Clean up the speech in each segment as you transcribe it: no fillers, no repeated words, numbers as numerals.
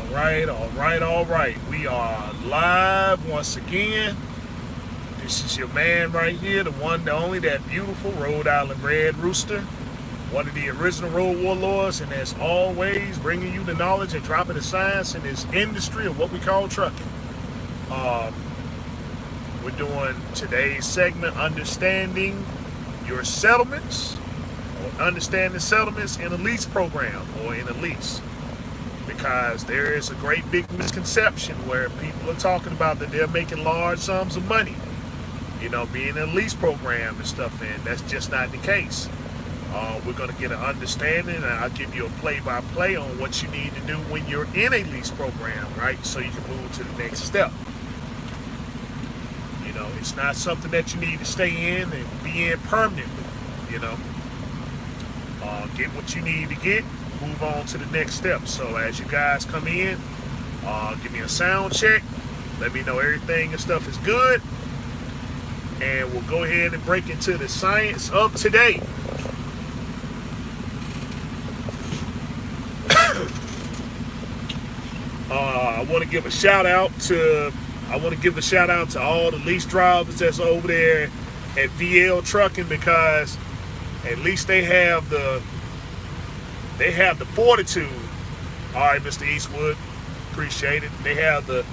All right. We are live once again. This is your man right here, the one, the only, that beautiful Rhode Island Red Rooster, one of the original road warlords, and as always, bringing you the knowledge and dropping the science in this industry of what we call trucking. Um, we're doing today's segment, understanding your settlements, or understanding settlements in a lease program or in a lease. Because there is a great big misconception where people are talking about that they're making large sums of money, being in a lease program and stuff, and that's just not the case. We're going to get an understanding, and I'll give you a play-by-play on what you need to do when you're in a lease program, right? So you can move to the next step. It's not something that you need to stay in and be in permanently. Get what you need to get, move on to the next step. So as you guys come in, give me a sound check, let me know everything and stuff is good, and we'll go ahead and break into the science of today. I want to give a shout out to all the lease drivers that's over there at VL Trucking, because at least they have the fortitude. All right, Mr. Eastwood, appreciate it. They have the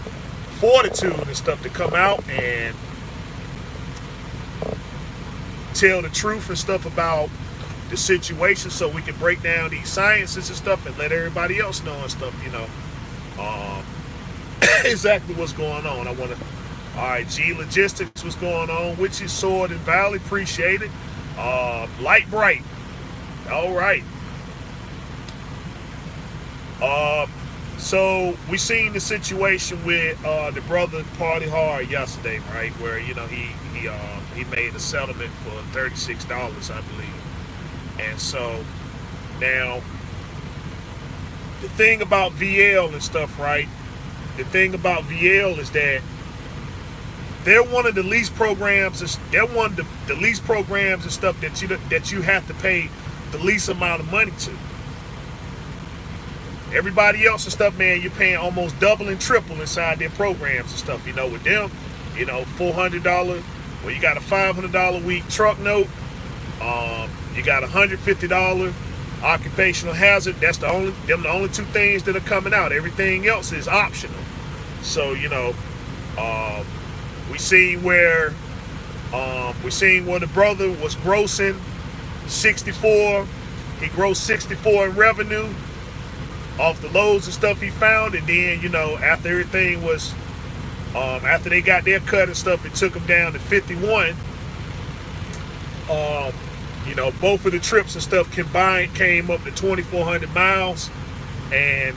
fortitude and stuff to come out and tell the truth and stuff about the situation, so we can break down these sciences and stuff and let everybody else know and stuff, exactly what's going on. All right, G Logistics, what's going on with you? Sword and Valley, appreciate it. Light Bright, all right. So we seen the situation with the brother Party Hard yesterday, right? Where he made a settlement for $36, I believe. And so now the thing about VL and stuff, right? The thing about VL is that they're one of the lease programs. They're one of the lease programs and stuff that you have to pay the least amount of money to. Everybody else and stuff, man, you're paying almost double and triple inside their programs and stuff. With them, $400. Well, you got a $500 a week truck note. You got $150 occupational hazard. That's the only two things that are coming out. Everything else is optional. So we seen where the brother was grossing 64. He grossed 64 in revenue off the loads and stuff he found, and then after everything was after they got their cut and stuff, it took them down to 51. Both of the trips and stuff combined came up to 2,400 miles, and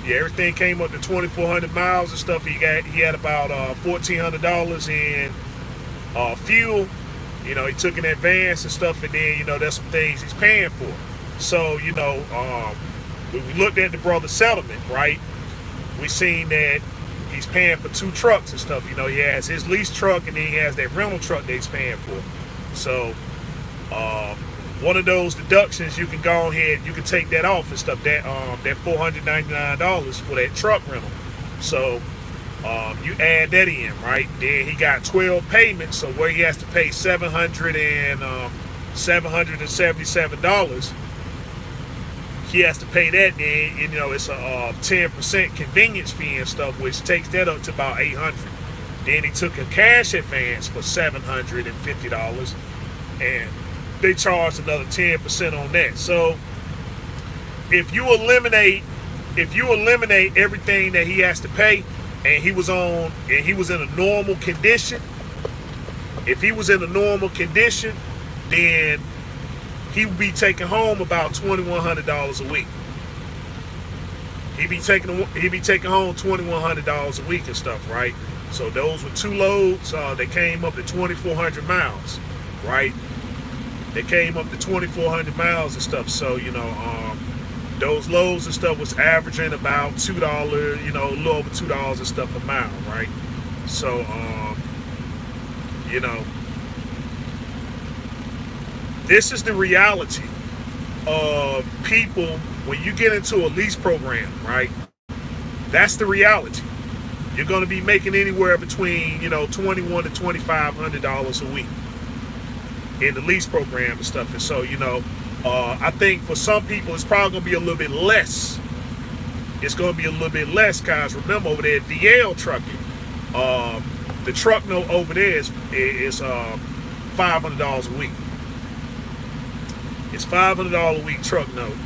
everything came up to 2,400 miles and stuff. He had about $1,400 in fuel. He took an advance and stuff, and then there's some things he's paying for. So when we looked at the brother's settlement, right, we seen that he's paying for two trucks and stuff. He has his lease truck, and then he has that rental truck that he's paying for. So one of those deductions, you can go ahead, you can take that off and stuff, that $499 for that truck rental. So you add that in, right? Then he got 12 payments, so where he has to pay $777, he has to pay that. Then it's a 10% convenience fee and stuff, which takes that up to about $800. Then he took a cash advance for $750, and they charged another 10% on that. So if you eliminate everything that he has to pay, and he was in a normal condition, then he would be taking home about $2,100 a week. He'd be taking home $2,100 a week and stuff, right? So those were two loads. They came up to 2,400 miles, right? They came up to 2,400 miles and stuff. So those loads and stuff was averaging about $2, a little over $2 and stuff a mile, right? So this is the reality of people when you get into a lease program, right? That's the reality. You're going to be making anywhere between, $2,100 to $2,500 a week in the lease program and stuff. And so, I think for some people it's probably going to be a little bit less. It's going to be a little bit less, guys. Remember, over there at VL Trucking, the truck note over there is $500 a week. It's $500 a week truck note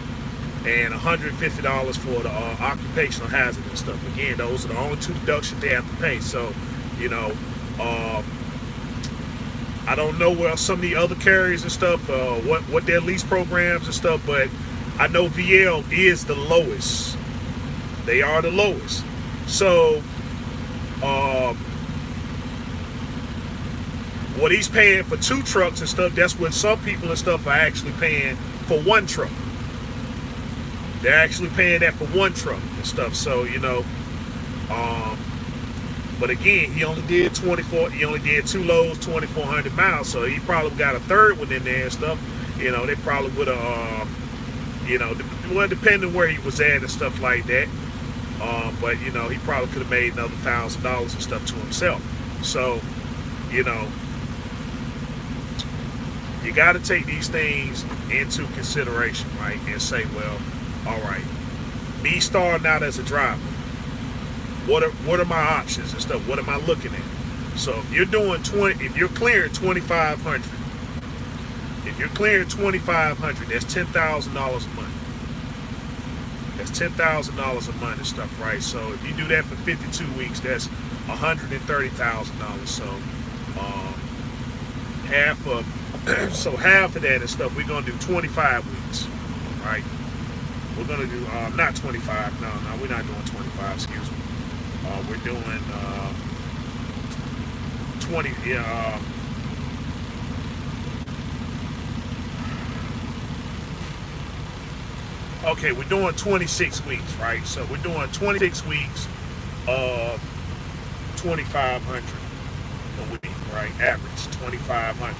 and $150 for the occupational hazard and stuff. Again, those are the only two deductions they have to pay. So, I don't know where some of the other carriers and stuff, what their lease programs and stuff, but I know VL is the lowest. They are the lowest. So, what he's paying for 2 trucks and stuff, that's what some people and stuff are actually paying for 1 truck. They're actually paying that for 1 truck and stuff. So, but again, he only did 2 loads, 2,400 miles. So he probably got a third one in there and stuff. They probably would have, well, depending where he was at and stuff like that. But, he probably could have made another $1,000 and stuff to himself. So, you got to take these things into consideration, right? And say, well, all right, me starting out as a driver, what are my options and stuff? What am I looking at? So if you're doing if you're clearing 2,500, that's $10,000 a month. That's $10,000 a month and stuff, right? So if you do that for 52 weeks, that's $130,000. So half of that and stuff, we're gonna do 25 weeks, right? We're gonna do not 25. No, we're not doing 25. Excuse me. We're doing 20. Okay, we're doing 26 weeks, right? So we're doing 26 weeks of 2,500 a week, right? Average 2,500.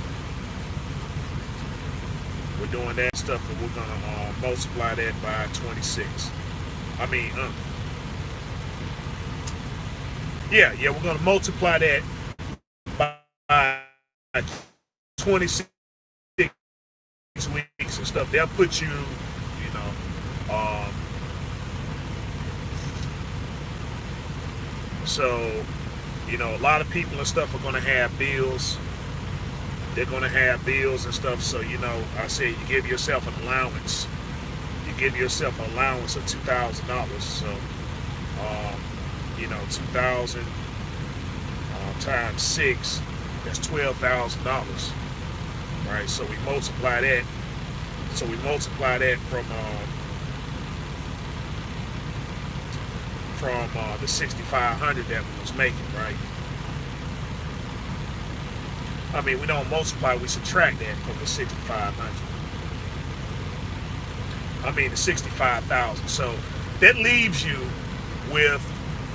We're doing that stuff, and we're gonna multiply that by 26. We're gonna multiply that by 26 weeks and stuff. They'll put you, so, a lot of people and stuff are gonna have bills. They're gonna have bills and stuff. So, I say you give yourself an allowance. You give yourself an allowance of $2,000. So, 2,000 times 6, that's $12,000, right? So we multiply that. From the 6,500 that we was making, right? We don't multiply, we subtract that from the 6,500. The 65,000. So that leaves you with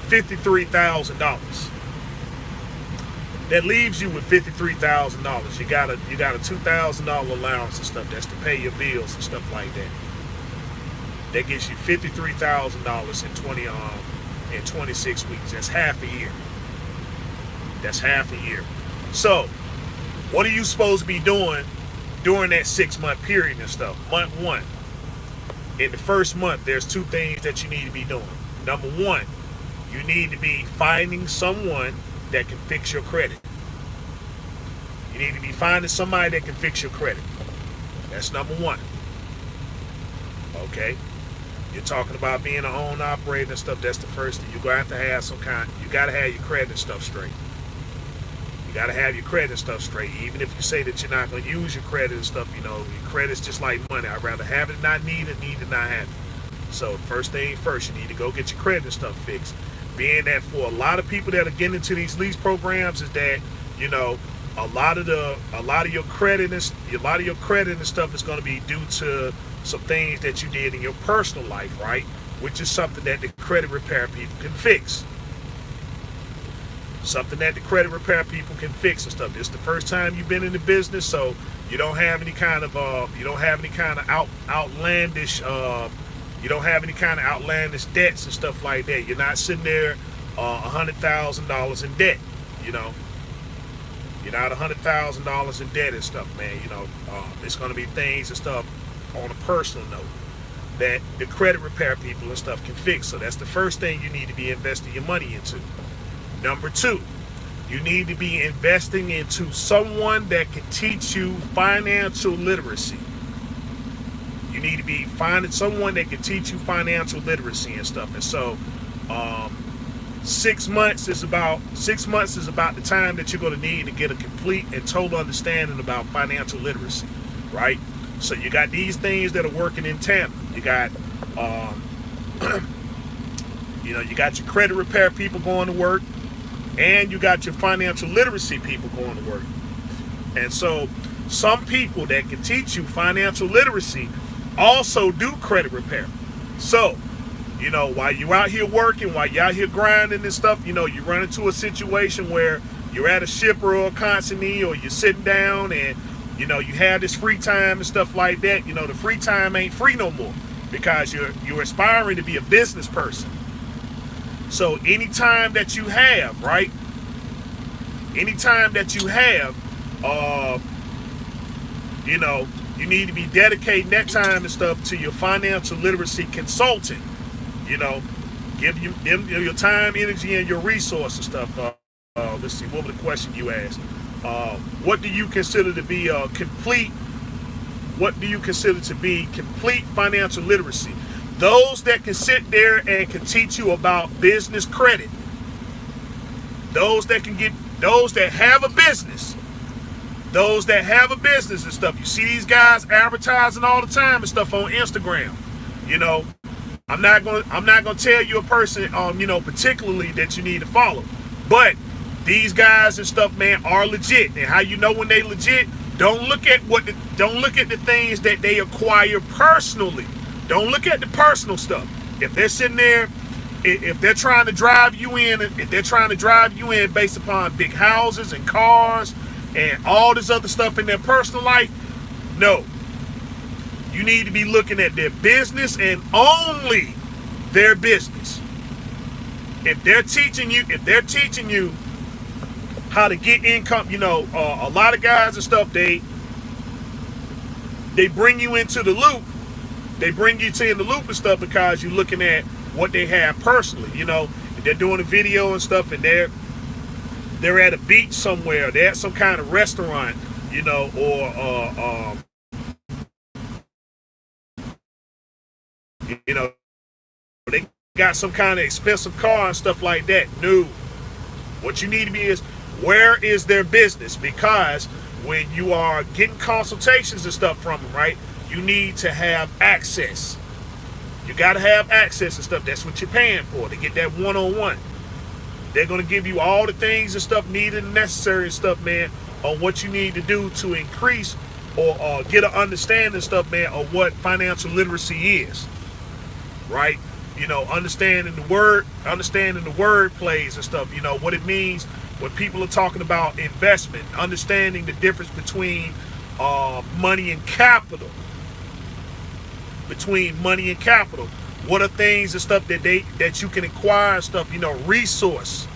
$53,000. That leaves you with $53,000. You got a $2,000 allowance and stuff. That's to pay your bills and stuff like that. That gives you $53,000 in 26 weeks. That's half a year. So, what are you supposed to be doing during that 6-month period and stuff? Month 1. In the first month, there's 2 things that you need to be doing. Number 1, you need to be finding someone that can fix your credit. You need to be finding somebody that can fix your credit. That's number 1. Okay? You're talking about being an own operator and stuff. That's the first thing. You got to have you got to have your credit stuff straight. You got to have your credit stuff straight. Even if you say that you're not going to use your credit and stuff, your credit's just like money. I'd rather have it, not need it, need to not have it. So first thing first, you need to go get your credit stuff fixed. Being that for a lot of people that are getting into these lease programs is that, a lot of your credit and stuff is going to be due to some things that you did in your personal life, right? Which is something that the credit repair people can fix. Something that the credit repair people can fix and stuff. This is the first time you've been in the business, so you don't have any kind of outlandish You don't have any kind of outlandish debts and stuff like that. You're not sitting there $100,000 in debt. You know, you're not $100,000 in debt and stuff, man. You know, it's going to be things and stuff on a personal note that the credit repair people and stuff can fix. So that's the first thing you need to be investing your money into. Number two, you need to be investing into someone that can teach you financial literacy. You need to be finding someone that can teach you financial literacy and stuff. And so 6 months is about the time that you're going to need to get a complete and total understanding about financial literacy, right? So you got these things that are working in tandem. You got you got your credit repair people going to work, and you got your financial literacy people going to work. And so some people that can teach you financial literacy also do credit repair. So, you know, while you're out here working, while you're out here grinding and stuff, you know, you run into a situation where you're at a shipper or a consignee, or you're sitting down and, you know, you have this free time and stuff like that. You know, the free time ain't free no more because you're aspiring to be a business person. So anytime that you have, right? Anytime that you have, you know, you need to be dedicating that time and stuff to your financial literacy consultant. You know, give them your time, energy, and your resources stuff. Let's see, what was the question you asked? What do you consider to be complete? What do you consider to be complete financial literacy? Those that can sit there and can teach you about business credit. Those that have a business. Those that have a business and stuff. You see these guys advertising all the time and stuff on Instagram. You know, I'm not gonna tell you a person particularly that you need to follow. But these guys and stuff, man, are legit. And how you know when they legit? Don't look at the things that they acquire personally. Don't look at the personal stuff. If they're sitting there, if they're trying to drive you in based upon big houses and cars and all this other stuff in their personal life, no. You need to be looking at their business and only their business. If they're teaching you how to get income, you know, a lot of guys and stuff, they bring you into the loop. They bring you to the loop and stuff because you're looking at what they have personally. You know, if they're doing a video and stuff, and they're at a beach somewhere, they're at some kind of restaurant, you know, or you know, they got some kind of expensive car and stuff like that. No, what you need to be is, where is their business? Because when you are getting consultations and stuff from them, right, you need to have access. You got to have access and stuff. That's what you're paying for, to get that one-on-one. They're going to give you all the things and stuff needed and necessary and stuff, man, on what you need to do to increase or get an understanding and stuff, man, of what financial literacy is, right? You know, understanding the word plays and stuff, you know, what it means when people are talking about investment, understanding the difference between money and capital. What are things and stuff that you can acquire and stuff, you know, resource,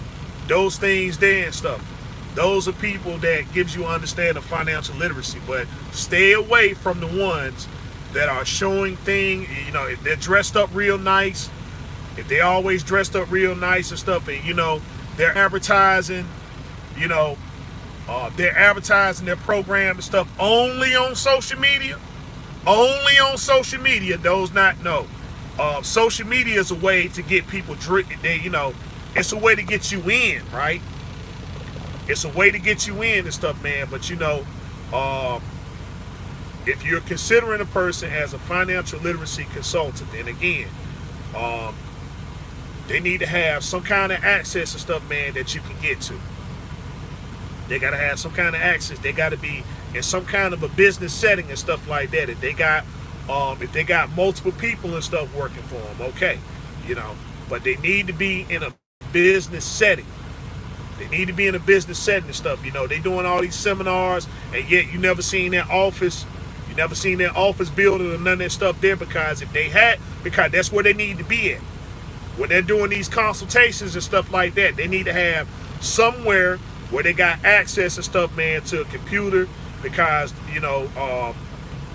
those things there and stuff. Those are people that gives you an understanding of financial literacy. But stay away from the ones that are showing things, you know, if they're dressed up real nice, if they always dressed up real nice and stuff, and, you know, they're advertising, you know, they're advertising their program and stuff only on social media. Only on social media. Those not know. Social media is a way to get people it's a way to get you in, right? It's a way to get you in and stuff, man. But you know, if you're considering a person as a financial literacy consultant, then again, they need to have some kind of access and stuff, man, that you can get to. They got to have some kind of access. They got to be in some kind of a business setting and stuff like that. If they got multiple people and stuff working for them, okay, you know, but they need to be in a business setting. They need to be in a business setting and stuff. You know, they doing all these seminars, and yet you never seen their office. You never seen their office building or none of that stuff there, because because that's where they need to be at. When they're doing these consultations and stuff like that, they need to have somewhere where they got access and stuff, man, to a computer, because,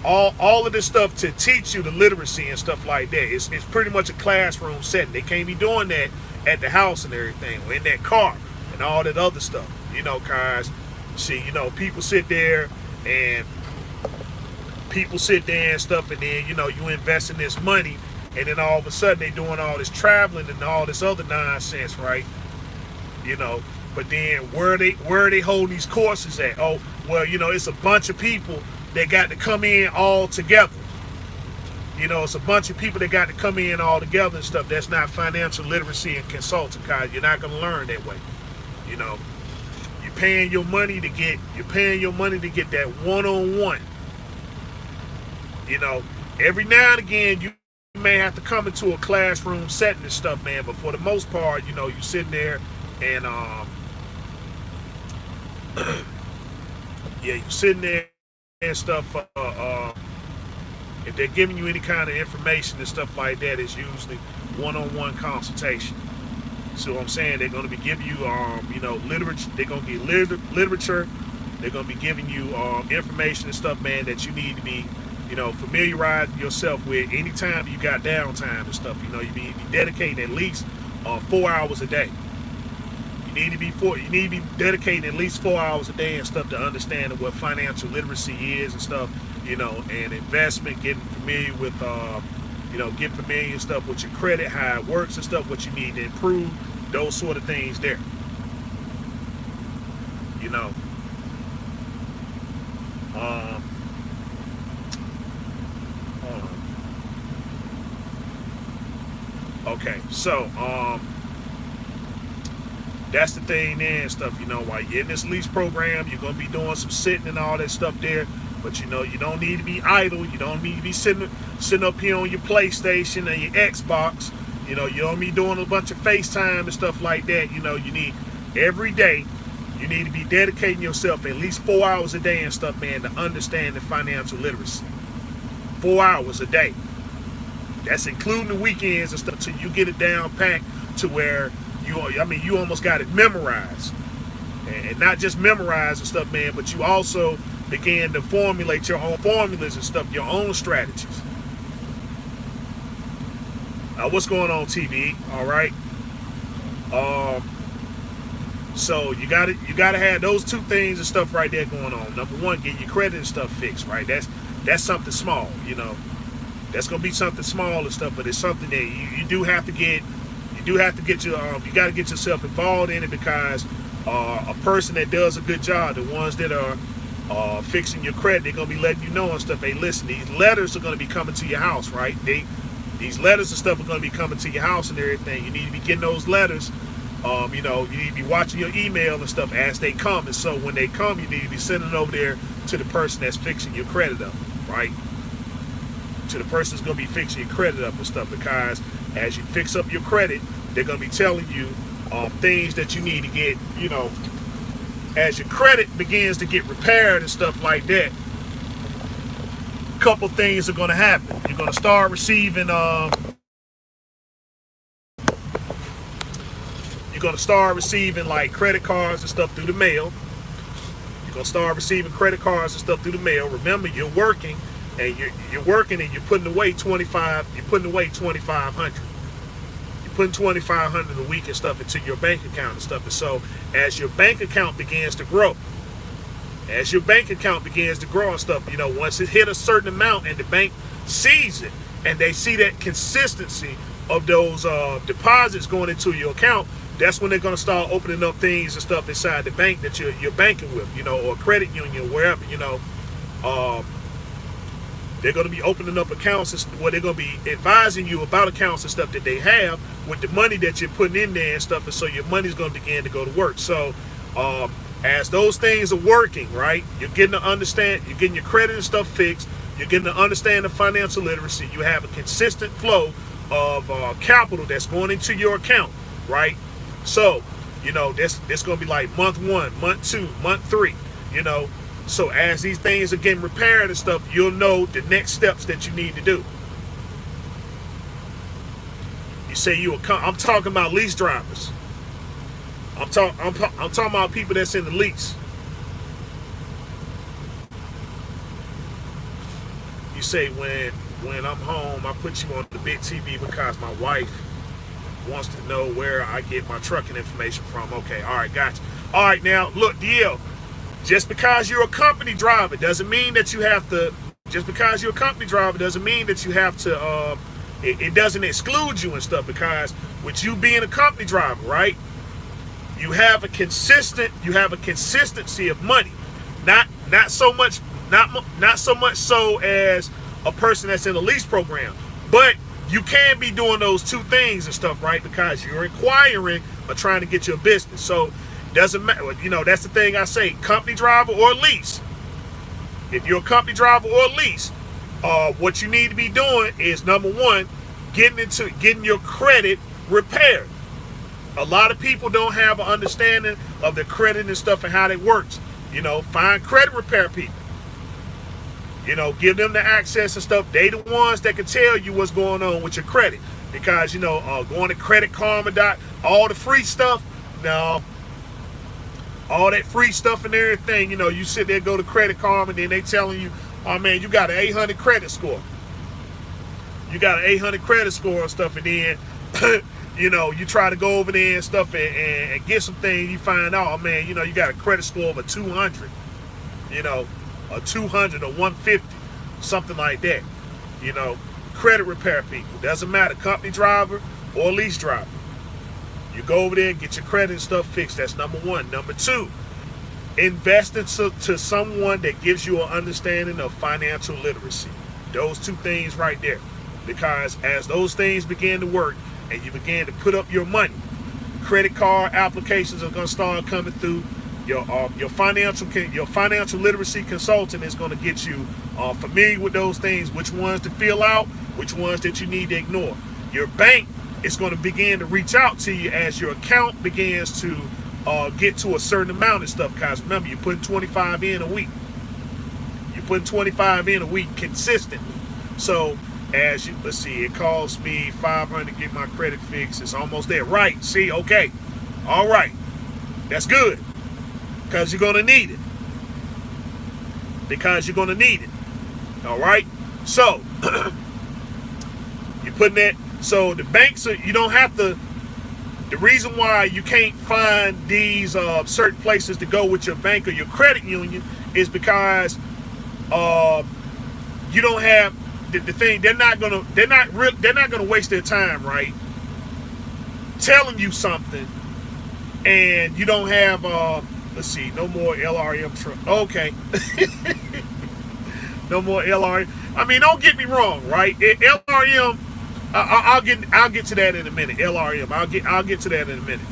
all of this stuff to teach you the literacy and stuff like that. It's pretty much a classroom setting. They can't be doing that at the house and everything, or in that car and all that other stuff. Cause see, people sit there and stuff, and then you invest in this money, and then all of a sudden they doing all this traveling and all this other nonsense, right? But then where are they holding these courses at? Oh, well, it's a bunch of people that got to come in all together. It's a bunch of people that got to come in all together and stuff. That's not financial literacy and consulting, cause you're not gonna learn that way. You're paying your money to get that one-on-one. Every now and again you may have to come into a classroom setting and stuff, man. But for the most part, you sitting there and you sitting there and stuff. If they're giving you any kind of information and stuff like that, it's usually one-on-one consultation. So what I'm saying, they're going to be giving you, literature. They're going to be literature. They're going to be giving you information and stuff, man, that you need to be, familiarizing yourself with anytime you got downtime and stuff. You be dedicating at least 4 hours a day. You need to be dedicating at least 4 hours a day and stuff to understanding what financial literacy is and stuff. And investment, getting familiar with, get familiar and stuff with your credit, how it works and stuff, what you need to improve, those sort of things there. Okay, so, that's the thing there and stuff, while you're in this lease program, you're going to be doing some sitting and all that stuff there. But you don't need to be idle. You don't need to be sitting up here on your PlayStation and your Xbox. You don't be doing a bunch of FaceTime and stuff like that. You need every day. You need to be dedicating yourself at least 4 hours a day and stuff, man, to understand the financial literacy. 4 hours a day. That's including the weekends and stuff, till you get it down packed to where you almost got it memorized, and not just memorized and stuff, man, but you also begin to formulate your own formulas and stuff, your own strategies. What's going on, TV? All right. So you gotta have those two things and stuff right there going on. Number one, get your credit and stuff fixed, right? That's something small, That's gonna be something small and stuff, but it's something that you do have to get. You do have to get you got to get yourself involved in it, because a person that does a good job, the ones that are fixing your credit, they're going to be letting you know and stuff. Hey, listen, these letters are going to be coming to your house, right? These letters and stuff are going to be coming to your house and everything. You need to be getting those letters. You need to be watching your email and stuff as they come. And so when they come, you need to be sending it over there to the person that's fixing your credit up, right? To the person that's going to be fixing your credit up and stuff, because as you fix up your credit, they're going to be telling you things that you need to get, as your credit begins to get repaired and stuff like that. A couple things are going to happen. You're going to start receiving like credit cards and stuff through the mail. You're going to start receiving credit cards and stuff through the mail. Remember, you're working and you're working and you're putting away $2,500. Putting $2,500 a week and stuff into your bank account and stuff. And so as your bank account begins to grow and stuff, once it hit a certain amount and the bank sees it and they see that consistency of those deposits going into your account, that's when they're going to start opening up things and stuff inside the bank that you're banking with, or a credit union, wherever, they're going to be opening up accounts where they're going to be advising you about accounts and stuff that they have with the money that you're putting in there and stuff. And so your money's going to begin to go to work. So as those things are working, right, you're getting your credit and stuff fixed. You're getting to understand the financial literacy. You have a consistent flow of capital that's going into your account, right? So, this going to be like month 1, month 2, month 3, So as these things are getting repaired and stuff, you'll know the next steps that you need to do. You say I'm talking about lease drivers. I'm talking about people that's in the lease. You say when I'm home, I put you on the big TV because my wife wants to know where I get my trucking information from. Okay, all right, gotcha. All right, now look, DL. Just because you're a company driver doesn't mean that you have to. Just because you're a company driver doesn't mean that you have to. It doesn't exclude you and stuff, because with you being a company driver, right? You have a consistency of money, not so much so as a person that's in a lease program, but you can be doing those two things and stuff, right? Because you're inquiring or trying to get your business. So doesn't matter, that's the thing I say, company driver or lease. If you're a company driver or lease, what you need to be doing is, number one, getting your credit repaired. A lot of people don't have an understanding of their credit and stuff and how it works. Find credit repair people. Give them the access and stuff. They the ones that can tell you what's going on with your credit. Because, going to Credit Karma, all the free stuff, no. All that free stuff and everything, you sit there, go to Credit Karma, and then they telling you, oh man, you got an 800 credit score. You got an 800 credit score and stuff, and then, you try to go over there and stuff and get some things, you find out, oh man, you got a credit score of a 200, a 200 or 150, something like that. Credit repair people, doesn't matter, company driver or lease driver. You go over there and get your credit and stuff fixed. That's number one. Number two, invest into someone that gives you an understanding of financial literacy. Those two things right there. Because as those things begin to work and you begin to put up your money, credit card applications are going to start coming through. Your financial literacy consultant is going to get you familiar with those things, which ones to fill out, which ones that you need to ignore. Your bank is going to begin to reach out to you as your account begins to get to a certain amount of stuff. Because remember, you're putting 25 in a week. You're putting 25 in a week consistently. So let's see, it costs me $500 to get my credit fixed. It's almost there. Right. See, okay. All right. That's good. Because you're going to need it. All right. So, you're putting that. So the banks, you don't have to. The reason why you can't find these certain places to go with your bank or your credit union is because you don't have the thing. They're not gonna waste their time, right? Telling you something, and you don't have. Let's see, no more LRM truck. Okay, no more LRM. I mean, don't get me wrong, right? LRM. I'll get to that in a minute. LRM. I'll get to that in a minute.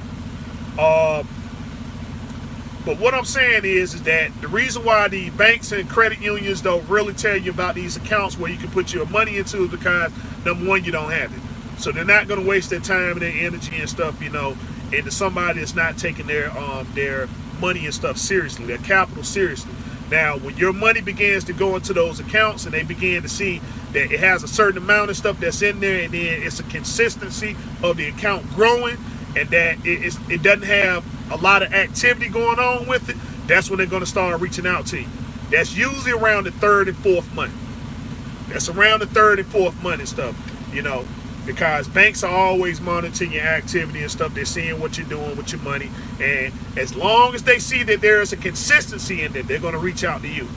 But what I'm saying is that the reason why the banks and credit unions don't really tell you about these accounts where you can put your money into is because, number one, you don't have it. So they're not going to waste their time and their energy and stuff, into somebody that's not taking their money and stuff seriously, their capital seriously. Now, when your money begins to go into those accounts and they begin to see that it has a certain amount of stuff that's in there, and then it's a consistency of the account growing, and that it doesn't have a lot of activity going on with it, that's when they're going to start reaching out to you. That's usually around the third and fourth month. That's around the third and fourth month and stuff, because banks are always monitoring your activity and stuff. They're seeing what you're doing with your money, and as long as they see that there is a consistency in it, they're going to reach out to you.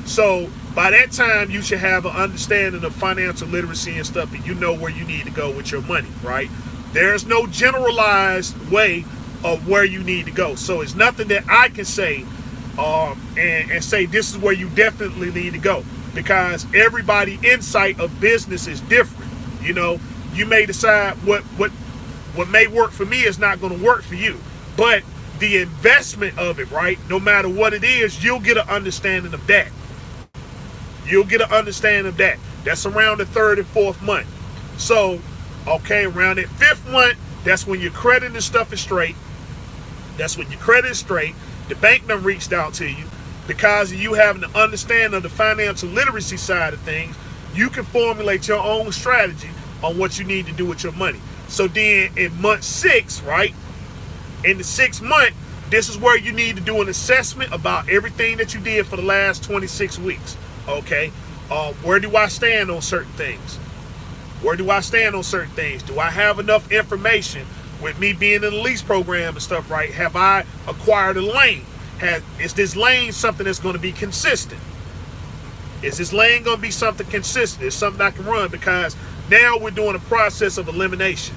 So by that time, you should have an understanding of financial literacy and stuff, and you know where you need to go with your money, right? There's no generalized way of where you need to go. So it's nothing that I can say and say this is where you definitely need to go, because everybody insight of business is different. You may decide what may work for me is not going to work for you, but the investment of it, right? No matter what it is, you'll get an understanding of that. That's around the third and fourth month. So, okay, around that fifth month, that's when your credit and stuff is straight. The The bank done reached out to you. Because of you having the understanding of the financial literacy side of things, you can formulate your own strategy on what you need to do with your money. So then in month 6, right? In the 6th month, this is where you need to do an assessment about everything that you did for the last 26 weeks. Okay? Where do I stand on certain things? Where do I stand on certain things? Do I have enough information with me being in the lease program and stuff, right? Have I acquired a lane? Is this lane something that's going to be consistent? Is this lane going to be something consistent? It's something I can run, because now we're doing a process of elimination.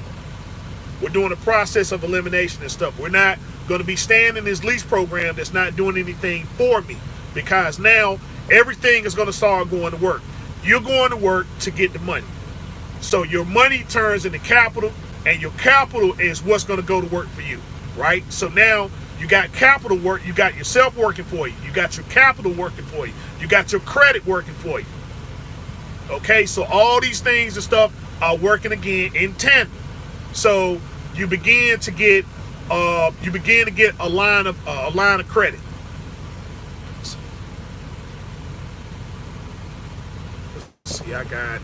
We're doing a process of elimination and stuff. We're not going to be staying in this lease program that's not doing anything for me, because now everything is going to start going to work. You're going to work to get the money. So your money turns into capital, and your capital is what's going to go to work for you, right? So now you got capital work, you got yourself working for you, you got your capital working for you, you got your credit working for you. Okay, so all these things and stuff are working again in tandem. So you begin to get a line of credit. Let's see, I got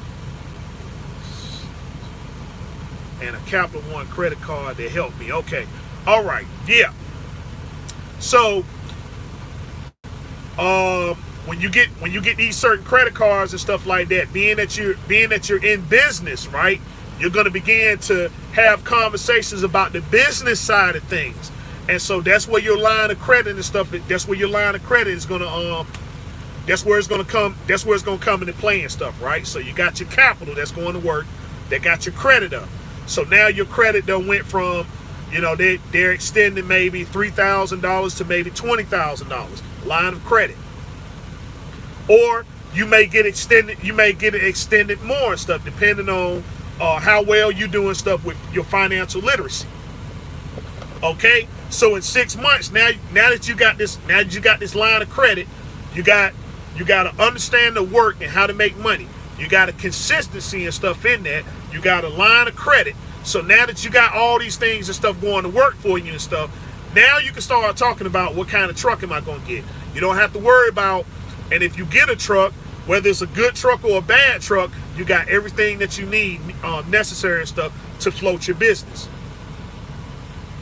and a Capital One credit card that helped me. Okay, all right, yeah. So, when you get these certain credit cards and stuff like that, being that you're in business, right? You're going to begin to have conversations about the business side of things, and so that's where your line of credit and stuff. That's where your line of credit is going to That's where it's going to come. That's where it's going to come into play and stuff, right? So you got your capital that's going to work. That got your credit up. So now your credit done went from, they're extending maybe $3,000 to maybe $20,000 line of credit, or you may get extended. You may get it extended more and stuff, depending on how well you're doing stuff with your financial literacy. Okay, so in 6 months, now that you got this line of credit, you got to understand the work and how to make money. You got a consistency and stuff in that. You got a line of credit. So now that you got all these things and stuff going to work for you and stuff, now you can start talking about what kind of truck am I going to get. You don't have to worry about, and if you get a truck, whether it's a good truck or a bad truck, you got everything that you need, necessary and stuff to float your business.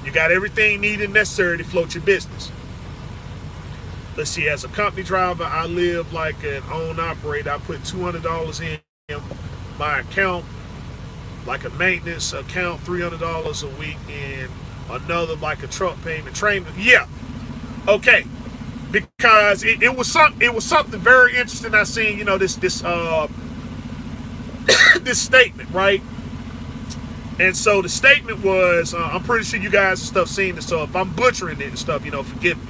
You got everything needed and necessary to float your business. Let's see, as a company driver, I live like an own operator. I put $200 in my account, like a maintenance account, $300 a week, and another like a truck payment, train. Yeah, okay, because it was something very interesting. I seen this this statement, right? And so the statement was, I'm pretty sure you guys and stuff seen this. So if I'm butchering it and stuff, forgive me.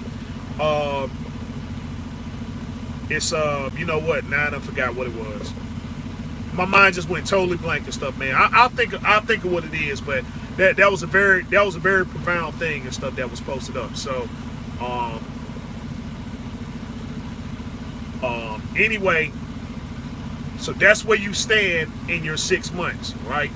It's now I forgot what it was. My mind just went totally blank and stuff, man. I'll think of what it is, but that was a very profound thing and stuff that was posted up. So anyway, so that's where you stand in your 6 months, right?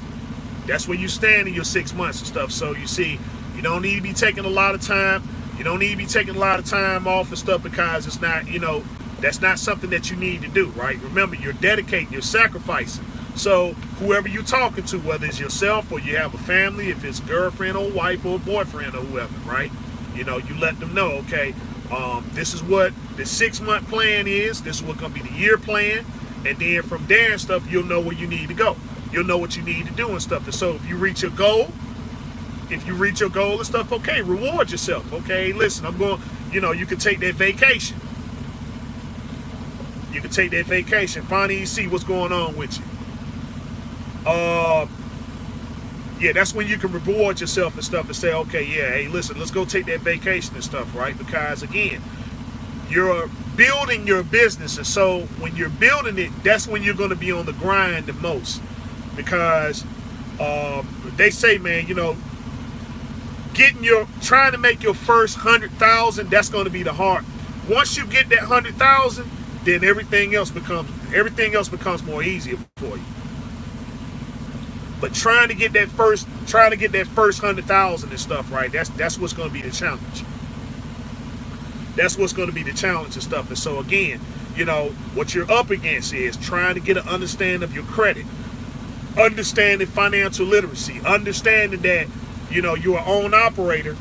That's where you stand in your 6 months and stuff. So you see, you don't need to be taking a lot of time. You don't need to be taking a lot of time off and stuff, because it's not, that's not something that you need to do, right? Remember, you're dedicating, you're sacrificing. So whoever you're talking to, whether it's yourself or you have a family, if it's girlfriend or wife or boyfriend or whoever, right? You let them know, okay, this is what the 6 month plan is. This is what's going to be the year plan. And then from there and stuff, you'll know where you need to go. You'll know what you need to do and stuff. And so if you reach your goal, and stuff, okay, reward yourself. Okay, listen, I'm going, you can take that vacation. You can take that vacation. Finally see what's going on with you. Yeah, that's when you can reward yourself and stuff and say, okay, yeah, hey, listen, let's go take that vacation and stuff, right? Because again, you're building your business, and so when you're building it, that's when you're going to be on the grind the most, because they say, man, trying to make your first 100,000, that's going to be the hard. Once you get that 100,000, then everything else becomes more easier for you. But trying to get that first 100,000 and stuff, right? That's what's going to be the challenge. That's what's going to be the challenge and stuff. And so again, you know, what you're up against is trying to get an understanding of your credit, understanding financial literacy, understanding that, you know, you're an own operator,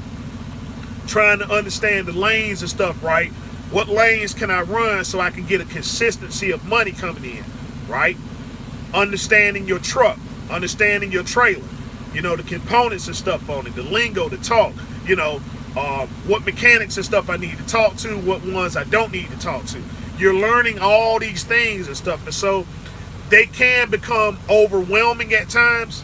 trying to understand the lanes and stuff, right? What lanes can I run so I can get a consistency of money coming in, right? Understanding your truck, understanding your trailer, you know, the components and stuff on it, the lingo, the talk, you know, what mechanics and stuff I need to talk to, what ones I don't need to talk to. You're learning all these things and stuff. And so they can become overwhelming at times.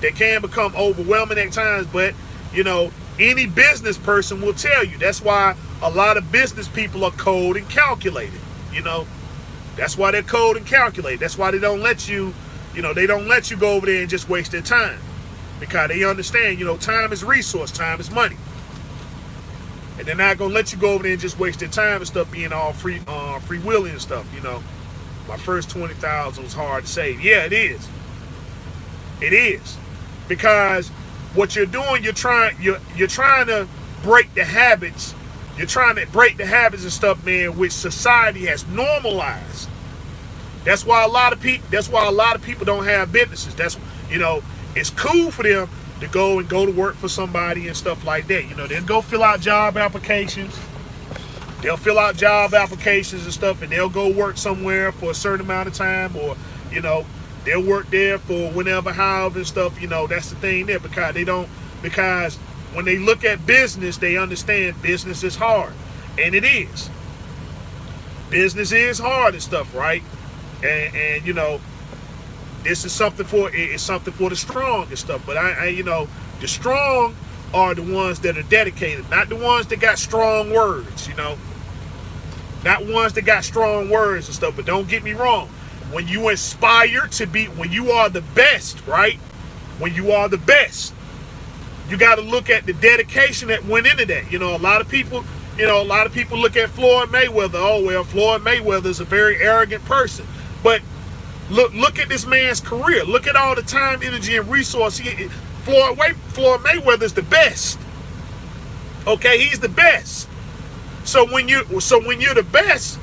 They can become overwhelming at times, but, you know, any business person will tell you. That's why a lot of business people are cold and calculated, you know. That's why they're cold and calculated. That's why they don't let you, you know, they don't let you go over there and just waste their time. Because they understand, you know, time is resource, time is money. And they're not going to let you go over there and just waste their time and stuff being all free willing and stuff, you know. My first 20,000 was hard to save. Yeah, it is. It is. Because what you're doing, you're trying to break the habits. You're trying to break the habits and stuff, man, which society has normalized. That's why a lot of people don't have businesses. That's, you know, it's cool for them to go to work for somebody and stuff like that. You know, they'll go fill out job applications. They'll fill out job applications and stuff, and they'll go work somewhere for a certain amount of time, or, you know, they'll work there for whenever, however and stuff. You know, that's the thing there, because when they look at business, they understand business is hard. And it is. Business is hard and stuff, right? And you know, this is something for the strong and stuff. But I you know, the strong are the ones that are dedicated, not the ones that got strong words, you know. Not ones that got strong words and stuff. But don't get me wrong. When you aspire to be, when you are the best, right? When you are the best, you got to look at the dedication that went into that. You know, a lot of people look at Floyd Mayweather. Oh, well, Floyd Mayweather is a very arrogant person. But look at this man's career. Look at all the time, energy, and resource. Floyd Mayweather is the best. Okay, he's the best. So when you're the best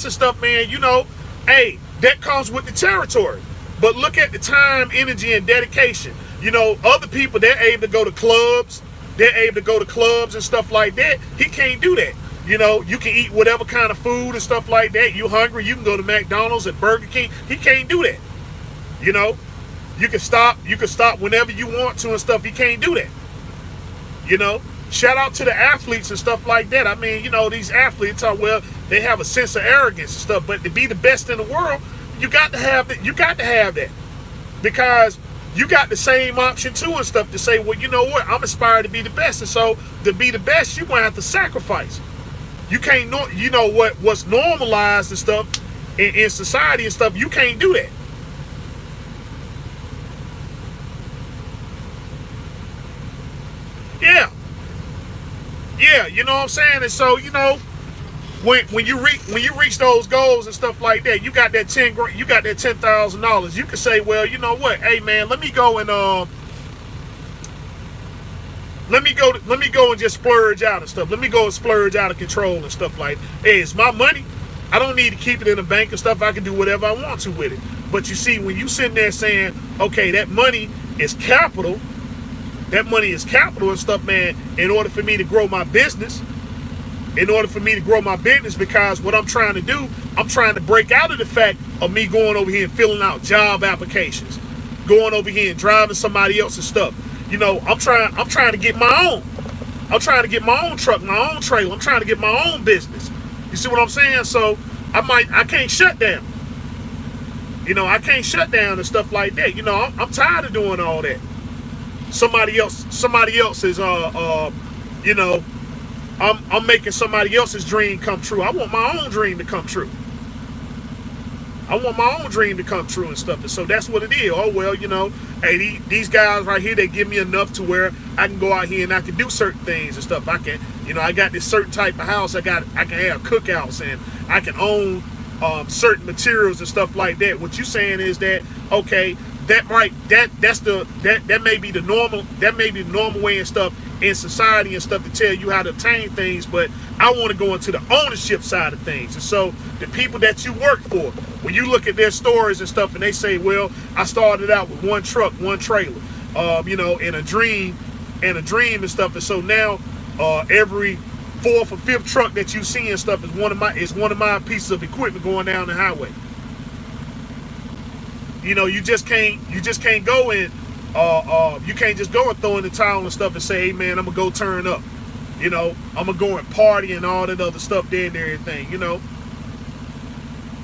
and stuff, man, you know, hey, that comes with the territory. But look at the time, energy, and dedication. You know, other people, they're able to go to clubs. They're able to go to clubs and stuff like that. He can't do that. You know, you can eat whatever kind of food and stuff like that. You hungry, you can go to McDonald's and Burger King. He can't do that. You know, you can stop whenever you want to and stuff. He can't do that. You know, shout out to the athletes and stuff like that. I mean, you know, these athletes are, well, they have a sense of arrogance and stuff, but to be the best in the world, you got to have that. You got to have that, because you got the same option too and stuff to say, well, you know what, I'm aspiring to be the best, and so to be the best, you're gonna have to sacrifice. You can't know, you know what's normalized and stuff in society and stuff. You can't do that. Yeah, you know what I'm saying? And so, you know, when you reach those goals and stuff like that, you got that $10,000. You can say, well, you know what? Hey man, let me go and just splurge out and stuff. Let me go and splurge out of control and stuff like that. Hey, it's my money. I don't need to keep it in the bank and stuff. I can do whatever I want to with it. But you see, when you sitting there saying, okay, that money is capital. That money is capital and stuff, man, in order for me to grow my business. Because what I'm trying to do, I'm trying to break out of the fact of me going over here and filling out job applications, going over here and driving somebody else's stuff. You know, I'm trying to get my own. I'm trying to get my own truck, my own trailer. I'm trying to get my own business. You see what I'm saying? So I can't shut down. You know, I can't shut down and stuff like that. You know, I'm tired of doing all that. Somebody else is you know, I'm making somebody else's dream come true. I want my own dream to come true. And stuff. And so that's what it is. Oh, well, you know, hey, these guys right here, they give me enough to where I can go out here and I can do certain things and stuff. I can, you know, I got this certain type of house. I can have cookouts and I can own certain materials and stuff like that. What you're saying is that, okay, that may be the normal way and stuff in society and stuff to tell you how to obtain things, but I want to go into the ownership side of things. And so the people that you work for, when you look at their stories and stuff and they say, well, I started out with one truck, one trailer, in a dream and stuff. And so now every fourth or fifth truck that you see and stuff is one of my pieces of equipment going down the highway. You just can't go in. You can't just go and throw in the towel and stuff and say, hey man, I'm gonna go turn up. I'm gonna go and party and all that other stuff there and everything.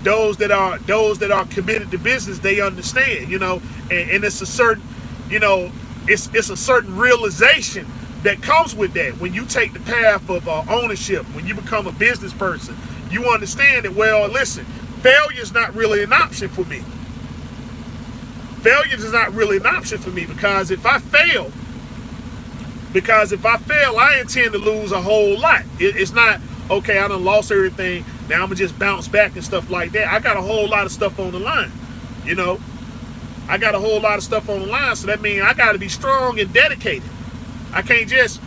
Those that are committed to business, they understand. And it's a certain, it's a certain realization that comes with that. When you take the path of ownership, when you become a business person, you understand that, well, listen, failure is not really an option for me. Failure is not really an option for me, because if I fail, I intend to lose a whole lot. It's not, okay, I done lost everything, now I'm going to just bounce back and stuff like that. I got a whole lot of stuff on the line, I got a whole lot of stuff on the line, so that means I got to be strong and dedicated. I can't just,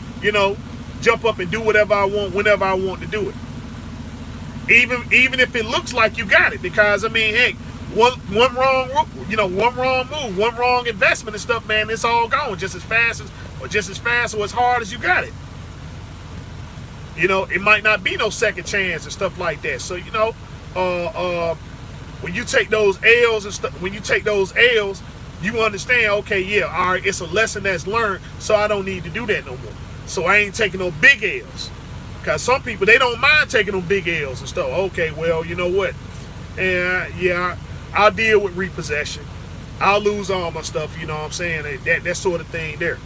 jump up and do whatever I want whenever I want to do it. Even if it looks like you got it, because, heck, one wrong move, one wrong investment and stuff, man, it's all gone just as fast or as hard as you got it. It might not be no second chance and stuff like that. So, when you take those L's and stuff, you understand, okay, yeah, all right, it's a lesson that's learned, so I don't need to do that no more. So I ain't taking no big L's. Because some people, they don't mind taking them big L's and stuff. Okay, well, you know what? And yeah, I'll deal with repossession. I'll lose all my stuff, you know what I'm saying? That sort of thing there.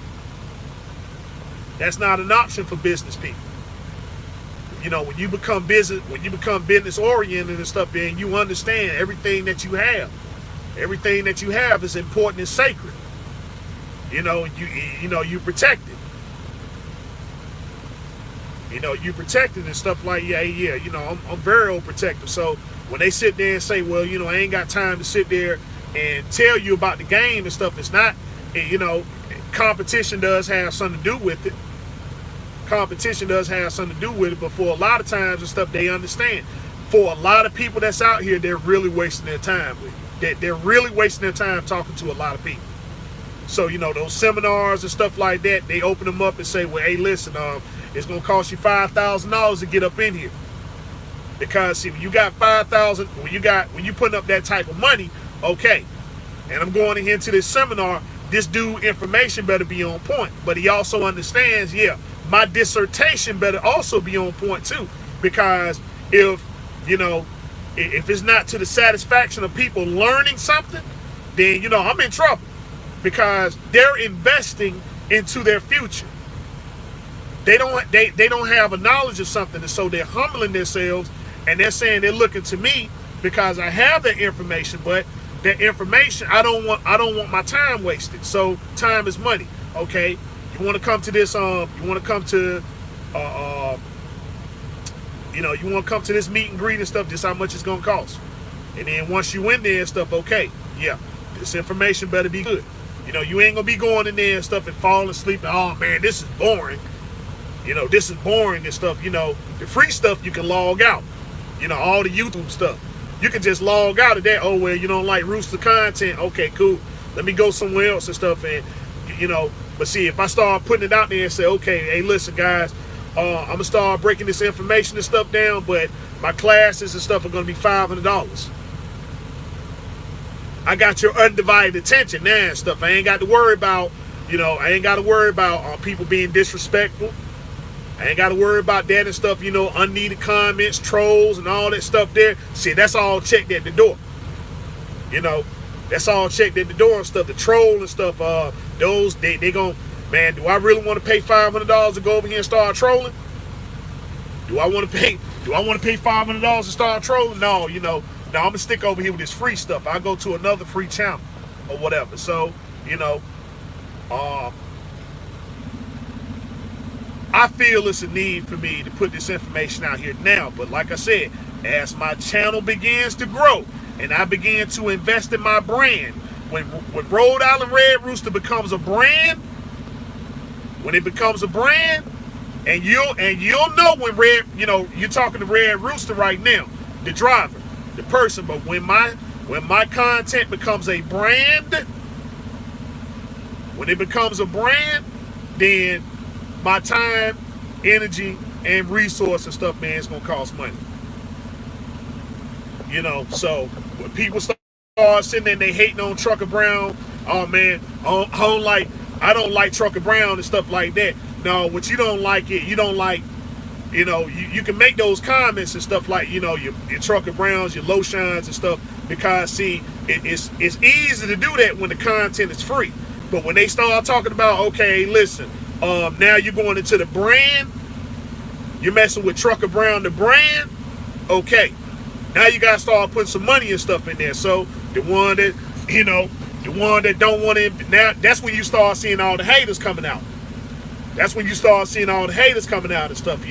That's not an option for business people. When you become business oriented and stuff, then you understand everything that you have. Everything that you have is important and sacred. You protect it. You protect it and stuff like, yeah. I'm very overprotective. So when they sit there and say, well, I ain't got time to sit there and tell you about the game and stuff, it's not, competition does have something to do with it. But for a lot of times and stuff, they understand. For a lot of people that's out here, they're really wasting their time with it. They're really wasting their time talking to a lot of people. So, those seminars and stuff like that, they open them up and say, well, hey, listen, it's going to cost you $5,000 to get up in here. Because see, when you got $5,000, when you putting up that type of money, okay, and I'm going into this seminar, this dude information better be on point. But he also understands, yeah, my dissertation better also be on point too. Because if it's not to the satisfaction of people learning something, then I'm in trouble. Because they're investing into their future. They don't have a knowledge of something, and so they're humbling themselves, and they're saying they're looking to me because I have that information, but that information I don't want my time wasted. So time is money. Okay, you want to come to this this meet and greet and stuff, this is how much it's gonna cost. And then once you in there and stuff, okay, yeah, this information better be good. You ain't gonna be going in there and stuff and falling asleep and, oh man, this is boring. This is boring and stuff. The free stuff you can log out. All the YouTube stuff. You can just log out of that. Oh, well, you don't like Rooster content. Okay, cool. Let me go somewhere else and stuff. And, but see, if I start putting it out there and say, okay, hey, listen, guys, I'm going to start breaking this information and stuff down, but my classes and stuff are going to be $500. I got your undivided attention now and stuff. I ain't got to worry about, people being disrespectful. I ain't got to worry about that and stuff, unneeded comments, trolls, and all that stuff there. See, that's all checked at the door. That's all checked at the door and stuff. The troll and stuff, those, they gon', man, do I really want to pay $500 to go over here and start trolling? Do I want to pay $500 to start trolling? No, no, I'm going to stick over here with this free stuff. I'll go to another free channel or whatever. So, I feel it's a need for me to put this information out here now. But like I said, as my channel begins to grow and I begin to invest in my brand, when Rhode Island Red Rooster becomes a brand, When it becomes a brand, and you'll know when Red, you're talking to Red Rooster right now, the driver, the person. But when my content becomes a brand, when it becomes a brand, then my time, energy, and resource and stuff, man, it's gonna cost money. So when people start sitting there and they hating on Trucker Brown, oh man, I don't like Trucker Brown and stuff like that. No, what you don't like it, you don't like, you can make those comments and stuff like, your Trucker Browns, your low shines and stuff, because see, it's easy to do that when the content is free. But when they start talking about, okay, listen, now you're going into the brand, you're messing with Trucker Brown, the brand, okay. Now you gotta start putting some money and stuff in there. So the one that don't want to, now that's when you start seeing all the haters coming out. That's when you start seeing all the haters coming out and stuff,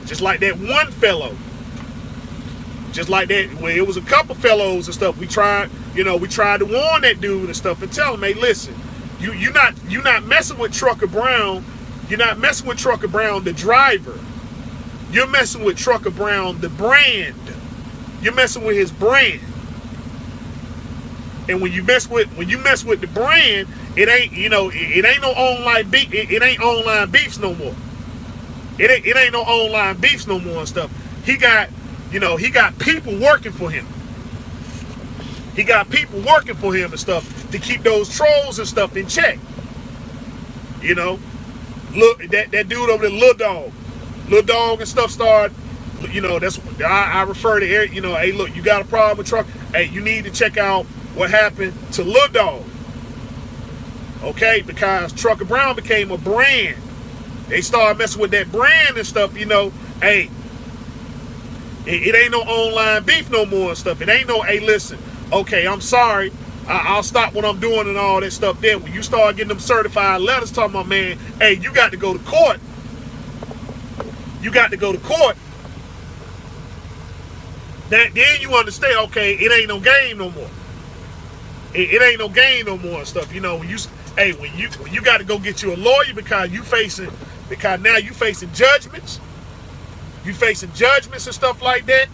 just like that one fellow. Just like that, when it was a couple fellows and stuff, we tried to warn that dude and stuff and tell him, hey, listen, you're not messing with Trucker Brown. You're not messing with Trucker Brown, the driver. You're messing with Trucker Brown, the brand. You're messing with his brand. And when you mess with the brand, it ain't it ain't no online beef. It ain't online beefs no more. It ain't no online beefs no more and stuff. He got people working for him. He got people working for him and stuff to keep those trolls and stuff in check. Look, that dude over there, Lil Dog and stuff started. That's what I refer to. Hey, look, you got a problem with truck. Hey, you need to check out what happened to Lil Dog. Okay, because Trucker Brown became a brand. They started messing with that brand and stuff. Hey, it ain't no online beef no more and stuff. It ain't no, hey, listen, okay, I'm sorry, I'll stop what I'm doing and all that stuff there. When you start getting them certified letters talking about, man, hey, you got to go to court. You got to go to court. Then you understand, okay, it ain't no game no more. It ain't no game no more and stuff. When you got to go get you a lawyer because now you facing judgments. You facing judgments and stuff like that.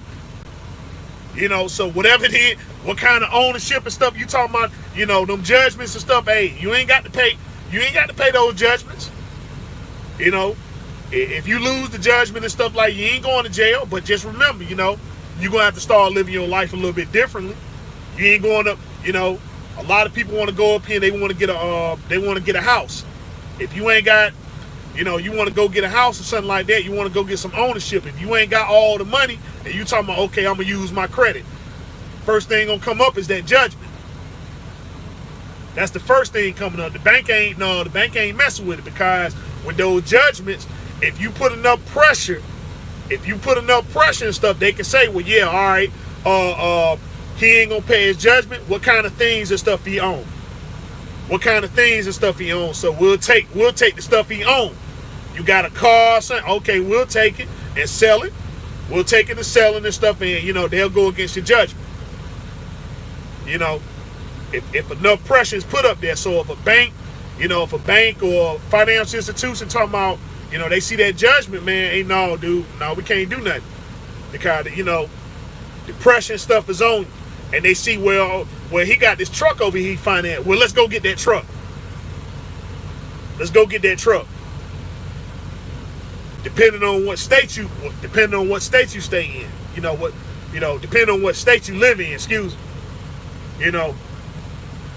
So whatever it is, what kind of ownership and stuff you talking about, them judgments and stuff, hey, you ain't got to pay those judgments. If you lose the judgment and stuff, like, you ain't going to jail, but just remember, you're gonna have to start living your life a little bit differently. You ain't going to, a lot of people want to go up here and they want to get a house. If you ain't got, you want to go get a house or something like that, you want to go get some ownership. If you ain't got all the money and you talking about, okay, I'm gonna use my credit, first thing gonna come up is that judgment. That's the first thing coming up. The bank ain't messing with it, because with those judgments, if you put enough pressure and stuff, they can say, well, yeah, all right, he ain't gonna pay his judgment. What kind of things and stuff he own? So we'll take the stuff he own. You got a car or something? Okay, we'll take it and sell it. We'll take it and sell it and stuff, and they'll go against your judgment. If enough pressure is put up there, so if a bank or financial institution talking about, they see that judgment, man, ain't no, dude, no, we can't do nothing, because the pressure and stuff is on you. And they see, well, he got this truck over here he financed. Well, let's go get that truck. Depending on what state you stay in, depending on what state you live in, excuse me.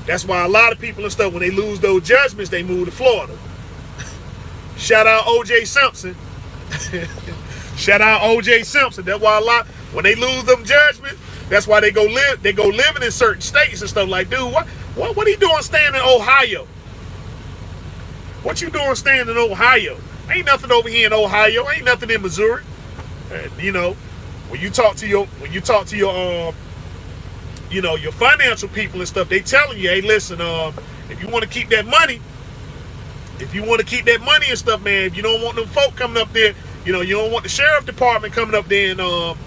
That's why a lot of people and stuff, when they lose those judgments, they move to Florida. Shout out O.J. Simpson. That's why when they lose them judgments, that's why they go living in certain states and stuff. Like, dude, what are you doing staying in Ohio? What you doing staying in Ohio? Ain't nothing over here in Ohio. Ain't nothing in Missouri. When you talk to your your financial people and stuff, they telling you, hey, listen, if you want to keep that money and stuff, man, if you don't want them folk coming up there, you don't want the sheriff department coming up there and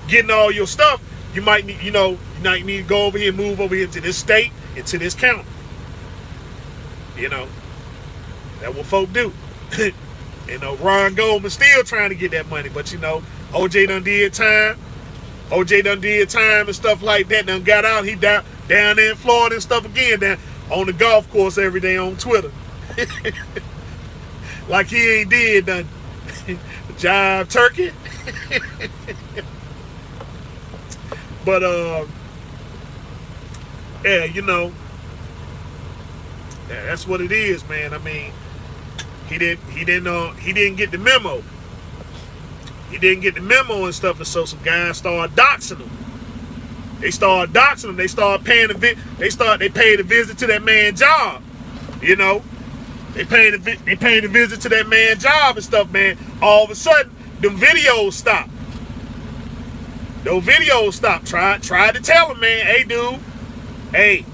getting all your stuff, you might need to go over here, move over here to this state and to this county. That's what folk do. You know, Ron Goldman still trying to get that money, but you know, OJ done did time. OJ done did time and stuff like that. Done got out. He down there in Florida and stuff again. Down on the golf course every day on Twitter. Like he ain't did nothing. Jive turkey. But yeah, you know, yeah, that's what it is, man. I mean, he didn't get the memo. He didn't get the memo and stuff, and so some guys started doxing him. They started doxing him. They started paying they paid a visit to that man's job. You know, they paid a visit to that man's job and stuff, man. All of a sudden, them videos stopped. Those videos stopped. Tried to tell him, man, hey, dude, hey,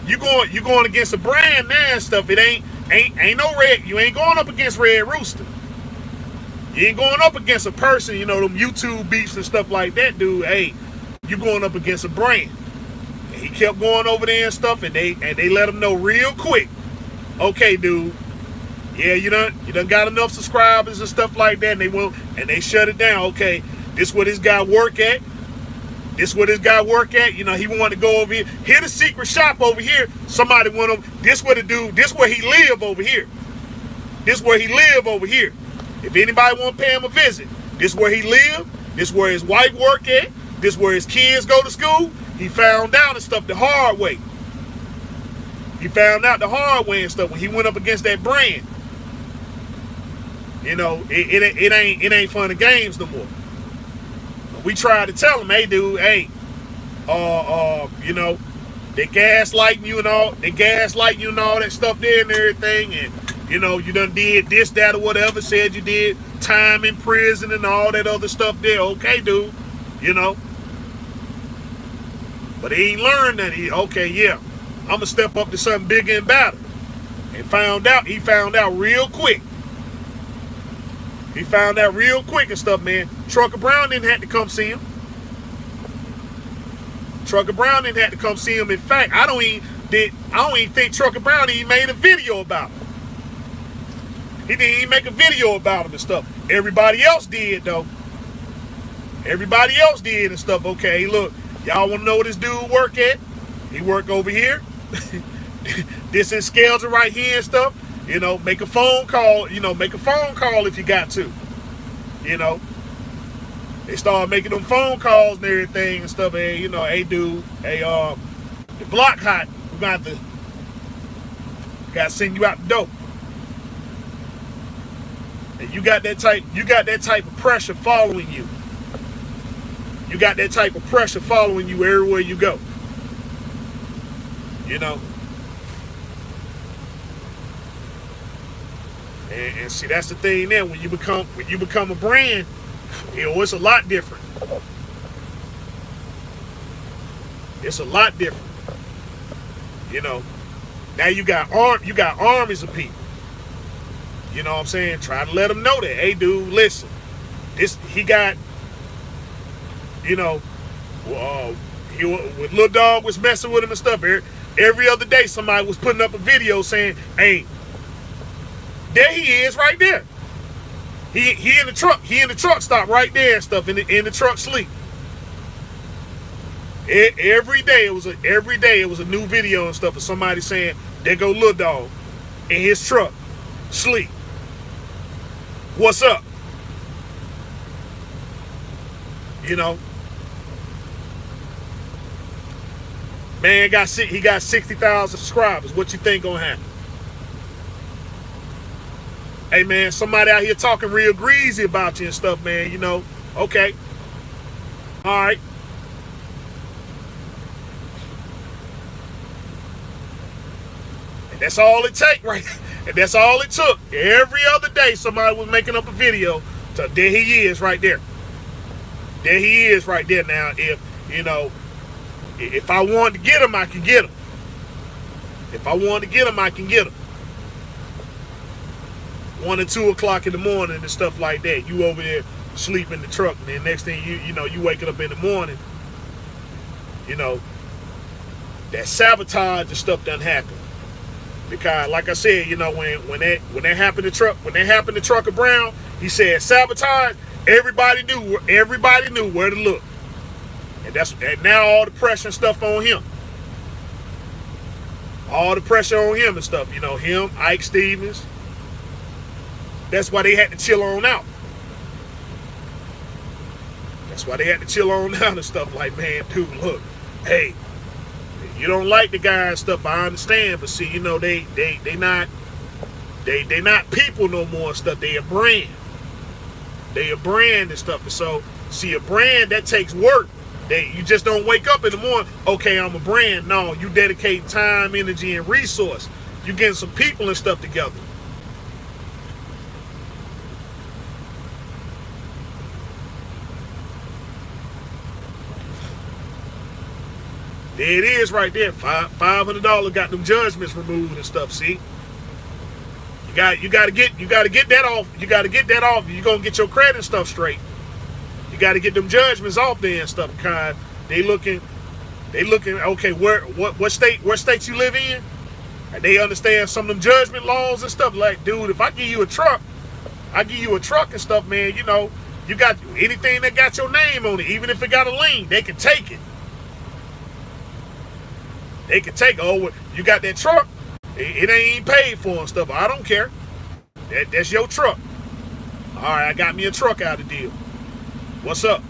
you going against a brand now and stuff. It ain't no red. You ain't going up against Red Rooster. You ain't going up against a person, you know, them YouTube beefs and stuff like that, dude. Hey, you going up against a brand. And he kept going over there and stuff, and they let him know real quick. Okay, dude. Yeah, you done got enough subscribers and stuff like that, and they shut it down. Okay, this where this guy work at. This where this guy work at. You know, he wanted to go over here. Here's the secret shop over here. Somebody went over. This where the dude. This where he live over here. This where he live over here. If anybody want to pay him a visit, this where he live. This where his wife work at. This where his kids go to school. He found out and stuff the hard way. He found out the hard way and stuff when he went up against that brand. You know, it ain't fun and games no more. We tried to tell him, hey, dude, hey, you know, they gaslighting you and all that stuff there and everything, and you know, you done did this, that, or whatever, said you did time in prison and all that other stuff there. Okay, dude, you know. But he ain't learned that. Okay, yeah, I'm gonna step up to something bigger and better. And he found out real quick. He found out real quick and stuff, man. Trucker Brown didn't have to come see him. Trucker Brown didn't have to come see him. In fact, I don't even think Trucker Brown even made a video about him. He didn't even make a video about him and stuff. Everybody else did, though. Everybody else did and stuff. Okay, look, y'all want to know where this dude work at? He work over here. This is Scales right here and stuff. You know, make a phone call. You know, make a phone call if you got to. You know, they started making them phone calls and everything and stuff. Hey, you know, hey, dude, hey, the block hot. We got to send you out the door. And you got that type of pressure following you. You got that type of pressure following you everywhere you go. You know. And see, that's the thing there. When you become a brand, you know, it's a lot different. It's a lot different. You know. Now you got armies of people. You know what I'm saying? Try to let them know that, hey, dude, listen, he got, you know, when Lil Dog was messing with him and stuff, every other day somebody was putting up a video saying, hey, there he is right there. He in the truck. He in the truck stop right there and stuff, in the truck sleep. Every day it was a new video and stuff of somebody saying, there go Lil Dog in his truck, sleep. What's up? You know, man he got 60,000 subscribers. What you think gonna happen? Hey man, somebody out here talking real greasy about you and stuff, man. You know, okay, all right. And that's all it take, right? And that's all it took. Every other day, somebody was making up a video. So there he is right there. There he is right there. Now, if I wanted to get him, I can get him. If I wanted to get him, I can get him. 1 or 2 o'clock in the morning and stuff like that. You over there sleep in the truck, and then next thing you waking up in the morning. You know, that sabotage and stuff done happen. Because, like I said, you know, when that happened to Trucker Brown, he said sabotage. Everybody knew where to look, and now all the pressure and stuff on him. All the pressure on him and stuff. You know, him, Ike Stevens. That's why they had to chill on out. That's why they had to chill on out and stuff. Like, man, dude, look, hey, you don't like the guy and stuff, I understand, but see, you know, they not people no more and stuff. They a brand. They a brand and stuff. And so, see, a brand, that takes work. You just don't wake up in the morning, okay, I'm a brand. No, you dedicate time, energy, and resource. You getting some people and stuff together. There it is right there. $500 got them judgments removed and stuff. See, you got to get that off. You got to get that off. You gonna get your credit stuff straight. You got to get them judgments off there and stuff. Kind they looking. Okay, what states you live in? And they understand some of them judgment laws and stuff. Like, dude, if I give you a truck, and stuff, man. You know, you got anything that got your name on it, even if it got a lien, they can take it. They can take, oh, you got that truck, it ain't paid for and stuff. I don't care. That's your truck. All right, I got me a truck out of the deal. What's up?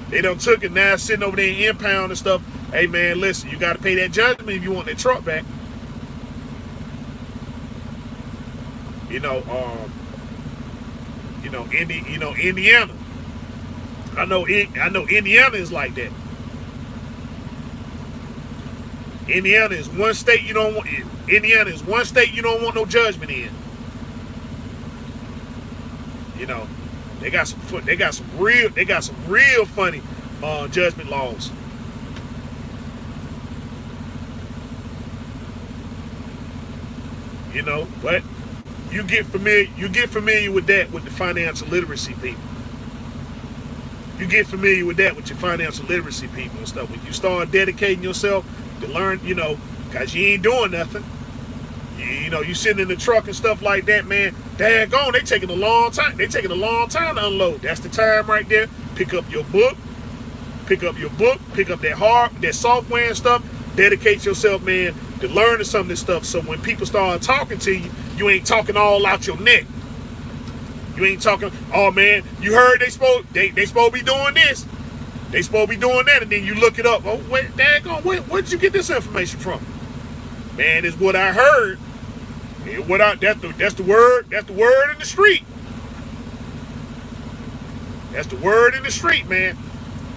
They done took it, now it's sitting over there in impound and stuff. Hey, man, listen, you got to pay that judgment if you want that truck back. Indiana. I know Indiana is like that. Indiana is one state you don't want. Indiana is one state you don't want no judgment in. You know, they got some real funny judgment laws. You know, but you get familiar with that with the financial literacy people. You get familiar with that with your financial literacy people and stuff. When you start dedicating yourself to learn, you know, because you ain't doing nothing. You know, you sitting in the truck and stuff like that, man. Daggone, they taking a long time. They taking a long time to unload. That's the time right there. Pick up your book. Pick up that software and stuff. Dedicate yourself, man, to learning some of this stuff. So when people start talking to you, you ain't talking all out your neck. You ain't talking, oh man, you heard they supposed to be doing this. They supposed to be doing that, and then you look it up. Oh, wait, daggone, where'd you get this information from? Man, it's what I heard. That's the word in the street. That's the word in the street, man.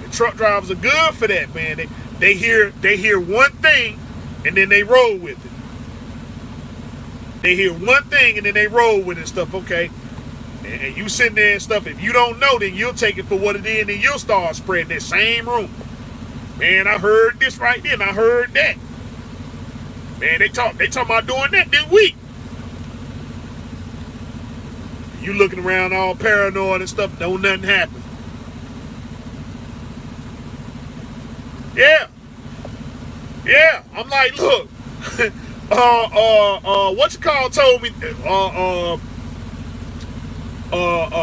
And truck drivers are good for that, man. They hear one thing, and then they roll with it. They hear one thing, and then they roll with it and stuff. Okay. And you sitting there and stuff, if you don't know, then you'll take it for what it is, and then you'll start spreading that same rumor. Man, I heard this right there, and I heard that. Man, they talking about doing that this week. You looking around all paranoid and stuff, don't nothing happen. Yeah. I'm like, look, what you call told me,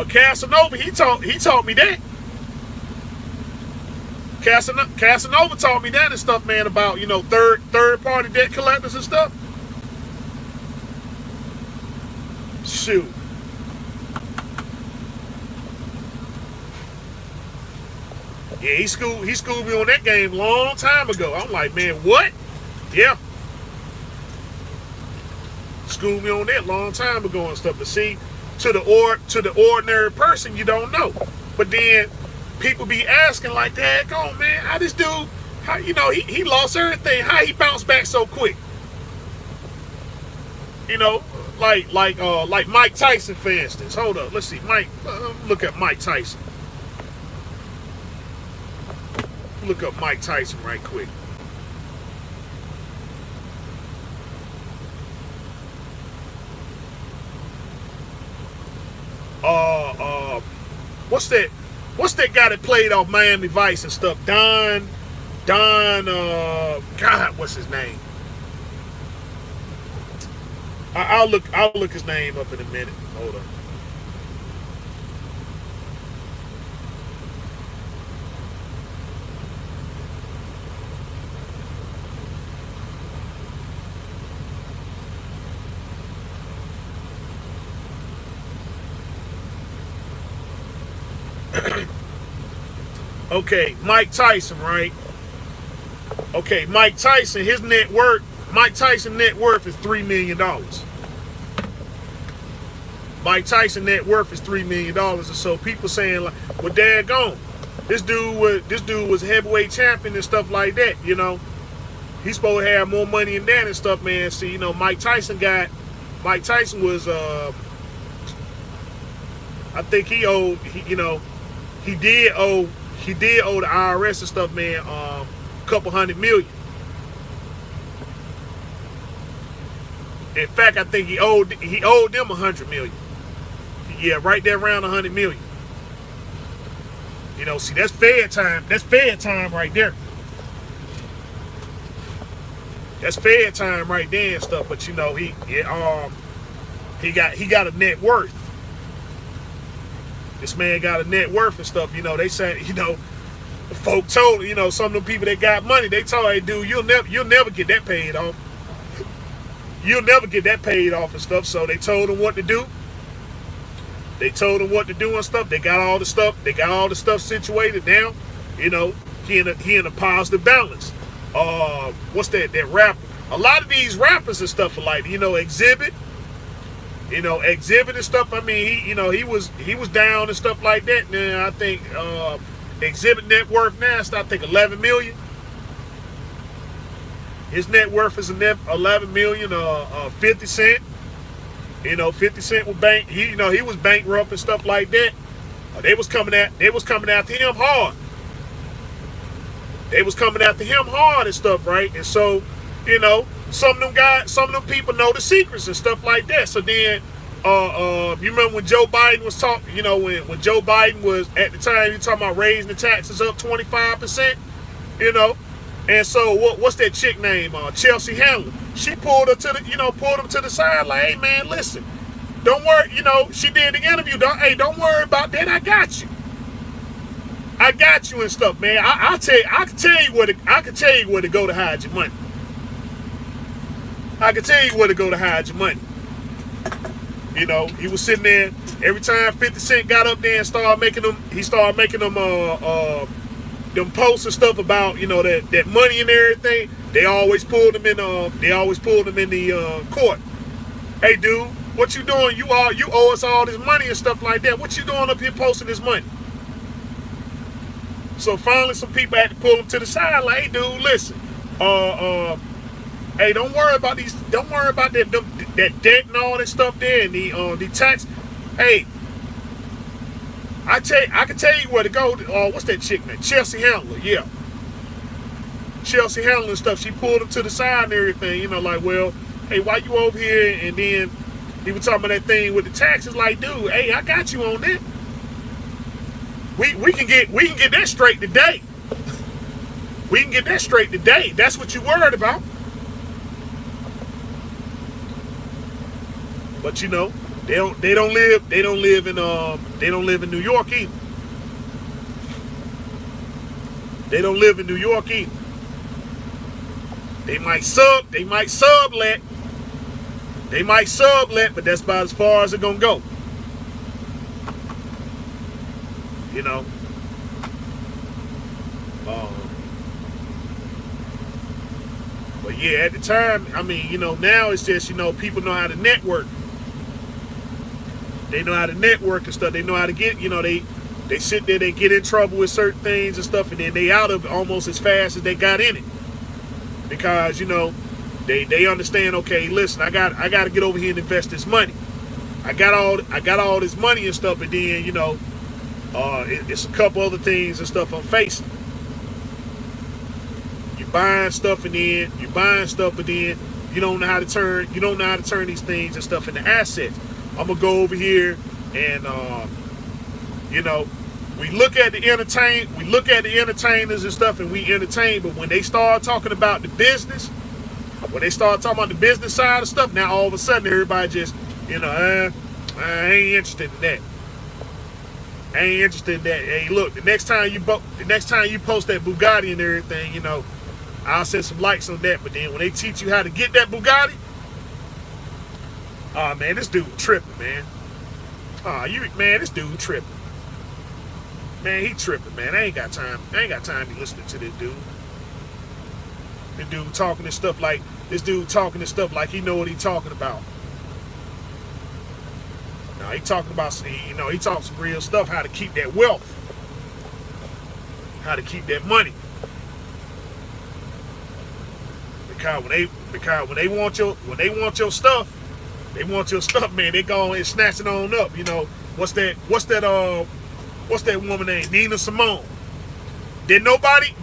Casanova, he taught me that. Casanova taught me that and stuff, man, about, you know, third party debt collectors and stuff. Shoot. Yeah, he schooled me on that game a long time ago. I'm like, man, what? Yeah. Schooled me on that long time ago and stuff. But see, to the ordinary person, you don't know. But then people be asking like, "Dad, go man, how this dude? How he lost everything? How he bounced back so quick?" You know, like Mike Tyson, for instance. Hold up, let's see, Mike. Look at Mike Tyson. Look up Mike Tyson right quick. What's that guy that played off Miami Vice and stuff? God, what's his name? I'll look his name up in a minute. Hold on. Okay, Mike Tyson, right? Okay, Mike Tyson, his net worth, Mike Tyson net worth is $3 million. Mike Tyson net worth is $3 million, and so people saying like, "Well, daggone, this dude was heavyweight champion and stuff like that." You know, he's supposed to have more money than that and stuff, man. See, you know, Mike Tyson was, I think he did owe the IRS and stuff, man, a couple hundred million. In fact, I think he owed them 100 million. Yeah, right there around 100 million. You know, see, that's fair time. That's fair time right there. That's fair time right there and stuff. But you know, he got a net worth. This man got a net worth and stuff. You know, they said, you know, folk told, you know, some of the people that got money, they told, "Hey, dude, you'll never get that paid off. You'll never get that paid off and stuff." So they told him what to do. They told him what to do and stuff. They got all the stuff. They got all the stuff situated now. You know, he in a positive balance. What's that rapper? A lot of these rappers and stuff are like, you know, Exhibit. You know, Exhibit and stuff. I mean, he was down and stuff like that. Now I think Exhibit net worth now is, I think, 11 million. His net worth is 11 million. 50 Cent. You know, 50 Cent was he was bankrupt and stuff like that. They was coming after him hard. They was coming after him hard and stuff, right? And so, you know, some of them people know the secrets and stuff like that. So then, you remember when Joe Biden was talking? You know, when Joe Biden was at the time, he talking about raising the taxes up 25%. You know, and so what's that chick name? Chelsea Handler. She pulled him to the side like, "Hey man, listen, don't worry." You know, she did the interview. Don't worry about that. I got you. I got you and stuff, man. I can tell you where to go to hide your money. I can tell you where to go to hide your money. You know, he was sitting there every time 50 Cent got up there and started making them them posts and stuff about, you know, that money and everything. They always pulled him in the court. "Hey dude, what you doing? You owe us all this money and stuff like that. What you doing up here posting this money?" So finally some people had to pull him to the side like, "Hey dude, listen. Hey, don't worry about that debt and all that stuff there and the tax. Hey, I can tell you where to go. What's that chick name? Chelsea Handler, yeah. Chelsea Handler and stuff. She pulled him to the side and everything. You know, like, well, hey, why you over here?" And then he was talking about that thing with the taxes. Like, dude, hey, I got you on that. We can get that straight today. We can get that straight today. That's what you worried about. But you know, they don't live in New York either. They don't live in New York either. They might sublet, but that's about as far as it's gonna go. You know. But yeah, at the time, I mean, you know, now it's just, you know, people know how to network. They know how to network and stuff. They know how to get, you know, they sit there, they get in trouble with certain things and stuff, and then they out of it almost as fast as they got in it. Because, you know, they understand, okay, listen, I got to get over here and invest this money. I got all this money and stuff, but then, you know, it's a couple other things and stuff I'm facing. You're buying stuff, but then you don't know how to turn these things and stuff into assets. I'm gonna go over here and you know, we look at the entertainers and stuff, and we entertain, but when they start talking about the business, When they start talking about the business side of stuff, now all of a sudden everybody just, I ain't interested in that. I ain't interested in that. Hey, look, the next time you post that Bugatti and everything, I'll set some likes on that. But then when they teach you how to get that Bugatti, oh man, this dude tripping, man. This dude tripping. Man, he tripping, man. I ain't got time to be listening to this dude. This dude talking this stuff like he know what he talking about. No, he talking about, he talking some real stuff, how to keep that wealth, how to keep that money. Because when they want your stuff, man, they go and snatch it on up. What's that woman name? Nina Simone. Did nobody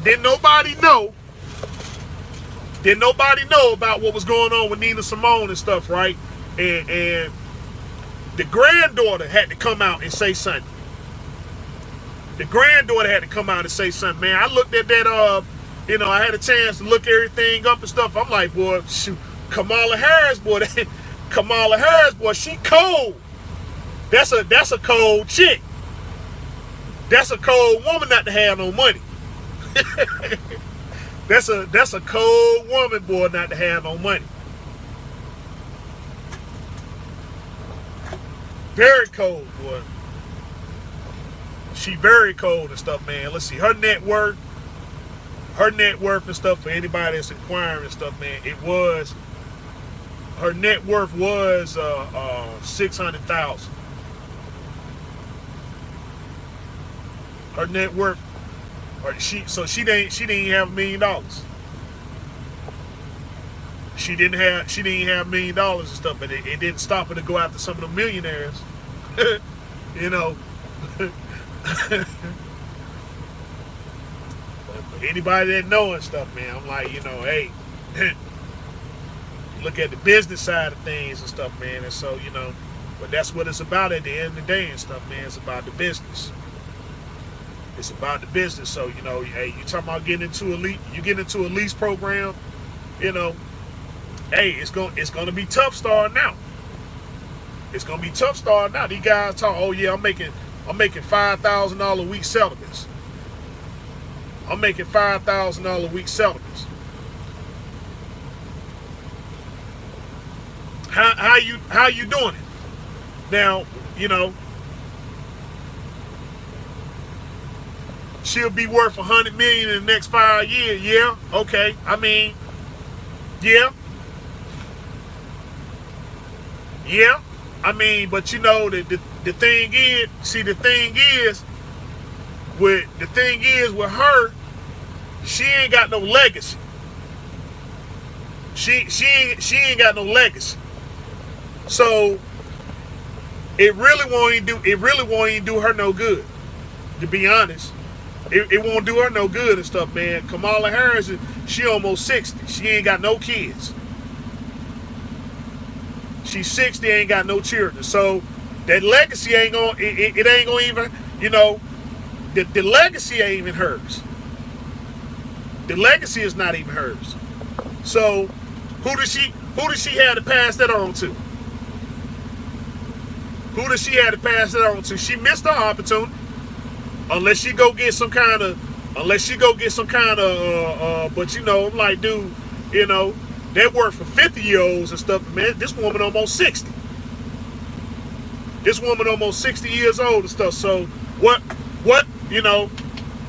know about what was going on with Nina Simone and stuff, right? And the granddaughter had to come out and say something. Man, I looked at that, I had a chance to look everything up and stuff. I'm like, boy, shoot, Kamala Harris, she cold. That's a cold chick. That's a cold woman not to have no money. That's a cold woman, boy, not to have no money. Very cold, boy. She very cold and stuff, man. Let's see, her net worth and stuff, for anybody that's inquiring and stuff, man, her net worth was $600,000. Her net worth, she didn't have $1 million. She didn't have $1 million and stuff, but it didn't stop her to go after some of the millionaires. But anybody that know and stuff, man, I'm like, hey, look at the business side of things and stuff, man. And so, but that's what it's about at the end of the day and stuff, man. It's about the business. It's about the business. So, hey, you talking about getting into a lease program, hey, it's gonna be tough starting now. It's gonna be tough starting now. These guys talk, oh yeah, I'm making $5,000 a week settlements. I'm making $5,000 a week settlements. How you doing it? Now, she'll be worth $100 million in the next 5 years. Yeah, okay. I mean, yeah. I mean, but the thing is with her, she ain't got no legacy. She ain't got no legacy. So it really won't even do her no good. To be honest, it won't do her no good and stuff, man. Kamala Harris, she almost 60. She ain't got no kids. She's 60, ain't got no children. So that legacy ain't gonna, it ain't gonna even, the legacy ain't even hers. The legacy is not even hers. So who does she have to pass that on to? Who does she have to pass it on to? She missed her opportunity. Unless she go get some kind of, but I'm like, dude, that work for 50-year-olds and stuff, man. This woman almost 60. This woman almost 60 years old and stuff. So what,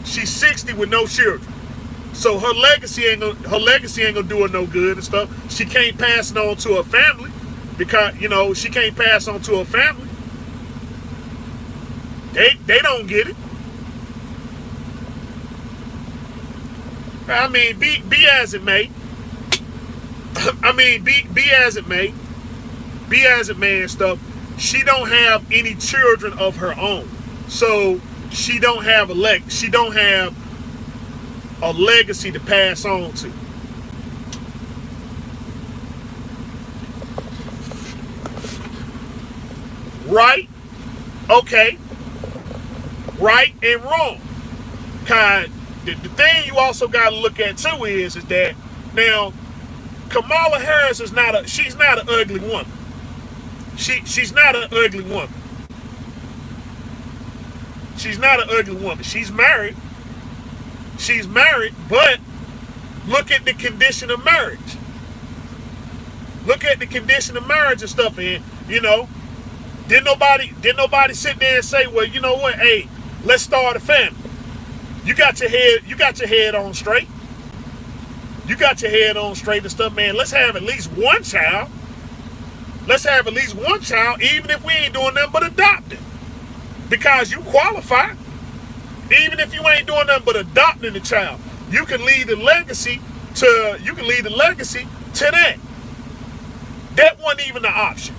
she's 60 with no children. So her legacy ain't gonna do her no good and stuff. She can't pass it on to her family because, she can't pass on to her family. They don't get it. I mean, be as it may. Be as it may. Be as it may and stuff. She don't have any children of her own, so she don't have a legacy to pass on to. Right? Okay. Right and wrong. Cause the thing you also got to look at too is that now Kamala Harris is she's not an ugly woman. She's not an ugly woman. She's not an ugly woman. She's married. She's married, but look at the condition of marriage. Look at the condition of marriage and stuff, and did nobody sit there and say, well, you know what, hey, let's start a family. You got your head on straight. You got your head on straight and stuff, man. Let's have at least one child. Let's have at least one child, even if we ain't doing nothing but adopting. Because you qualify. Even if you ain't doing nothing but adopting the child, you can leave the legacy to that. That wasn't even an option.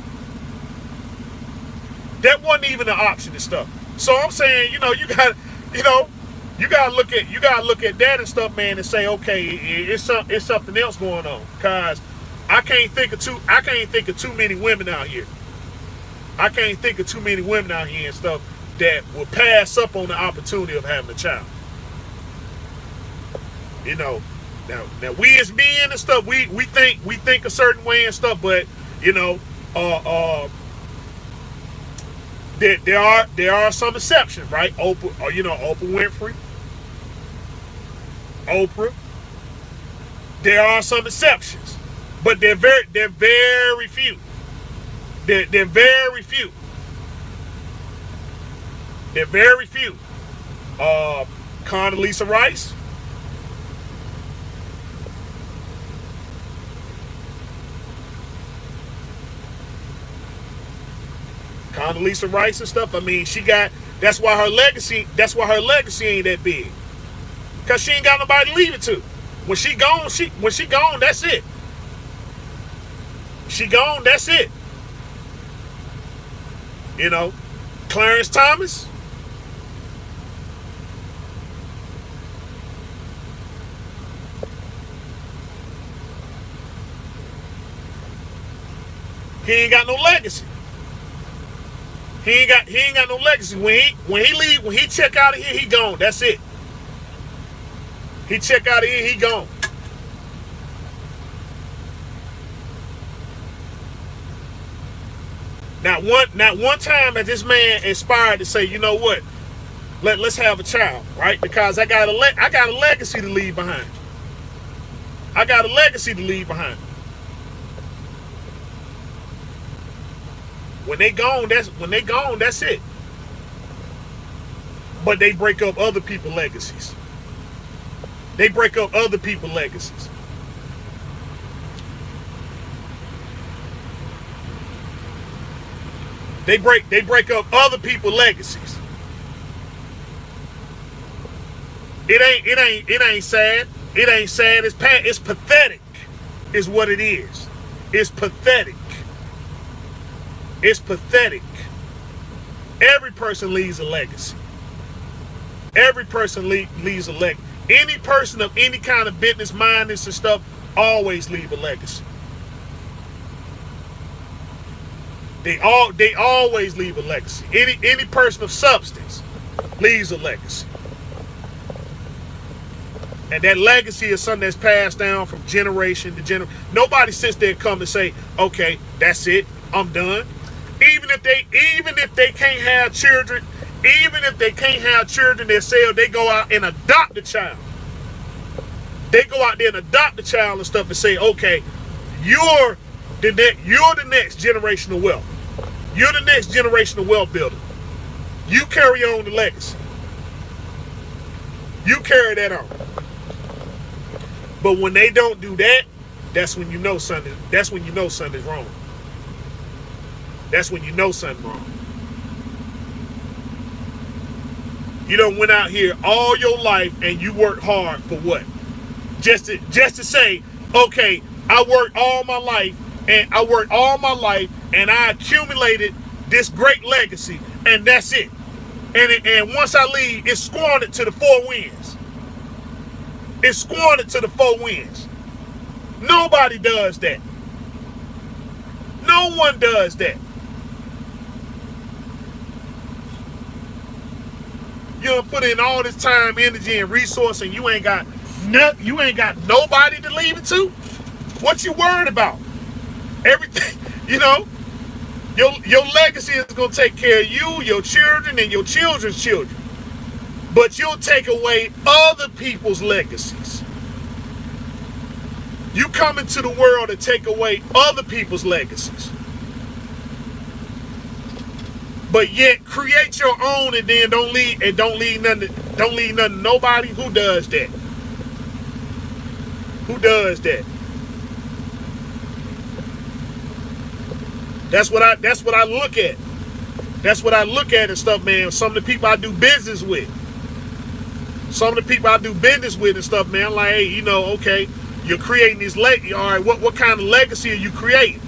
That wasn't even an option and stuff. So I'm saying, you gotta look at that and stuff, man, and say, okay, it's something else going on. Cause I can't think of too many women out here. I can't think of too many women out here and stuff that will pass up on the opportunity of having a child. Now we as men and stuff, we think a certain way and stuff, but there are some exceptions, right? Oprah Winfrey, Oprah. There are some exceptions, but they're very few. They're very few. They're very few. Condoleezza Rice. Condoleezza Rice and stuff. I mean, that's why her legacy ain't that big. Cause she ain't got nobody to leave it to. When she gone, that's it. She gone, that's it. Clarence Thomas. He ain't got no legacy. He ain't got no legacy. When he check out of here, he gone. That's it. He check out of here, he gone. Not one time has this man inspired to say, you know what? Let's have a child, right? Because I got a legacy to leave behind. I got a legacy to leave behind. When they gone, that's it. But they break up other people's legacies. They break up other people's legacies. They break up other people's legacies. It ain't sad. It ain't sad. It's pathetic, is what it is. It's pathetic. It's pathetic. Every person leaves a legacy. Every person leaves a legacy. Any person of any kind of business mindedness and stuff always leave a legacy. They always leave a legacy. Any person of substance leaves a legacy. And that legacy is something that's passed down from generation to generation. Nobody sits there and come and say, okay, that's it, I'm done. Even if they can't have children, they say they go out and adopt the child. They go out there and adopt the child and stuff and say, okay, you're the next generational wealth. You're the next generational wealth builder. You carry on the legacy. You carry that on. But when they don't do that, that's when you know something. That's when you know something's wrong. That's when you know something wrong. You done went out here all your life and you worked hard for what? Just to say, okay, I worked all my life and I accumulated this great legacy, and that's it. And once I leave, it's squandered to the four winds. It's squandered to the four winds. Nobody does that. No one does that. You done put in all this time, energy, and resource, and you ain't got nobody to leave it to. What you worried about? Everything, you know, your legacy is going to take care of you, your children, and your children's children. But you'll take away other people's legacies. You come into the world to take away other people's legacies. But yet create your own and then don't leave nothing to nobody. Who does that? Who does that? That's what I look at. That's what I look at and stuff, man. Some of the people I do business with. Some of the people I do business with and stuff, man. I'm like, hey, you know, okay, you're creating this legacy. All right, what kind of legacy are you creating?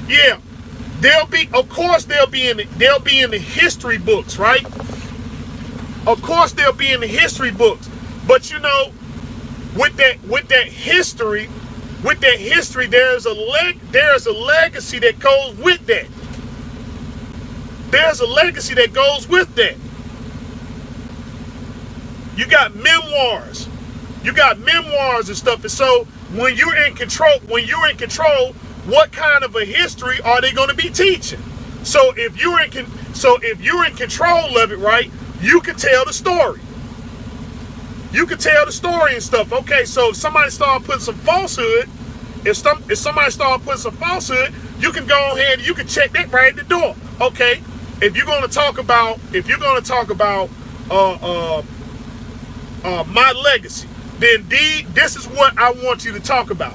Yeah, they'll be in the history books, right? Of course they'll be in the history books. But you know, with that history, there's a legacy that goes with that. There's a legacy that goes with that. You got memoirs. You got memoirs and stuff. And so when you're in control, what kind of a history are they going to be teaching? So if you're in control of it, right, you can tell the story. You can tell the story and stuff. Okay, so if somebody start putting some falsehood, if somebody start putting some falsehood, you can go ahead and you can check that right at the door. Okay, if you're going to talk about my legacy, then this is what I want you to talk about.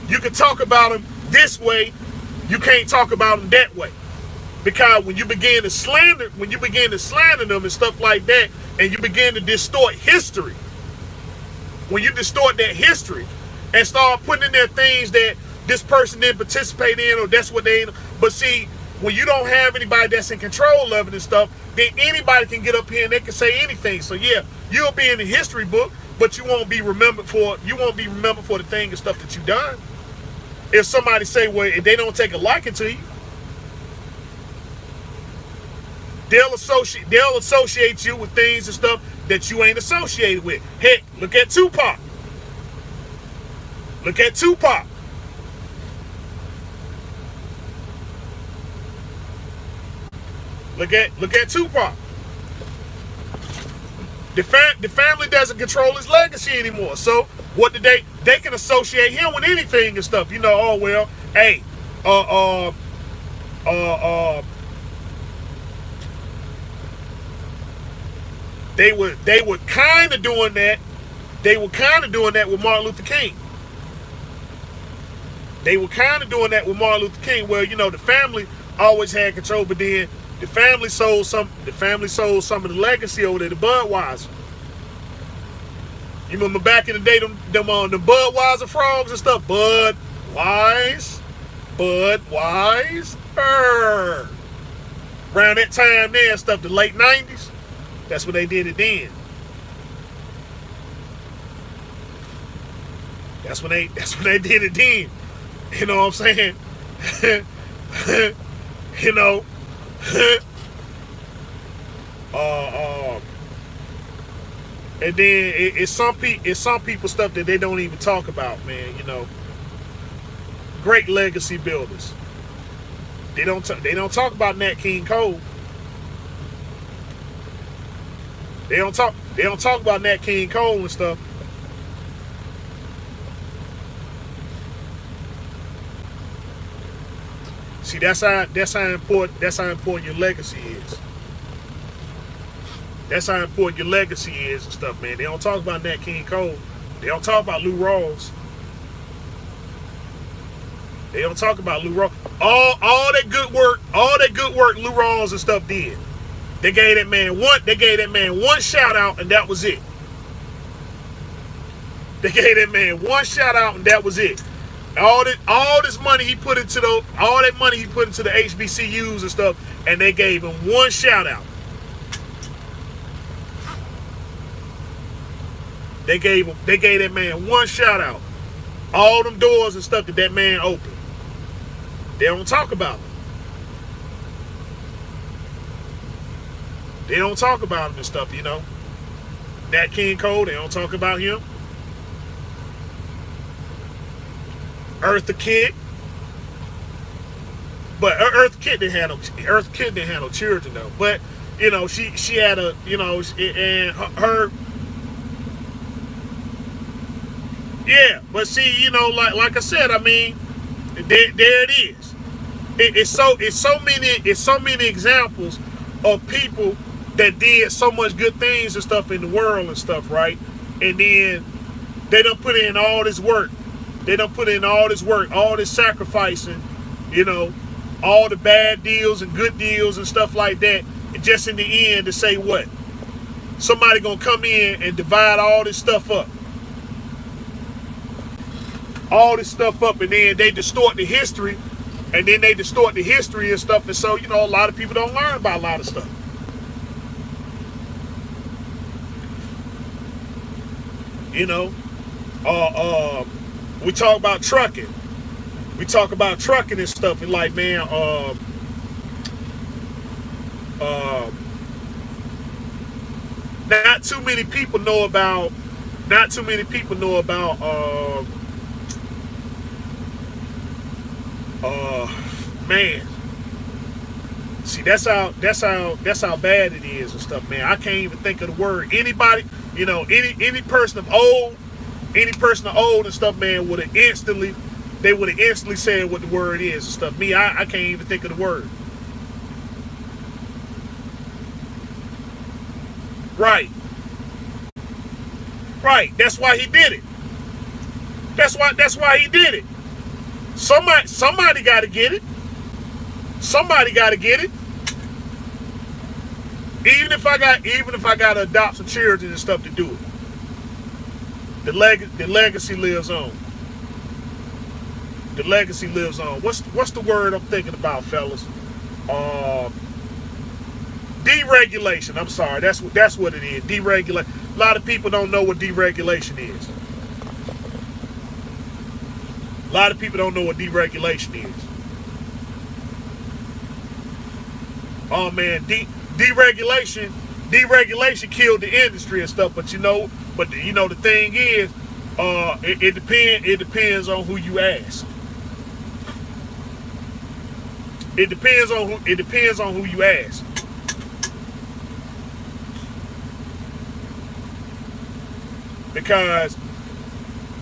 You can talk about them this way. You can't talk about them that way. Because when you begin to slander them and stuff like that, and you begin to distort history, when you distort that history and start putting in there things that this person didn't participate in, or that's what they, but see, when you don't have anybody that's in control of it and stuff, then anybody can get up here and they can say anything. So yeah, you'll be in the history book, but you won't be remembered for the thing and stuff that you done. If somebody say, well, if they don't take a liking to you, they'll associate you with things and stuff that you ain't associated with. Heck, look at Tupac. Look at Tupac. Look at Tupac. The family doesn't control his legacy anymore. So what did they can associate him with anything and stuff. You know, oh well, hey, they were kind of doing that. They were kind of doing that with Martin Luther King. They were kind of doing that with Martin Luther King. Well, you know, the family always had control, but then the family sold some of the legacy over there to Budweiser. You remember back in the day, them Budweiser frogs and stuff. Budweiser. Around that time there and stuff, the late 90s. That's when they did it then. That's when they did it then. You know what I'm saying? You know. And then it's some people stuff that they don't even talk about, man. You know, great legacy builders. They don't talk about Nat King Cole. They don't talk about Nat King Cole and stuff. See, that's how important your legacy is. That's how important your legacy is and stuff, man. They don't talk about Nat King Cole. They don't talk about Lou Rawls. They don't talk about Lou Rawls. All that good work Lou Rawls and stuff did. They gave that man one shout out and that was it. They gave that man one shout out and that was it. All this money he put into the HBCUs and stuff, and they gave him one shout out. They gave that man one shout out. All them doors and stuff that man opened. They don't talk about them. They don't talk about them and stuff, you know. Nat King Cole, they don't talk about him. Eartha Kitt, but Eartha Kitt didn't have no children though. But you know, she had a, you know, and her yeah. But see, you know, like I said, I mean, there it is. It's so many examples of people that did so much good things and stuff in the world and stuff, right? And then they don't put in all this work. They don't put in all this work, all this sacrificing, you know, all the bad deals and good deals and stuff like that. And just in the end to say what? Somebody gonna come in and divide all this stuff up. All this stuff up, and then they distort the history, and then they distort the history and stuff. And so, you know, a lot of people don't learn about a lot of stuff. You know, we talk about trucking. We talk about trucking and stuff, and like, man, not too many people know about. Man, see, that's how bad it is and stuff, man. I can't even think of the word. Anybody, you know, any person of old and stuff, man, would have instantly said what the word is and stuff. Me, I can't even think of the word. Right. That's why he did it. That's why he did it. Somebody got to get it. Somebody got to get it. Even if I got to adopt some children and stuff to do it, the legacy lives on. The legacy lives on. What's the word I'm thinking about, fellas? Deregulation. I'm sorry. That's what it is. Deregulation. A lot of people don't know what deregulation is. A lot of people don't know what deregulation is. Oh man, deregulation killed the industry and stuff. But the thing is, it depends on who you ask. It depends on who you ask. Because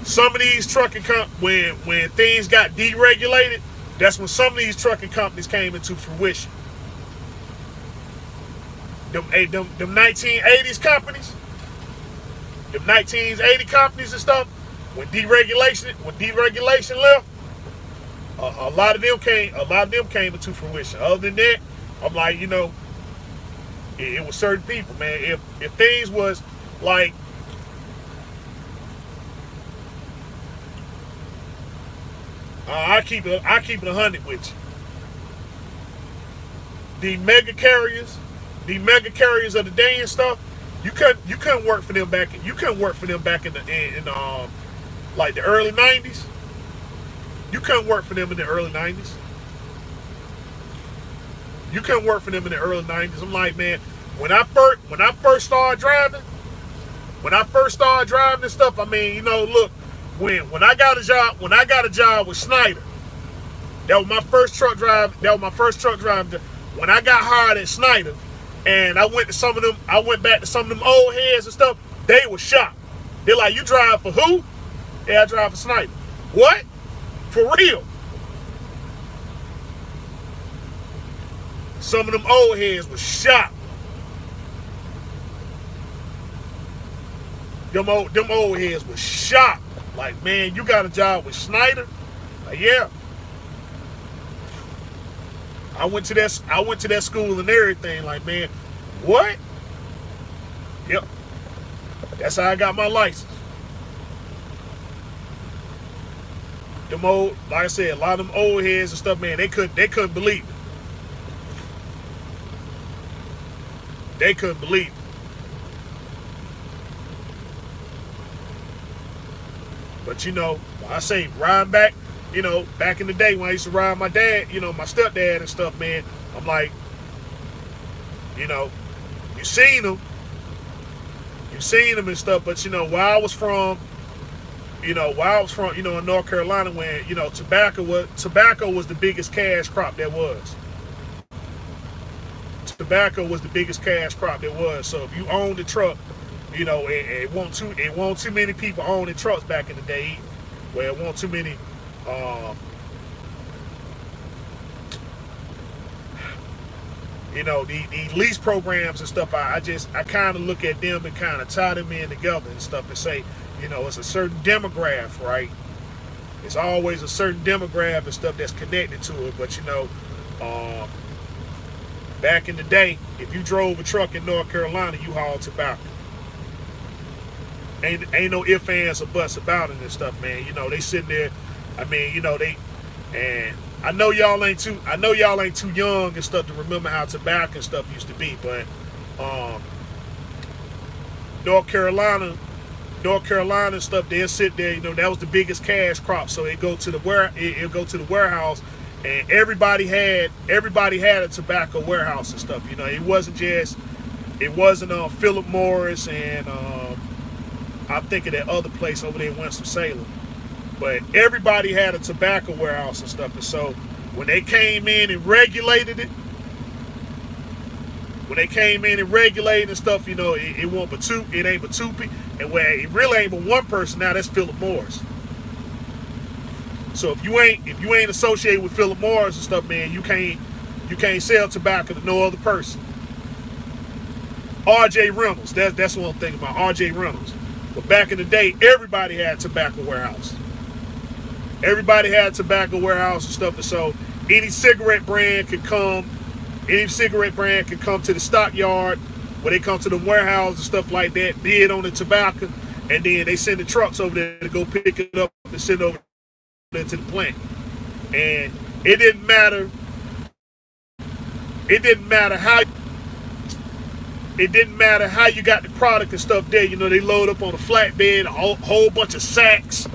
some of these trucking when things got deregulated, that's when some of these trucking companies came into fruition. Them 1980s companies, them 1980 companies and stuff, when deregulation left, a lot of them came into fruition. Other than that, I'm like, you know, it was certain people, man. If things was like, I keep it 100 with you. The mega carriers of the day and stuff, you couldn't work for them back in the like the early 90s. You couldn't work for them in the early 90s. You couldn't work for them in the early 90s. I'm like, man, when I first started driving and stuff, I mean, you know, look, when I got a job with Snyder, that was my first truck drive. When I got hired at Snyder, and I went back to some of them old heads and stuff, they were shocked. They're like, you drive for who? Yeah, I drive for Snyder. What? For real? Some of them old heads were shocked. Them old heads were shocked. Like, man, you got a job with Snyder? Like, yeah. I went to that school and everything. Like, man, what? Yep. That's how I got my license. Them old, like I said, a lot of them old heads and stuff, man, they couldn't believe it. They couldn't believe it. But you know, I say riding back, you know, back in the day when I used to ride my dad, you know, my stepdad and stuff, man, I'm like, you know, you seen them You seen them and stuff, but where I was from, in North Carolina, when tobacco was the biggest cash crop there was. Tobacco was the biggest cash crop there was. So if you owned a truck, it won't too many people owning trucks back in the day. Where it won't too many. The lease programs and stuff. I kind of look at them and kind of tie them in together and stuff and say, it's a certain demographic, right? It's always a certain demographic and stuff that's connected to it. But back in the day, if you drove a truck in North Carolina, you hauled tobacco. Ain't no ifs, ands, or buts about it and stuff, man. They sitting there. And I know y'all ain't too young and stuff to remember how tobacco and stuff used to be, but North Carolina and stuff, they'll sit there. That was the biggest cash crop, so it go to the warehouse, and everybody had a tobacco warehouse and stuff. It wasn't Philip Morris and I'm thinking that other place over there in Winston-Salem. But everybody had a tobacco warehouse and stuff. And so when they came in and regulated it, and stuff, it ain't but two people. And where it really ain't but one person now, that's Philip Morris. So if you ain't associated with Philip Morris and stuff, man, you can't sell tobacco to no other person. R.J. Reynolds, that's what I'm thinking about, R.J. Reynolds. But back in the day, everybody had a tobacco warehouse. Everybody had a tobacco warehouse and stuff, and so any cigarette brand could come to the stockyard, where they come to the warehouse and stuff like that, bid on the tobacco, and then they send the trucks over there to go pick it up and send it over there to the plant. And it didn't matter how you got the product and stuff there. They load up on a flatbed, a whole bunch of sacks.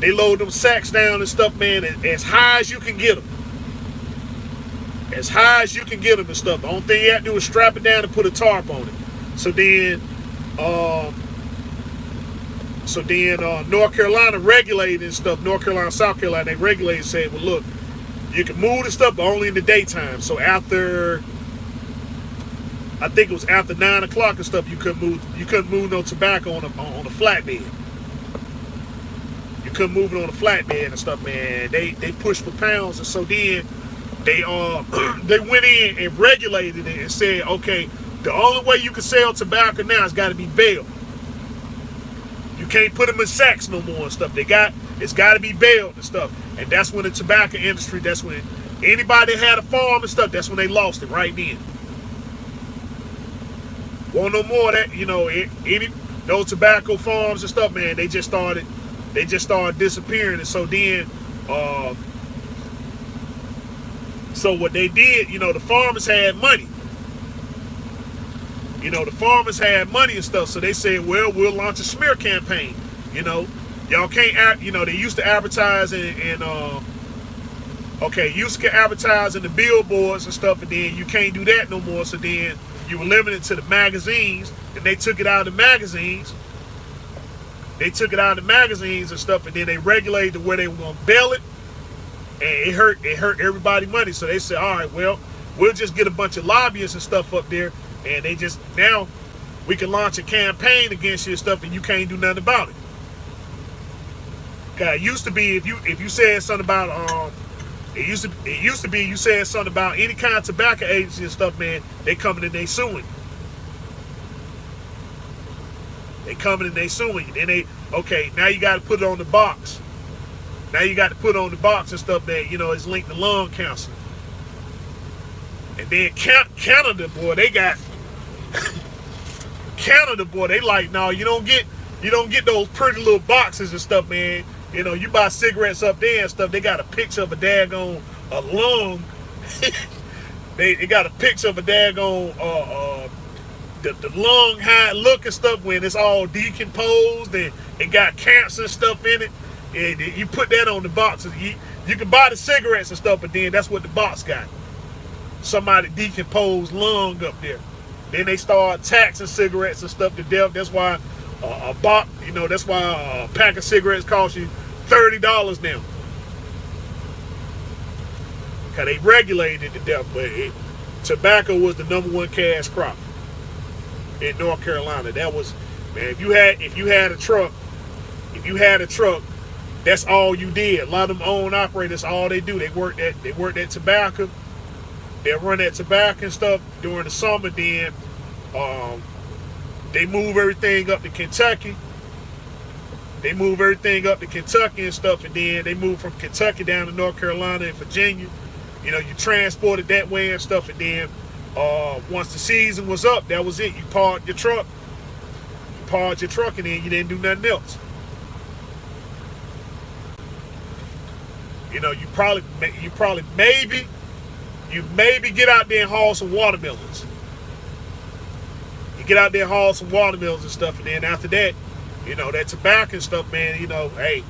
They load them sacks down and stuff, man, as high as you can get them. As high as you can get them and stuff. The only thing you have to do is strap it down and put a tarp on it. So then North Carolina regulated and stuff. North Carolina, South Carolina, they regulated and said, well, look, you can move the stuff, but only in the daytime. So I think it was after 9 o'clock and stuff, you couldn't move no tobacco on a flatbed. You couldn't move it on a flatbed and stuff, man. They pushed for pounds, and so then they went in and regulated it and said, okay, the only way you can sell tobacco now has got to be baled. You can't put them in sacks no more and stuff. It's got to be baled and stuff. And that's when the tobacco industry, that's when anybody that had a farm and stuff, that's when they lost it right then. Want no more of that, those tobacco farms and stuff, man, they just started disappearing. And so then so what they did, the farmers had money. The farmers had money and stuff, so they said, well, we'll launch a smear campaign. Y'all can't, they used to advertise used to advertise in the billboards and stuff, and then you can't do that no more. So then you were limited to the magazines, and they took it out of the magazines. And stuff, and then they regulated to where they were going to bail it, and it hurt everybody money. So they said, all right, well, we'll just get a bunch of lobbyists and stuff up there, and now we can launch a campaign against you and stuff, and you can't do nothing about it. It used to be if you said something about it used to be you said something about any kind of tobacco agency and stuff, man, they coming and they suing. They coming and they suing you. Then now you got to put it on the box. Now you got to put on the box and stuff that is linked to lung cancer. And then Canada, boy, they got Canada, boy, they like, no, you don't get those pretty little boxes and stuff, man. You buy cigarettes up there and stuff, they got a picture of a daggone lung. they got a picture of a daggone the lung, how it look and stuff when it's all decomposed and it got cancer and stuff in it. And you put that on the boxes. You can buy the cigarettes and stuff, but then that's what the box got. Somebody decomposed lung up there. Then they start taxing cigarettes and stuff to death. That's why a box, that's why a pack of cigarettes costs you $30 now. Cause they regulated it to death, but tobacco was the #1 cash crop in North Carolina. That was, man, if you had a truck, that's all you did. A lot of them own operators, all they do, they work that tobacco. They run that tobacco and stuff during the summer. Then they move everything up to Kentucky. And stuff, and then they move from Kentucky down to North Carolina and Virginia. You transport it that way and stuff, and then once the season was up, that was it. You parked your truck, and then you didn't do nothing else. You maybe get out there and haul some watermelons. You get out there and haul some watermelons and stuff, and then after that, that tobacco and stuff, man, hey.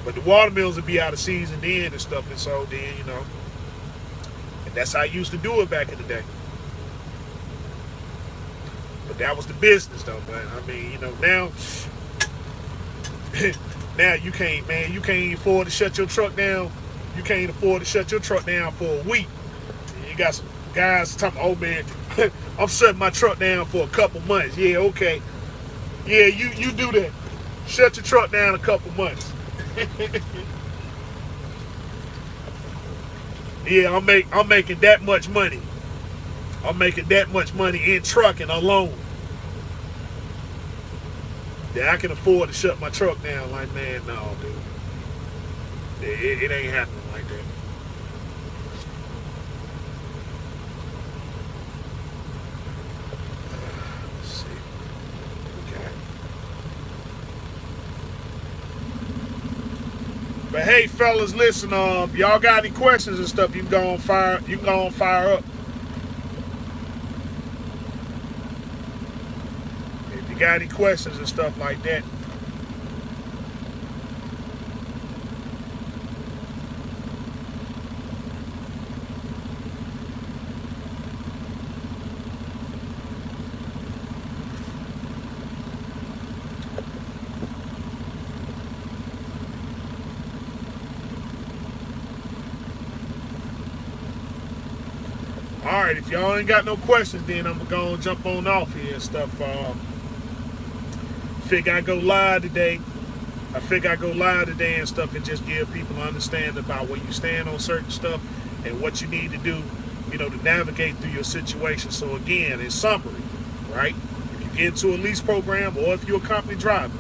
But the watermelons would be out of season then and stuff, and so then, and that's how I used to do it back in the day. But that was the business, though, man. I mean, now, now you can't afford to shut your truck down. You can't afford to shut your truck down for a week. You got some guys talking, oh man, I'm shutting my truck down for a couple months. Yeah, okay. Yeah, you do that. Shut your truck down a couple months. Yeah, I'm making that much money. I'm making that much money in trucking alone. Yeah, I can afford to shut my truck down. Like, man, no, dude. It ain't happening like that. Let's see. Okay. But hey, fellas, listen. Y'all got any questions and stuff? You can go on fire up. If you got any questions and stuff like that. Alright, if y'all ain't got no questions, then I'm gonna jump on off here and stuff. Figure I go live today and stuff, and just give people an understanding about where you stand on certain stuff and what you need to do, to navigate through your situation. So again, in summary, right? If you get into a lease program or if you're a company driver,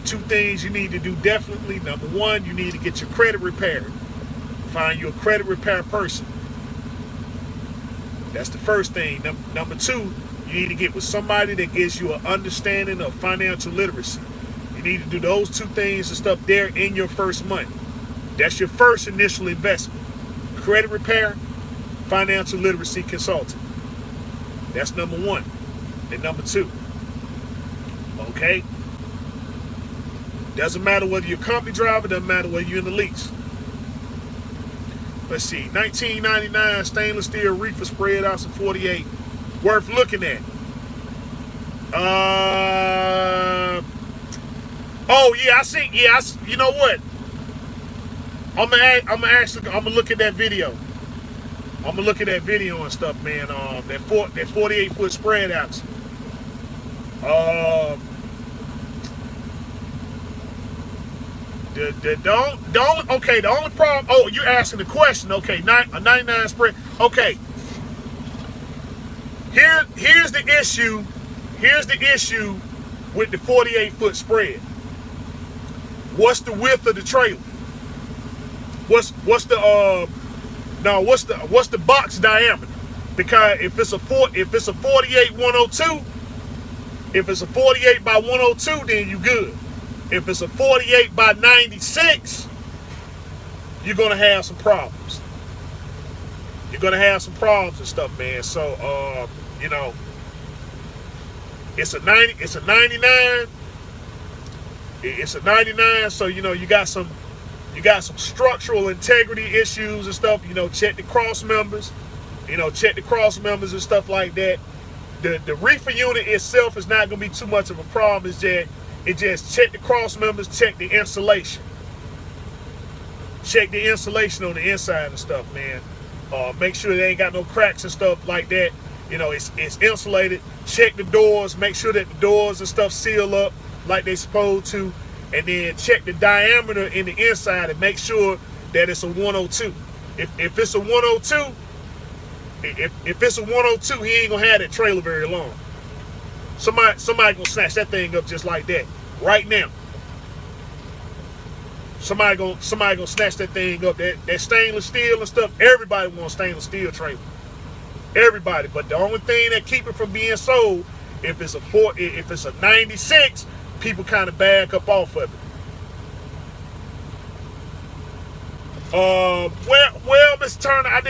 2 things you need to do definitely. Number 1, you need to get your credit repaired. Find you a credit repair person. That's the first thing. Number 2, you need to get with somebody that gives you an understanding of financial literacy. You need to do those 2 things and stuff there in your first month. That's your first initial investment. Credit repair, financial literacy consultant. That's number 1. And number 2. Okay? Doesn't matter whether you're a company driver, doesn't matter whether you're in the lease. Let's see, 1999 stainless steel reefer spread out some 48. Worth looking at. Oh yeah, I see. Yeah, you know what? I'm gonna look at that video. I'm gonna look at that video and stuff, man. That 48-foot spread outs. The only problem. Oh, you're asking the question. Okay, a 99 spread. Okay. Here's the issue. Here's the issue with the 48-foot spread. What's the width of the trailer? What's the box diameter? Because if it's a 48 102, if it's a 48 by 102, then you good. If it's a 48 by 96, you're gonna have some problems. You're gonna have some problems and stuff, man. So it's a 99. It's a 99. So you got some structural integrity issues and stuff. Check the cross members. Check the cross members and stuff like that. the reefer unit itself is not gonna be too much of a problem. It just check the cross members, check the insulation. Check the insulation on the inside and stuff, man. Make sure they ain't got no cracks and stuff like that. You know, it's insulated. Check the doors. Make sure that the doors and stuff seal up like they supposed to. And then check the diameter in the inside and make sure that it's a 102. If it's a 102, if it's a 102, he ain't gonna have that trailer very long. Somebody gonna snatch that thing up just like that right now. Somebody gonna snatch that thing up. That stainless steel and stuff. Everybody wants stainless steel trailer. Everybody. But the only thing that keep it from being sold, if it's a 96, people kind of back up off of it. Well, Mr. Turner, I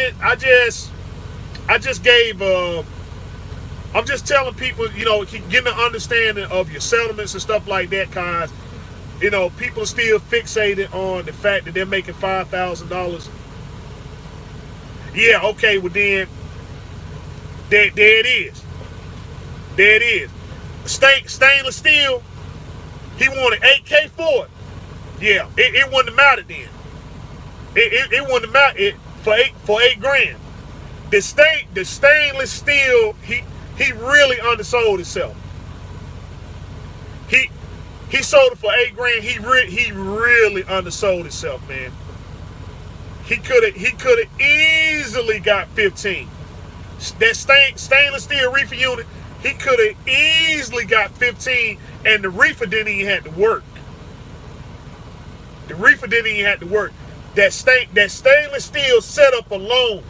just gave. I'm just telling people, you know, getting an understanding of your settlements and stuff like that, cause you know, people are still fixated on the fact that they're making $5,000. Yeah, okay, well then, there it is. There it is. Stainless steel, he wanted 8K for it. Yeah, it wouldn't have mattered then. It wouldn't have mattered for eight grand. The stainless steel, he really undersold himself. He sold it for 8 grand. He really undersold himself, man. He could have easily got 15. That stainless steel reefer unit, he could have easily got 15, and the reefer didn't even have to work. The reefer didn't even have to work. That stainless steel setup alone.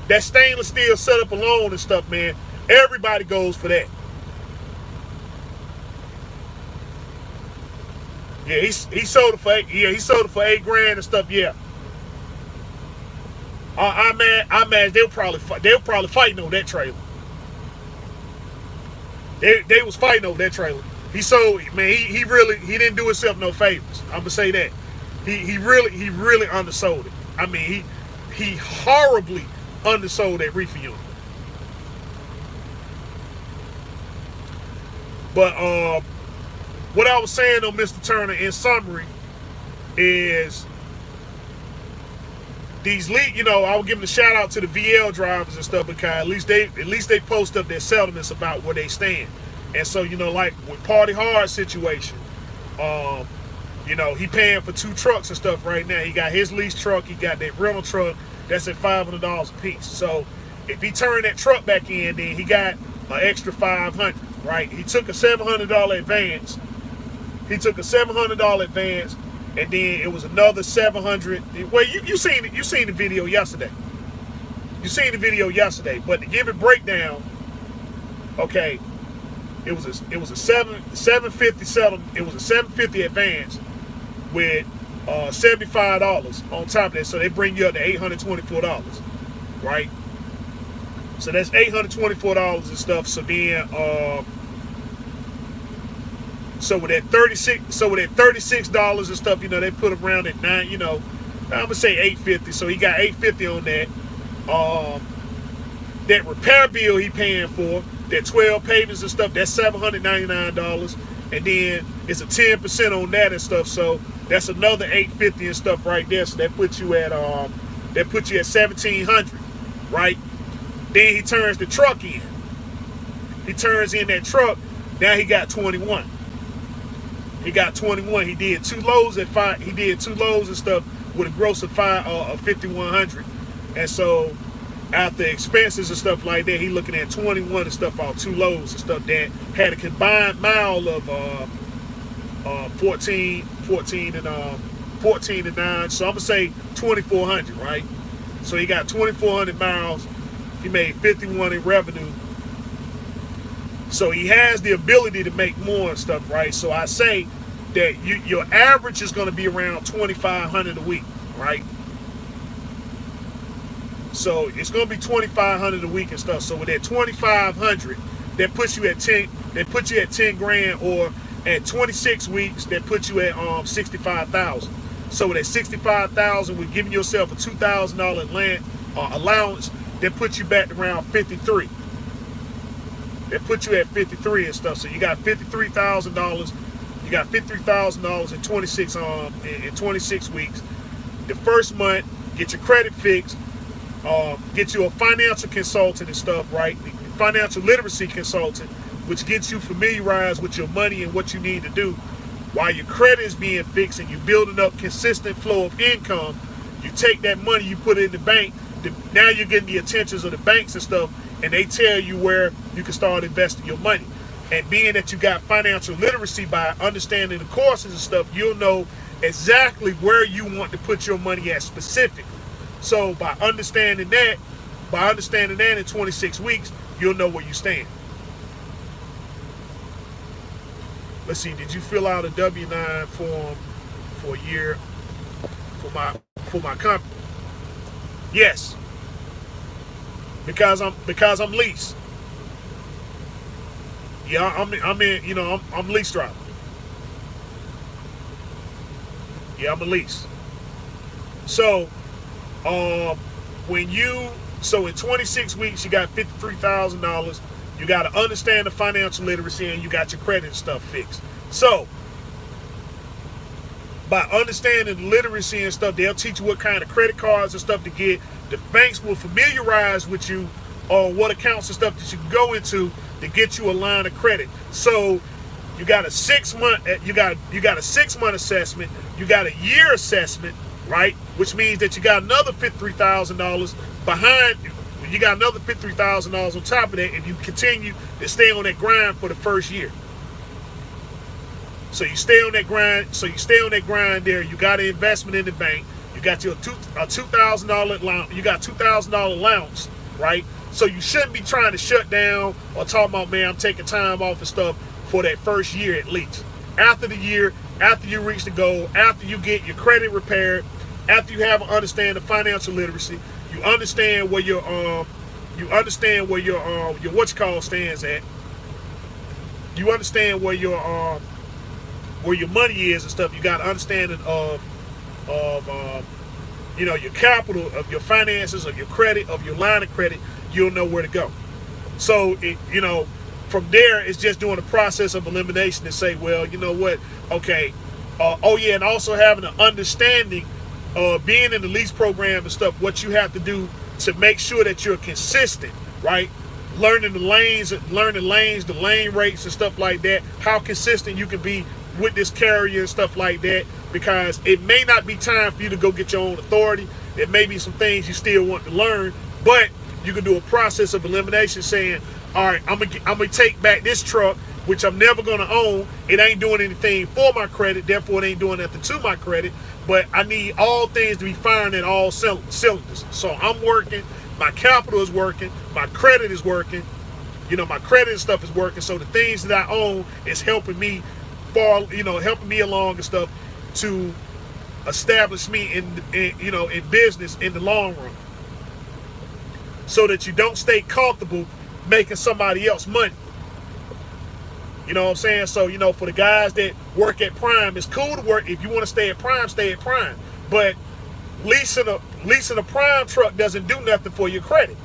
That stainless steel setup alone and stuff, man. Everybody goes for that. Yeah, he sold it for 8. Yeah, he sold it for 8 grand and stuff. Yeah. I imagine they'll probably fighting over that trailer. They was fighting over that trailer. He sold, man. He didn't do himself no favors. I'm gonna say that. He really undersold it. I mean, he horribly undersold that reefer unit. But what I was saying though, Mr. Turner, in summary, is these you know, I was giving a shout out to the VL drivers and stuff, because at least they post up their settlements about where they stand. And so, you know, like with Party Hard situation, you know, he paying for 2 trucks and stuff right now. He got his lease truck, he got that rental truck, that's at $500 a piece. So if he turned that truck back in, then he got an extra $500, right? He took a $700 advance. And then it was another $700. Well, you seen the video yesterday. You seen the video yesterday. But to give it breakdown, okay, it was a $750 settlement. It was a $750 advance with $75 on top of that. So they bring you up to $824, right? So that's $824 and stuff. So then So with that $36 and stuff, you know, they put around at $9, you know, I'm gonna say $850. So he got $850 on that. That repair bill he paying for, that 12 payments and stuff, that's $799. And then it's a 10% on that and stuff. So that's another $850 and stuff right there. So that puts you at $1,700, right? Then he turns the truck in. He turns in that truck. Now he got 21. He got 21. He did 2 loads at 5. He did 2 loads and stuff with a gross of $5,100. And so after expenses and stuff like that, he looking at 21 and stuff on 2 loads and stuff that had a combined mile of 14 and 9. So I'm gonna say 2,400, right? So he got 2,400 miles. He made 51 in revenue. So he has the ability to make more and stuff, right? So I say that your average is going to be around 2,500 a week, right? So it's going to be 2,500 a week and stuff. So with that 2,500, that puts you at 10. That puts you at 10 grand, or at 26 weeks, that puts you at 65,000. So with that 65,000, we're giving yourself a $2,000 land allowance. That puts you back around 53. that put you at 53 and stuff. So you got $53,000. You got $53,000 in 26 weeks. The first month, get your credit fixed, get you a financial consultant and stuff, right? Financial literacy consultant, which gets you familiarized with your money and what you need to do while your credit is being fixed and you're building up consistent flow of income. You take that money, you put it in the bank. Now you're getting the attentions of the banks and stuff, and they tell you where you can start investing your money. And being that you got financial literacy, by understanding the courses and stuff, you'll know exactly where you want to put your money at specifically. So by understanding that in 26 weeks, you'll know where you stand. Let's see, did you fill out a W-9 form for a year for my company? Yes. Because I'm leased. Yeah, I'm lease driver. Yeah, I'm a lease. So, in 26 weeks, you got $53,000. You got to understand the financial literacy, and you got your credit and stuff fixed. So, by understanding the literacy and stuff, they'll teach you what kind of credit cards and stuff to get. The banks will familiarize with you on what accounts and stuff that you can go into to get you a line of credit. So you got a 6 month, you got a 6 month assessment, you got a year assessment, right? Which means that you got another $53,000 behind. You got another $53,000 on top of that if you continue to stay on that grind for the first year. So you stay on that grind. There. You got an investment in the bank. You got your $2,000 allowance. You got $2,000 allowance, right? So you shouldn't be trying to shut down or talking about, man, I'm taking time off and stuff for that first year at least. After the year, after you reach the goal, after you get your credit repaired, after you have an understand of financial literacy, you understand where your what you call stands at. You understand where your money is and stuff. You got understanding of your capital, of your finances, of your credit, of your line of credit. You'll know where to go. So from there, it's just doing a process of elimination to say, well, you know what? Okay. And also having an understanding of being in the lease program and stuff, what you have to do to make sure that you're consistent, right? Learning the lanes, the lane rates and stuff like that, how consistent you can be with this carrier and stuff like that, because it may not be time for you to go get your own authority. There may be some things you still want to learn, but you can do a process of elimination saying, all right, I'm gonna take back this truck, which I'm never gonna own. It ain't doing anything for my credit, therefore it ain't doing nothing to my credit, but I need all things to be firing at all cylinders. So I'm working, my capital is working, my credit is working, my credit and stuff is working. So the things that I own is helping me along and stuff to establish me in business in the long run, so that you don't stay comfortable making somebody else money. You know what I'm saying? So, for the guys that work at Prime, it's cool to work. If you want to stay at Prime, stay at Prime. But leasing a Prime truck doesn't do nothing for your credit.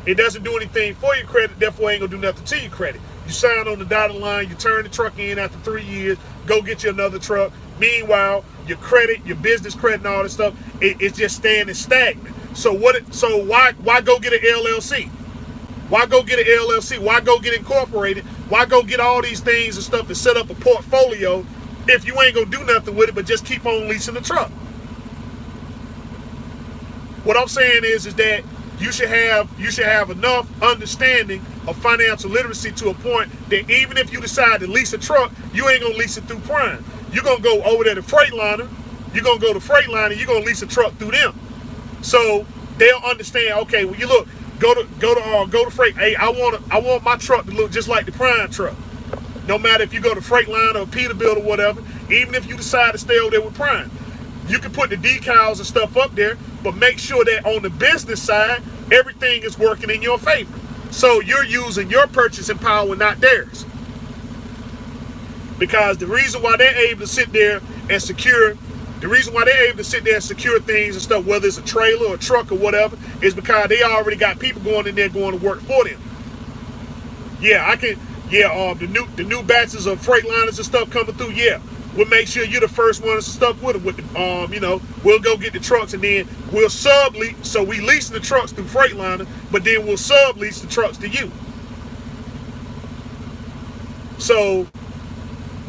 It doesn't do anything for your credit, therefore it ain't gonna do nothing to your credit. You sign on the dotted line, you turn the truck in after 3 years, go get you another truck. Meanwhile, your credit, your business credit and all this stuff, it's just standing stagnant. So why go get an LLC? Why go get an LLC? Why go get incorporated? Why go get all these things and stuff to set up a portfolio if you ain't gonna do nothing with it but just keep on leasing the truck? What I'm saying is that you should have enough understanding of financial literacy to a point that even if you decide to lease a truck, you ain't gonna lease it through Prime. You're gonna go over there to Freightliner. You're gonna go to Freightliner. You're gonna lease a truck through them. So they'll understand. Okay, well, you look, go to Freight. Hey, I want my truck to look just like the Prime truck. No matter if you go to Freightliner or Peterbilt or whatever, even if you decide to stay over there with Prime, you can put the decals and stuff up there, but make sure that on the business side, everything is working in your favor. So you're using your purchasing power, not theirs. Because the reason why they're able to sit there and secure things and stuff, whether it's a trailer or a truck or whatever, is because they already got people going in there going to work for them. Yeah, I can. Yeah, the new batches of Freightliners and stuff coming through. Yeah, we'll make sure you're the first one to stuff with them. With the, we'll go get the trucks and then we'll sublease. So we leasing the trucks through Freightliner, but then we'll sublease the trucks to you. So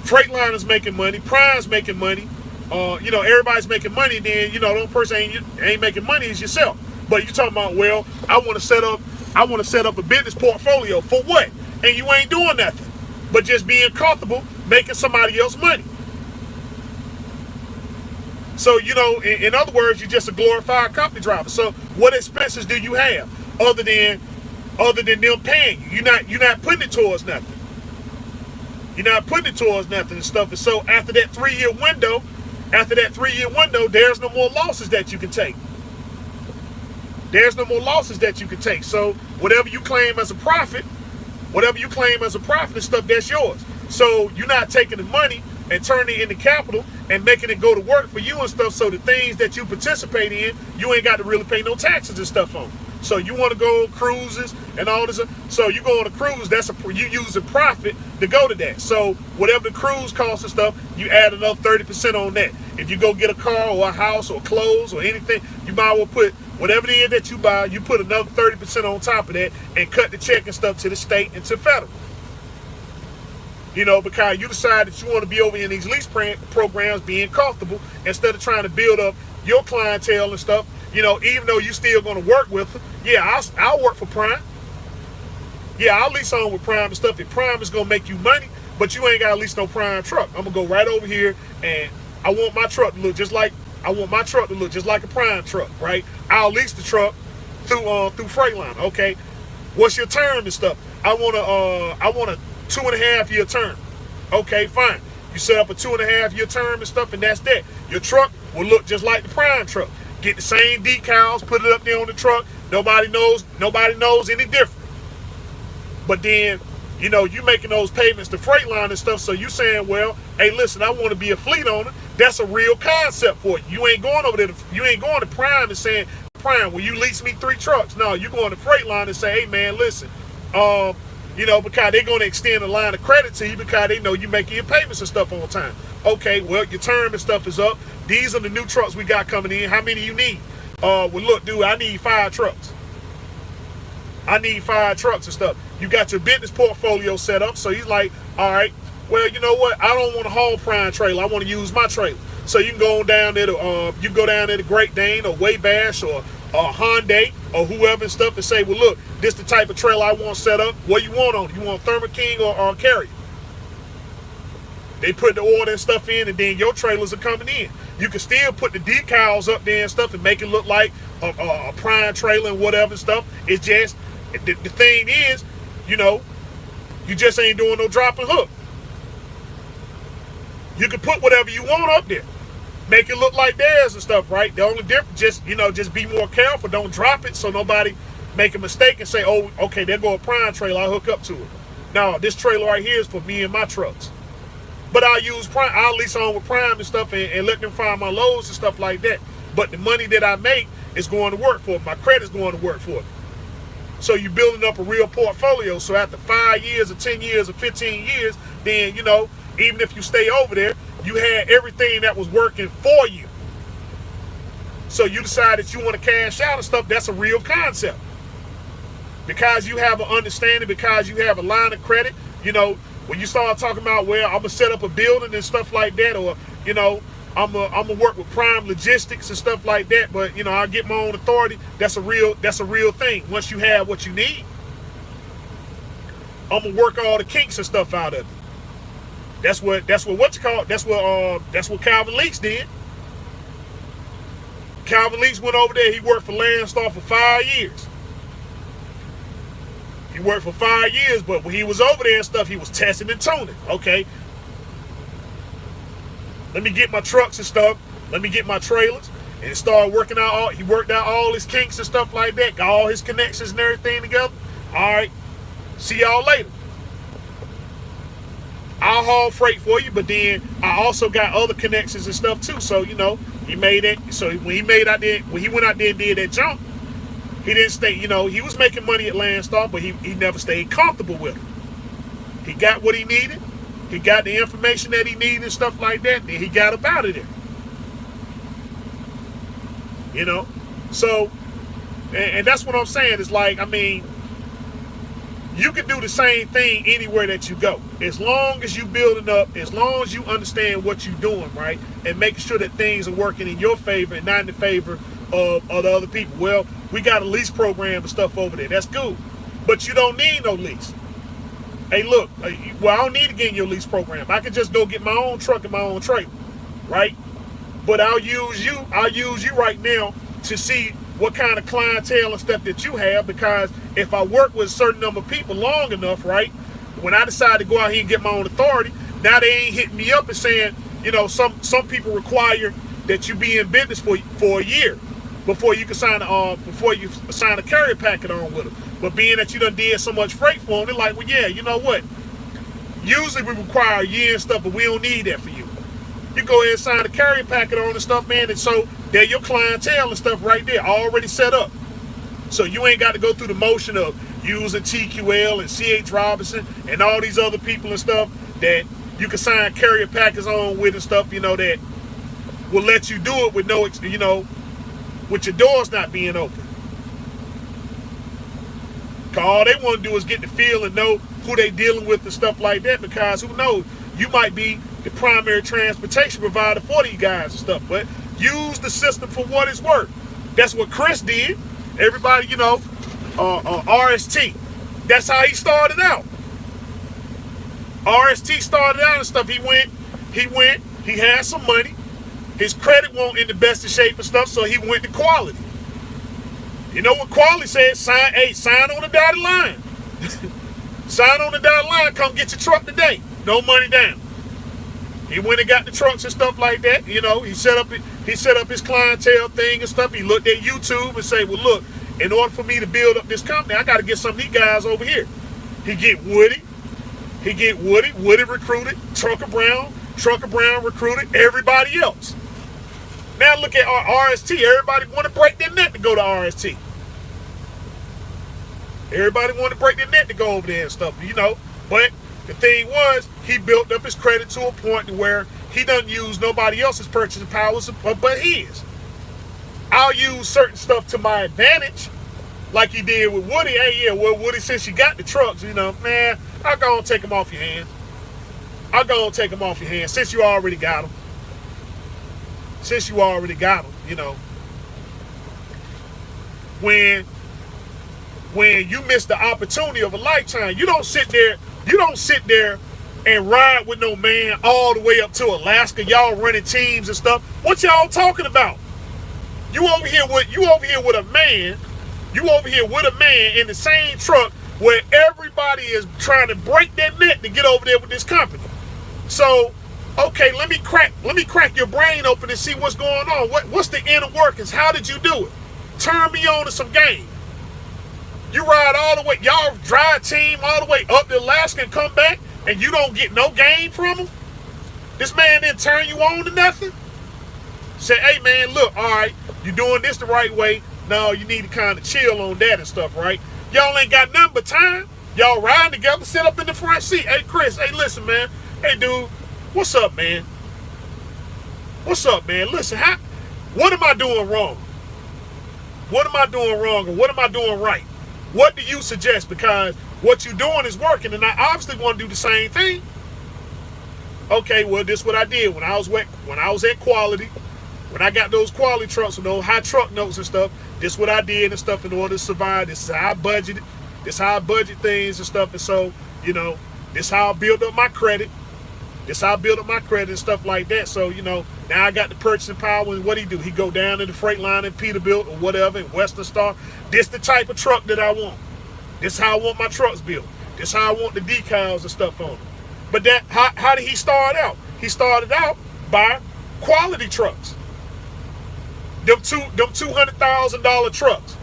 Freightliner's making money, Prime's making money. Everybody's making money. Then the only person ain't making money is yourself. But you're talking about, well, I want to set up a business portfolio for what? And you ain't doing nothing but just being comfortable making somebody else money. So, in other words, you're just a glorified company driver. So what expenses do you have other than them paying you? You're not putting it towards nothing. You're not putting it towards nothing and stuff. And so after that 3-year window, there's no more losses that you can take. There's no more losses that you can take. So whatever you claim as a profit and stuff, that's yours. So you're not taking the money and turning it into capital and making it go to work for you and stuff. So the things that you participate in, you ain't got to really pay no taxes and stuff on. So you want to go on cruises and all this. So you go on a cruise, you use a profit to go to that. So whatever the cruise costs and stuff, you add another 30% on that. If you go get a car or a house or clothes or anything, you might well put whatever it is that you buy, you put another 30% on top of that and cut the check and stuff to the state and to federal. Because you decide that you want to be over in these lease programs being comfortable instead of trying to build up your clientele and stuff. Even though you still going to work with them. Yeah, I'll work for Prime. Yeah, I'll lease on with Prime and stuff. If Prime is going to make you money, but you ain't got to lease no Prime truck. I'm going to go right over here and I want my truck to look just like a Prime truck, right? I'll lease the truck through Freightliner. Okay, what's your term and stuff? I want a 2.5-year term. Okay, fine. You set up a 2.5-year term and stuff, and that's that. Your truck will look just like the Prime truck. Get the same decals, put it up there on the truck. Nobody knows any different. But then, you making those payments to Freightliner and stuff. So you saying, well, hey, listen, I want to be a fleet owner. That's a real concept for you. You ain't going over there. You ain't going to Prime and saying, Prime, will you lease me 3 trucks? No, you're going to Freightliner and say, hey, man, listen, because they're going to extend a line of credit to you because they know you making your payments and stuff on time. Okay, well, your term and stuff is up. These are the new trucks we got coming in. How many you need? Well, look, dude, I need 5 trucks. And stuff. You got your business portfolio set up. So he's like, all right, well, you know what? I don't want to haul Prime trailer. I want to use my trailer. So you can go down there to Great Dane or Waybash or Hyundai or whoever and stuff and say, well, look, this the type of trailer I want set up. What you want on it? You want Thermo King or Carrier? They put the order and stuff in, and then your trailers are coming in. You can still put the decals up there and stuff and make it look like a Prime trailer and whatever and stuff. It's just, the thing is, you just ain't doing no drop and hook. You can put whatever you want up there. Make it look like theirs and stuff, right? The only difference, just be more careful. Don't drop it so nobody make a mistake and say, oh, okay, there go a Prime trailer, I'll hook up to it. No, this trailer right here is for me and my trucks. But I'll use Prime, I'll lease on with Prime and stuff and let them find my loads and stuff like that. But the money that I make is going to work for it. My credit's going to work for it. So you're building up a real portfolio. So after 5 years or 10 years or 15 years, then, even if you stay over there, you had everything that was working for you. So you decide that you want to cash out and stuff. That's a real concept. Because you have an understanding, because you have a line of credit, when you start talking about, well, I'm going to set up a building and stuff like that, or, I'm going to work with Prime Logistics and stuff like that, but, I'll get my own authority. That's a real thing. Once you have what you need, I'm going to work all the kinks and stuff out of it. That's what Calvin Lease did. Calvin Lease went over there. He worked for Landstar for 5 years. He worked for 5 years, but when he was over there and stuff, he was testing and tuning. Okay, let me get my trucks and stuff. Let me get my trailers. And started working out. He worked out all his kinks and stuff like that. Got all his connections and everything together. All right, see y'all later. I'll haul freight for you, but then I also got other connections and stuff too. So he made it. So when he went out there and did that jump, he didn't stay. He was making money at Landstar, but he never stayed comfortable with it. He got what he needed. He got the information that he needed and stuff like that. And he got up out of there. You know? So, and that's what I'm saying. It's like, I mean, you can do the same thing anywhere that you go. As long as you building up, as long as you understand what you're doing, right? And making sure that things are working in your favor and not in the favor of the other people. Well, we got a lease program and stuff over there. That's good. But you don't need no lease. Hey, look, well, I don't need to get in your lease program. I can just go get my own truck and my own trailer, right? But I'll use you right now to see what kind of clientele and stuff that you have, because if I work with a certain number of people long enough, right, when I decide to go out here and get my own authority, now they ain't hitting me up and saying, you know, some people require that you be in business for a year before you can sign a carrier packet on with them. But being that you done did so much freight for them, they're like, well, yeah, you know what? Usually we require a year and stuff, but we don't need that for you. You go ahead and sign a carrier packet on and stuff, man, and so they're your clientele and stuff right there, already set up. So you ain't got to go through the motion of using TQL and CH Robinson and all these other people and stuff that you can sign carrier packets on with and stuff, you know, that will let you do it with no, you know, with your doors not being open. Cause all they want to do is get the feel and know who they dealing with and stuff like that, because who knows, you might be the primary transportation provider for these guys and stuff, but use the system for what it's worth. That's what Chris did. Everybody, you know, RST. That's how he started out. RST started out and stuff. He had some money. His credit wasn't in the best of shape and stuff, so he went to Quality. You know what Quality said? Sign on the dotted line. Sign on the dotted line, come get your truck today. No money down. He went and got the trucks and stuff like that. You know, he set up his clientele thing and stuff. He looked at YouTube and said, well, look, in order for me to build up this company, I got to get some of these guys over here. He get Woody. Woody recruited. Trucker Brown recruited everybody else. Now look at our RST. Everybody want to break their neck to go to RST. Everybody want to break their neck to go over there and stuff, you know. But the thing was, he built up his credit to a point where he doesn't use nobody else's purchasing powers but his. I'll use certain stuff to my advantage, like he did with Woody. Hey, yeah, well, Woody, since you got the trucks, you know, man, I'll go and take them off your hands. Since you already got them. You know. When you miss the opportunity of a lifetime, you don't sit there and ride with no man all the way up to Alaska. Y'all running teams and stuff. What y'all talking about? You over here with a man in the same truck where everybody is trying to break their neck to get over there with this company. So, okay, let me crack your brain open and see what's going on. What's the inner workings? How did you do it? Turn me on to some game. You ride all the way, y'all drive team all the way up to Alaska and come back, and you don't get no game from him? This man didn't turn you on to nothing? Say, hey man, look, all right, you doing this the right way. No, you need to kind of chill on that and stuff, right? Y'all ain't got nothing but time. Y'all riding together, sit up in the front seat. Hey, Chris, hey, listen, man. Hey, dude, what's up, man? Listen, what am I doing wrong? What am I doing wrong and what am I doing right? What do you suggest? Because what you're doing is working, and I obviously want to do the same thing. Okay, well, this is what I did when I was at Quality. When I got those Quality trucks with those high truck notes and stuff, this is what I did and stuff in order to survive. This is how I budgeted. This is how I budget things and stuff. And so, you know, this is how I build up my credit. And stuff like that. So, you know, now I got the purchasing power. And what he do? He go down to the freight line in Peterbilt or whatever in Western Star. This the type of truck that I want. This is how I want my trucks built. This is how I want the decals and stuff on them. But how did he start out? He started out by Quality trucks. Them $200,000 trucks.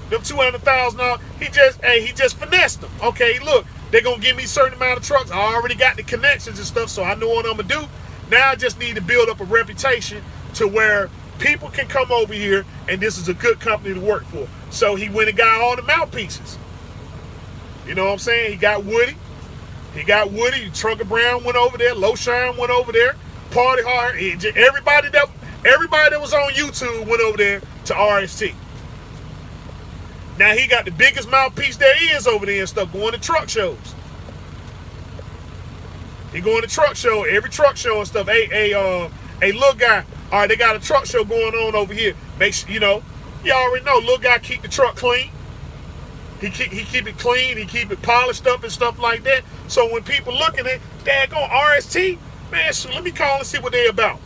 Them $200,000. He just finessed them. Okay, look. They're going to give me a certain amount of trucks. I already got the connections and stuff, so I know what I'm going to do. Now I just need to build up a reputation to where people can come over here and this is a good company to work for. So he went and got all the mouthpieces. You know what I'm saying? He got Woody. He got Woody, Trucker Brown went over there, Low Shine went over there, Party Hard. Everybody that was on YouTube went over there to RST. Now he got the biggest mouthpiece there is over there and stuff, going to truck shows. He going to truck show, every truck show and stuff. Hey, little guy, all right, they got a truck show going on over here. Make sure, you already know, little guy keep the truck clean. He keep it clean, he keep it polished up and stuff like that. So when people looking at daggone RST, man, so let me call and see what they about.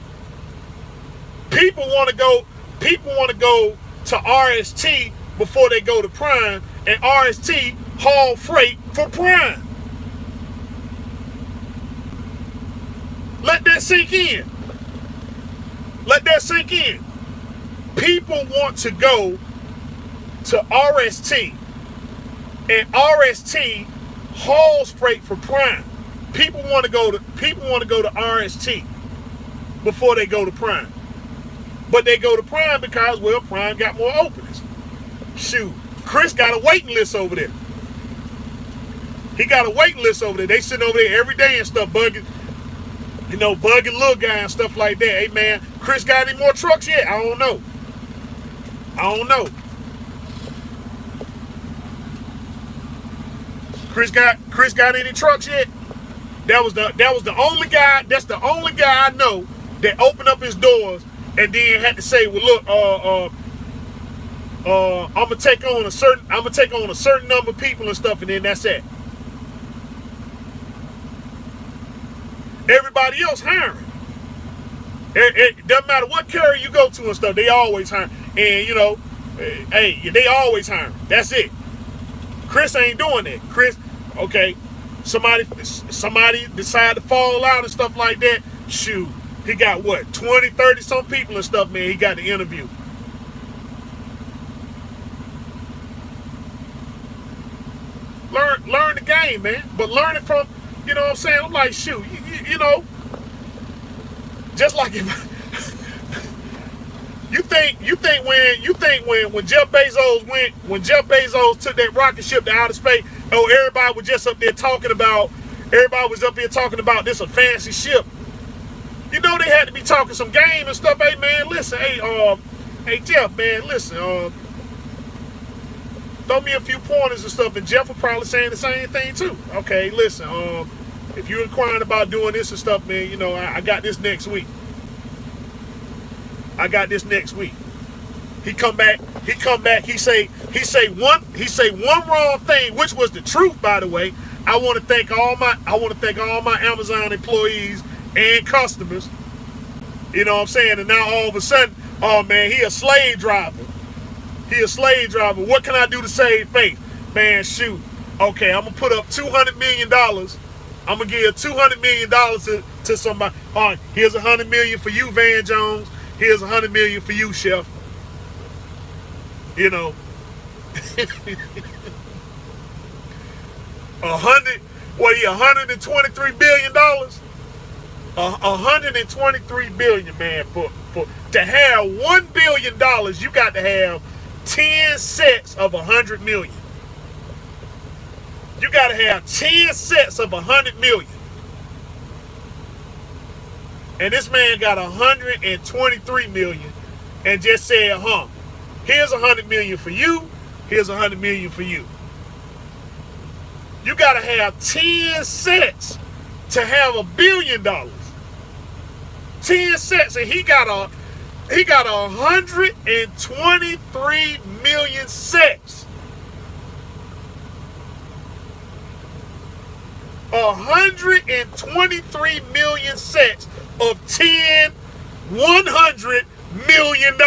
People want to go to RST before they go to Prime, and RST haul freight for Prime. Let that sink in. Let that sink in. People want to go to RST, and RST hauls freight for Prime. People want to go to RST before they go to Prime. But they go to Prime because, well, Prime got more openings. Shoot, Chris got a waiting list over there. He got a waiting list over there. They sitting over there every day and stuff, bugging little guy and stuff like that. Hey, man, Chris got any more trucks yet? I don't know. Chris got any trucks yet? That was the only guy. That's the only guy I know that opened up his doors and then had to say, well, look, I'm gonna take on a certain number of people and stuff, and then that's it. Everybody else hiring. It doesn't matter what carrier you go to and stuff, they always hiring. And hey, they always hiring. That's it. Chris ain't doing that. Chris, okay, somebody decided to fall out and stuff like that. Shoot, he got what, 20, 30 some people and stuff, man. He got the interview. Learn the game, man. But learn it from, you know what I'm saying? I'm like, shoot, just like if you think when Jeff Bezos took that rocket ship to outer space, everybody was just up there talking about this a fancy ship. They had to be talking some game and stuff. Hey man, listen, hey Jeff, man, listen, throw me a few pointers and stuff, and Jeff was probably saying the same thing too. Okay, listen, if you're inquiring about doing this and stuff, man, I got this next week. He come back, he say one wrong thing, which was the truth, by the way. I want to thank all my Amazon employees and customers. You know what I'm saying? And now all of a sudden, oh man, he a slave driver. What can I do to save face? Man, shoot. Okay, I'm gonna put up $200 million. I'm gonna give $200 million to somebody. All right, here's $100 million for you, Van Jones. Here's $100 million for you, Chef. $123 billion. $123 billion, man. For to have $1 billion, you got to have 10 sets of 100 million. You got to have 10 sets of 100 million. And this man got 123 million and just said, here's 100 million for you, here's 100 million for you. You got to have 10 sets to have $1 billion. 10 sets, and he got 123 million sets. 123 million sets of $100 million.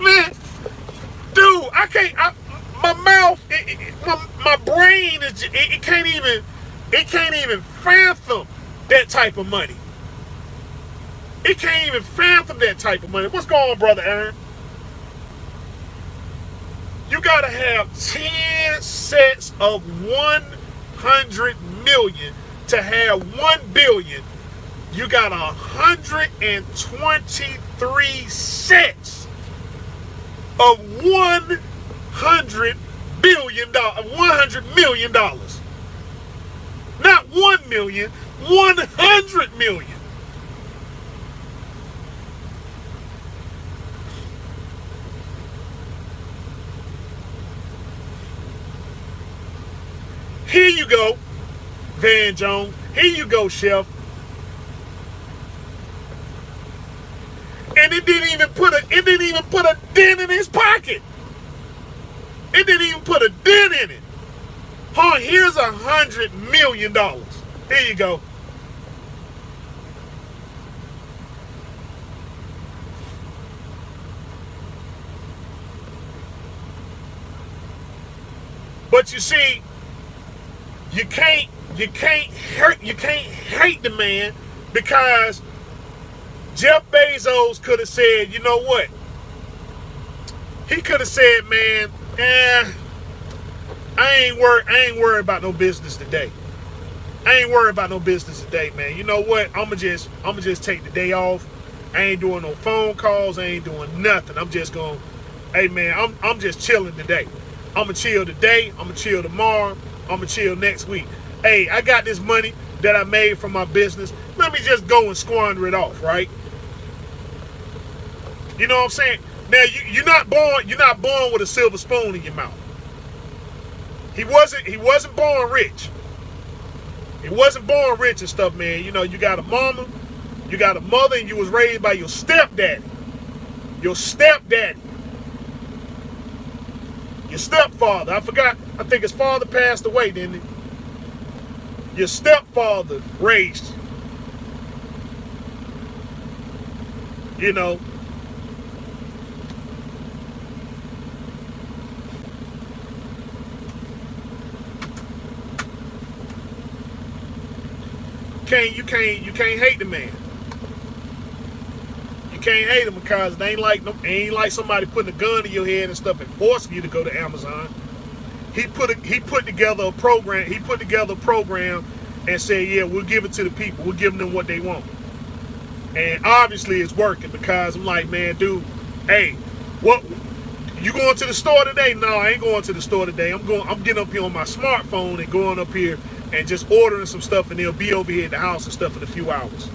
Man, dude, I can't. My mouth, my brain it can't even fathom that type of money. It can't even fathom that type of money. What's going on, Brother Aaron? You gotta have 10 sets of 100 million to have 1 billion. You got 123 sets of 100 $100 million. Not 1 million, 100 million. Here you go, Van Jones. Here you go, Chef. And it didn't even put a dent in his pocket. It didn't even put a dent in it. Huh, here's $100 million. Here you go. But you see, you can't hate the man, because Jeff Bezos could have said, you know what? He could have said, man, I ain't worried about no business today. I ain't worried about no business today, man. You know what? I'ma just take the day off. I ain't doing no phone calls. I ain't doing nothing. I'm just going, hey man, I'm just chilling today. I'ma chill today. I'ma chill tomorrow. I'ma chill next week. Hey, I got this money that I made from my business. Let me just go and squander it off, right? You know what I'm saying? Now you're not born with a silver spoon in your mouth. He wasn't born rich. He wasn't born rich and stuff, man. You know, you got a mama, you got a mother, and you was raised by your stepdaddy. Your stepdaddy. Your stepfather. I forgot. I think his father passed away, didn't he? Your stepfather raised you. You know. You can't hate the man. You can't hate him because it ain't like somebody putting a gun to your head and stuff and forcing you to go to Amazon. He put together a program. He put together a program and said, yeah, we'll give it to the people. We're giving them what they want. And obviously it's working, because I'm like, man, dude, hey, what? You going to the store today? No, I ain't going to the store today. I'm getting up here on my smartphone and going up here and just ordering some stuff, and they'll be over here at the house and stuff in a few hours.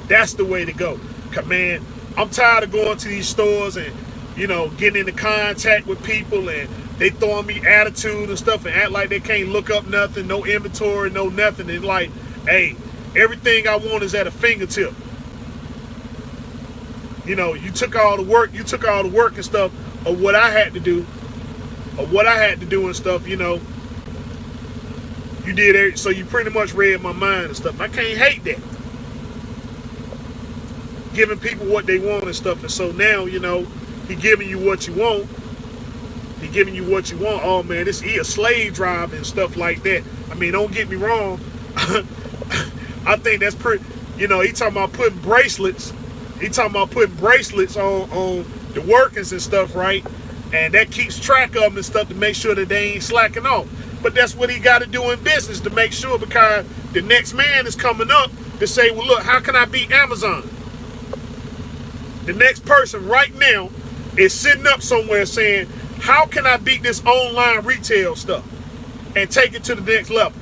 That's the way to go. Cause man, I'm tired of going to these stores and, you know, getting into contact with people, and they throwing me attitude and stuff and act like they can't look up nothing, no inventory, no nothing. And like, hey, everything I want is at a fingertip. You know, you took all the work and stuff of what I had to do. And stuff, you know. You did it, so you pretty much read my mind and stuff. I can't hate that. Giving people what they want and stuff. And so now, you know, he giving you what you want. He giving you what you want. Oh man, he a slave driver and stuff like that. I mean, don't get me wrong. I think that's pretty, you know, he talking about putting bracelets. He talking about putting bracelets on the workers and stuff, right? And that keeps track of them and stuff to make sure that they ain't slacking off. But that's what he got to do in business, to make sure, because the next man is coming up to say, well, look, how can I beat Amazon? The next person right now is sitting up somewhere saying, how can I beat this online retail stuff and take it to the next level?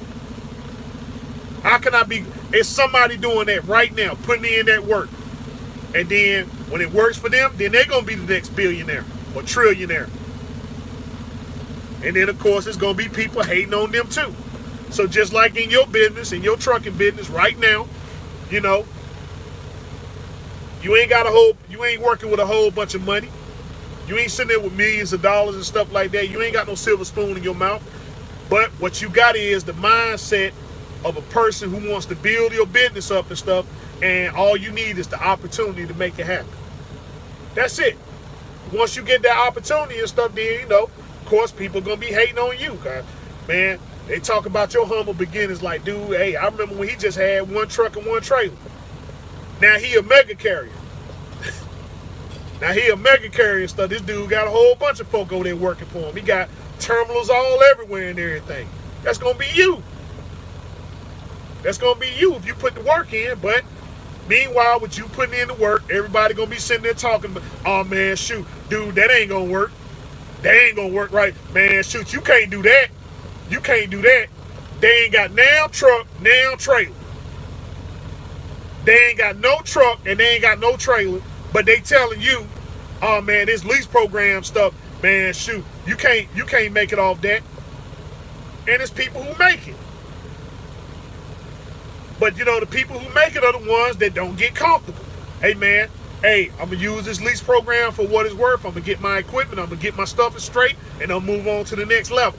How can I be? It's somebody doing that right now, putting in that work. And then when it works for them, then they're going to be the next billionaire or trillionaire. And then, of course, it's going to be people hating on them, too. So just like in your business, in your trucking business right now, you know, you ain't working with a whole bunch of money. You ain't sitting there with millions of dollars and stuff like that. You ain't got no silver spoon in your mouth. But what you got is the mindset of a person who wants to build your business up and stuff. And all you need is the opportunity to make it happen. That's it. Once you get that opportunity and stuff, then, you know, of course, people are going to be hating on you. Cause, man, they talk about your humble beginnings like, dude, hey, I remember when he just had one truck and one trailer. Now he a mega carrier. Now he a mega carrier and stuff. This dude got a whole bunch of folk over there working for him. He got terminals all everywhere and everything. That's going to be you. That's going to be you if you put the work in. But meanwhile, with you putting in the work, everybody going to be sitting there talking, oh man, shoot, dude, that ain't going to work. They ain't gonna work right. Man, shoot, you can't do that. You can't do that. They ain't got now truck, now trailer. They ain't got no truck and they ain't got no trailer, but they telling you, oh man, this lease program stuff, man, shoot, you can't make it off that. And it's people who make it. But you know, the people who make it are the ones that don't get comfortable. Hey man, hey, I'm gonna use this lease program for what it's worth. I'm gonna get my equipment, I'm gonna get my stuff straight, and I'll move on to the next level.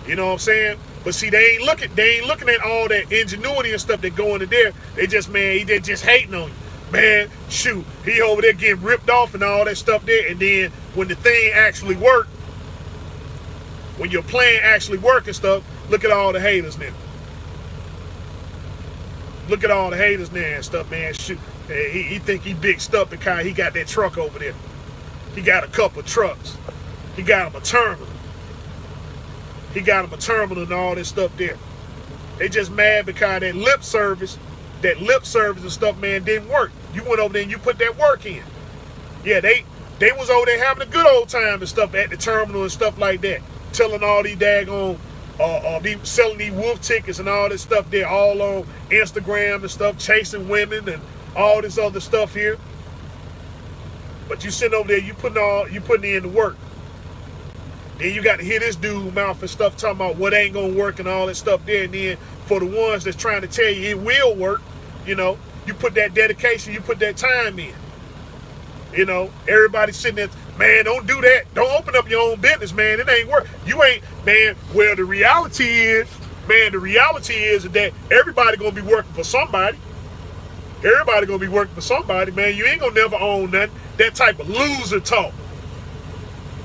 You know what I'm saying? But see, they ain't looking at all that ingenuity and stuff that go into there. They just, man, they just hating on you. Man, shoot, he over there getting ripped off and all that stuff there. And then when the thing actually work, when your plan actually work and stuff, look at all the haters now. Look at all the haters now and stuff, man. Shoot, he think he big stuff because he got that truck over there. He got a couple trucks. He got him a terminal. He got him a terminal and all this stuff there. They just mad because that lip service and stuff, man, didn't work. You went over there and you put that work in. Yeah, they was over there having a good old time and stuff at the terminal and stuff like that. Telling all these daggone, selling these wolf tickets and all this stuff there, all on Instagram and stuff, chasing women and all this other stuff here. But you sitting over there, you putting in the work. Then you got to hear this dude mouth and stuff talking about what ain't gonna work and all that stuff there. And then for the ones that's trying to tell you it will work, you know, you put that dedication, you put that time in. You know, everybody sitting there, man, don't do that. Don't open up your own business, man. It ain't work. You ain't, man. Well, the reality is that everybody gonna be working for somebody. Everybody gonna be working for somebody, man. You ain't gonna never own nothing. That type of loser talk.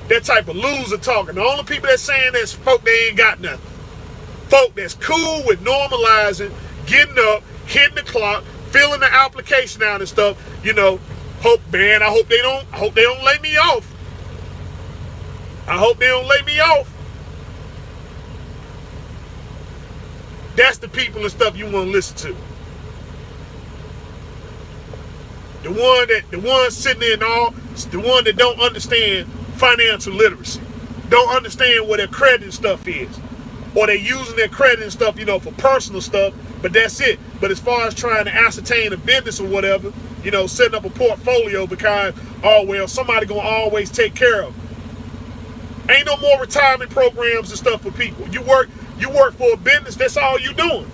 That type of loser talking. The only people that's saying that's folk they ain't got nothing. Folk that's cool with normalizing, getting up, hitting the clock, filling the application out and stuff. You know, I hope they don't lay me off. I hope they don't lay me off. That's the people and stuff you want to listen to. The one sitting there and all, the one that don't understand financial literacy, don't understand what their credit and stuff is, or they using their credit and stuff, you know, for personal stuff, but that's it. But as far as trying to ascertain a business or whatever, you know, setting up a portfolio because, oh well, somebody gonna always take care of them. Ain't no more retirement programs and stuff for people. You work for a business, that's all you doing.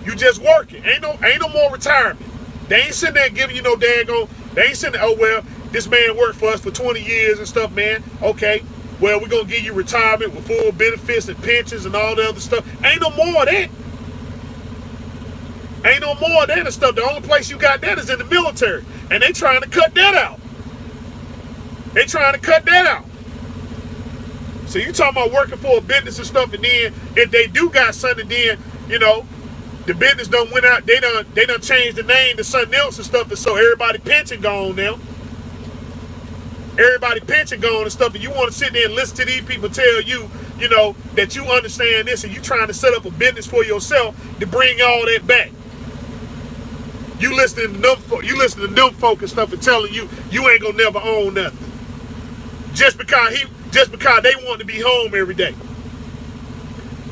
You just working. Ain't no more retirement. They ain't sitting there giving you no daggone, they ain't sitting there, oh well, this man worked for us for 20 years and stuff, man. Okay, well, we're going to give you retirement with full benefits and pensions and all the other stuff. Ain't no more of that. Ain't no more of that and stuff. The only place you got that is in the military. And they trying to cut that out. They trying to cut that out. So you talking about working for a business and stuff, and then if they do got something, then, you know, the business done went out, they done changed the name to something else and stuff, and so everybody pension gone now. Everybody pension gone and stuff, and you want to sit there and listen to these people tell you, you know, that you understand this and you trying to set up a business for yourself to bring all that back. You listening to them folk and stuff and telling you ain't gonna never own nothing. Just because they want to be home every day.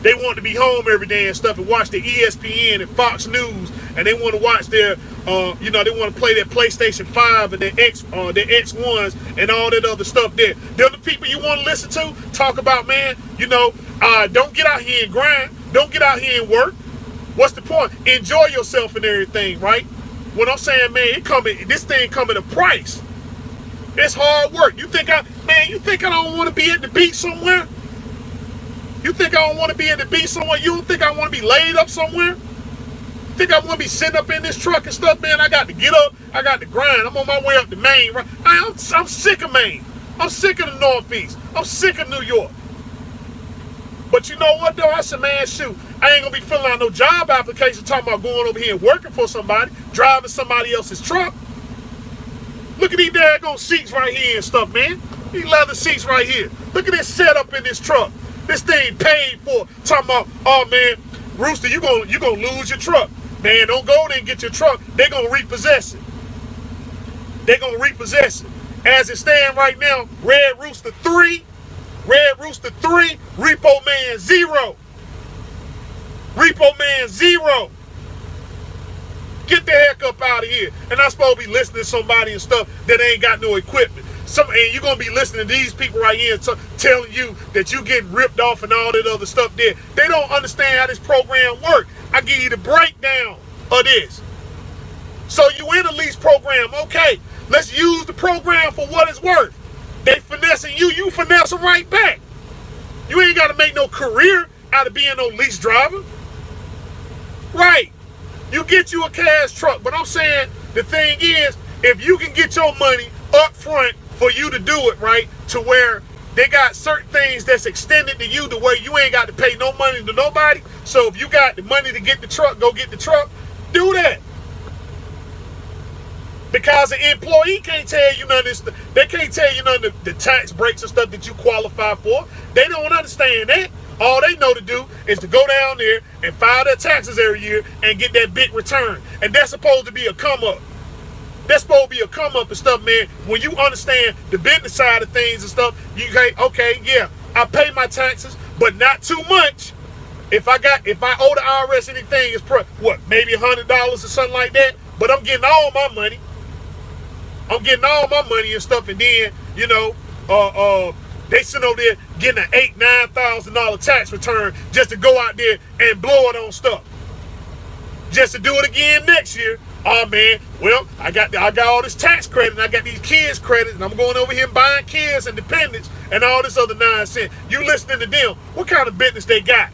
They want to be home every day and stuff and watch the ESPN and Fox News, and they want to watch their, you know, they want to play their PlayStation 5 and their X1s and all that other stuff there. They're the people you want to listen to talk about, man, you know, don't get out here and grind. Don't get out here and work. What's the point? Enjoy yourself and everything, right? What I'm saying, man, this thing come at a price. It's hard work. You think I don't want to be at the beach somewhere? You think I don't want to be at the beach somewhere? You don't think I want to be laid up somewhere? Think I want to be sitting up in this truck and stuff, man? I got to get up. I got to grind. I'm on my way up to Maine. Right? I'm sick of Maine. I'm sick of the Northeast. I'm sick of New York. But you know what, though? I said, man, shoot, I ain't going to be filling out no job application talking about going over here and working for somebody, driving somebody else's truck. Look at these daggone seats right here and stuff, man. These leather seats right here. Look at this setup in this truck. This thing paid for. Talking about, oh, man, Rooster, you gonna lose your truck. Man, don't go there and get your truck. They're going to repossess it. They're going to repossess it. As it stands right now, Red Rooster 3, Repo Man 0. Repo Man 0. Get the heck up out of here. And I'm supposed to be listening to somebody and stuff that ain't got no equipment. And you're going to be listening to these people right here telling you that you getting ripped off and all that other stuff there. They don't understand how this program works. I give you the breakdown of this. So you in a lease program, okay. Let's use the program for what it's worth. They finessing you, you finesse them right back. You ain't got to make no career out of being no lease driver. Right. You get you a cash truck. But I'm saying the thing is, if you can get your money up front for you to do it, right, to where they got certain things that's extended to you to where you ain't got to pay no money to nobody. So if you got the money to get the truck, go get the truck. Do that. Because an employee can't tell you none of this. They can't tell you none of the tax breaks and stuff that you qualify for. They don't understand that. All they know to do is to go down there and file their taxes every year and get that big return. And that's supposed to be a come up. That's supposed to be a come up and stuff, man. When you understand the business side of things and stuff, you say, okay, yeah, I pay my taxes, but not too much. If I owe the IRS anything, it's maybe $100 or something like that. But I'm getting all my money. I'm getting all my money and stuff, and then, you know, they sit over there getting an $8,000-$9,000 tax return just to go out there and blow it on stuff. Just to do it again next year. Oh man, well, I got all this tax credit, and I got these kids credits, and I'm going over here and buying kids and dependents and all this other nonsense. You listening to them? What kind of business they got?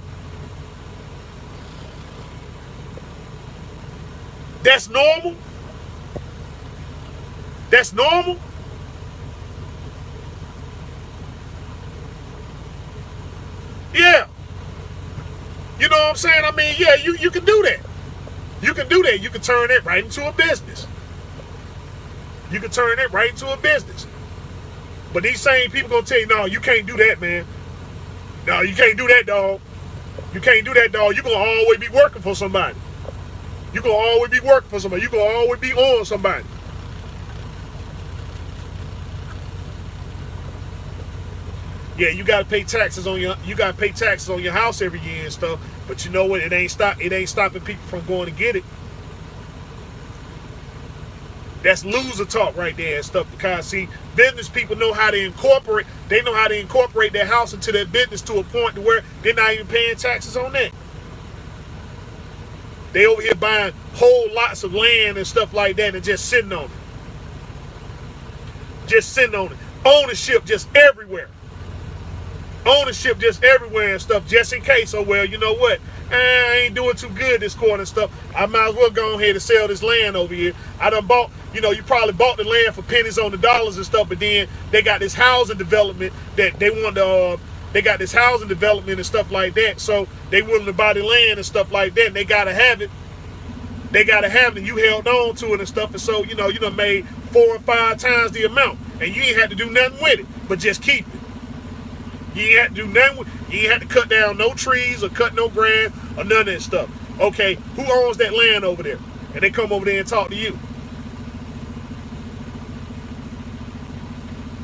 That's normal? That's normal? Yeah. You know what I'm saying? I mean, yeah, you can do that. You can do that. You can turn it right into a business. You can turn it right into a business. But these same people gonna tell you, no, you can't do that, man. No, you can't do that, dog. You can't do that, dog. You're gonna always be working for somebody. You're gonna always be working for somebody. You're gonna always be on somebody. Yeah, you gotta pay taxes on your house every year and stuff. But you know what? It ain't stopping people from going to get it. That's loser talk right there and stuff. Because see, business people know how to incorporate. They know how to incorporate their house into their business to a point to where they're not even paying taxes on that. They over here buying whole lots of land and stuff like that and just sitting on it. Just sitting on it. Ownership just everywhere. Ownership just everywhere and stuff, just in case. Oh, well, you know what? I ain't doing too good this quarter and stuff. I might as well go ahead and sell this land over here. I done bought, you know, you probably bought the land for pennies on the dollars and stuff, but then they got this housing development that they want to, they got this housing development and stuff like that. So they willing to buy the land and stuff like that. And they got to have it. They got to have it. And you held on to it and stuff. And so, you know, you done made 4 or 5 times the amount. And you ain't had to do nothing with it, but just keep it. You ain't had to do nothing. You ain't had to cut down no trees or cut no grass or none of that stuff. Okay, who owns that land over there? And they come over there and talk to you.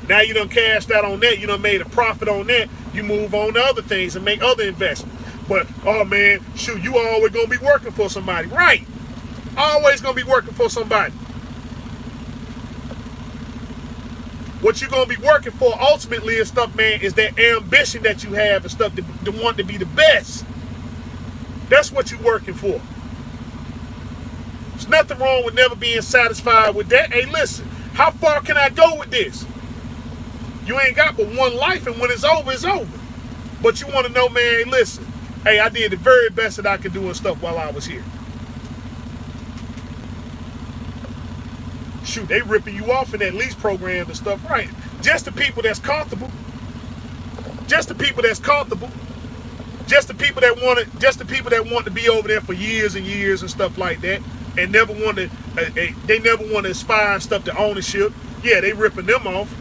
Now you done cashed out on that. You done made a profit on that. You move on to other things and make other investments. But, oh man, shoot, you always going to be working for somebody. Right. Always going to be working for somebody. What you're going to be working for ultimately and stuff, man, is that ambition that you have and stuff to want to be the best. That's what you're working for. There's nothing wrong with never being satisfied with that. Hey, listen, how far can I go with this? You ain't got but one life, and when it's over, it's over. But you want to know, man, hey, listen, hey, I did the very best that I could do and stuff while I was here. Shoot, they ripping you off in that lease program and stuff, right? Just the people that's comfortable. Just the people that's comfortable. Just the people that want it. Just the people that want to be over there for years and years and stuff like that, and never want to. They never want to aspire and stuff to ownership. Yeah, they ripping them off.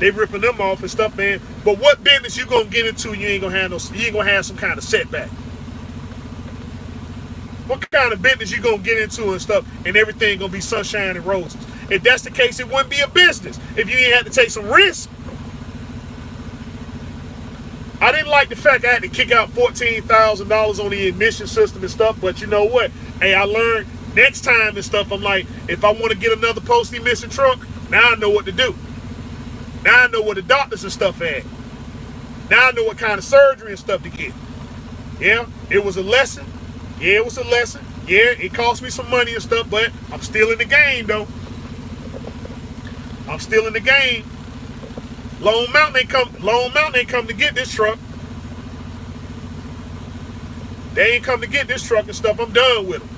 They ripping them off and stuff, man. But what business you gonna get into? You ain't gonna have no. You ain't gonna have some kind of setback. What kind of business you gonna get into and stuff, and everything gonna be sunshine and roses? If that's the case, it wouldn't be a business if you ain't had to take some risk. I didn't like the fact I had to kick out $14,000 on the admission system and stuff, but you know what? Hey, I learned next time and stuff, I'm like, if I want to get another post-emission truck, now I know what to do. Now I know where the doctors and stuff at. Now I know what kind of surgery and stuff to get. Yeah, it was a lesson. Yeah, it was a lesson. Yeah, it cost me some money and stuff, but I'm still in the game, though. I'm still in the game. Lone Mountain ain't come to get this truck. They ain't come to get this truck and stuff. I'm done with them.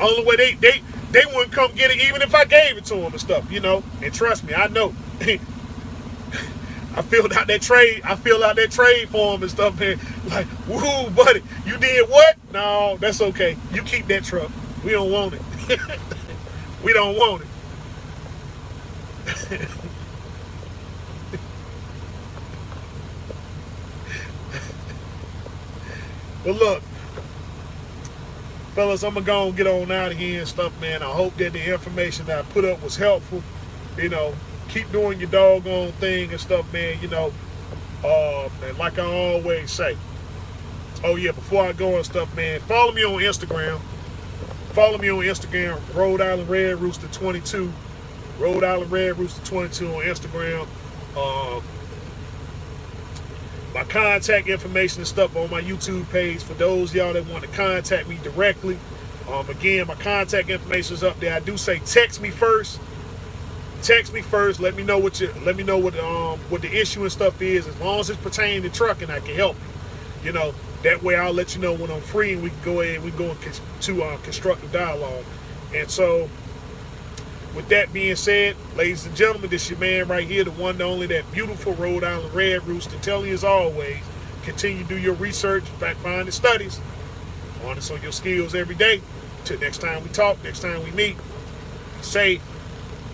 Only way they wouldn't come get it even if I gave it to them and stuff, you know. And trust me, I know. I filled out that trade form and stuff, man. Like, woohoo, buddy, you did what? No, that's okay. You keep that truck. We don't want it. We don't want it. But look, fellas, I'm going to go and get on out of here and stuff, man. I hope that the information that I put up was helpful. You know, keep doing your doggone thing and stuff, man. You know, and like I always say, oh yeah, before I go and stuff, man, follow me on Instagram. Follow me on Instagram, Rhode Island Red Rooster 22. Rhode Island Red Rooster 22 on Instagram. My contact information and stuff on my YouTube page for those y'all that want to contact me directly. Again, my contact information is up there. I do say text me first. Text me first. Let me know what the issue and stuff is. As long as it's pertaining to trucking, I can help you. You know, that way I'll let you know when I'm free and we can go ahead and we go into constructive dialogue. And so, with that being said, ladies and gentlemen, this is your man right here, the one and only, that beautiful Rhode Island Red Rooster. Telling you as always, continue to do your research, fact-finding studies, harness on your skills every day. Till next time we talk, next time we meet, be safe,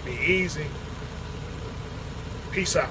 be easy. Peace out.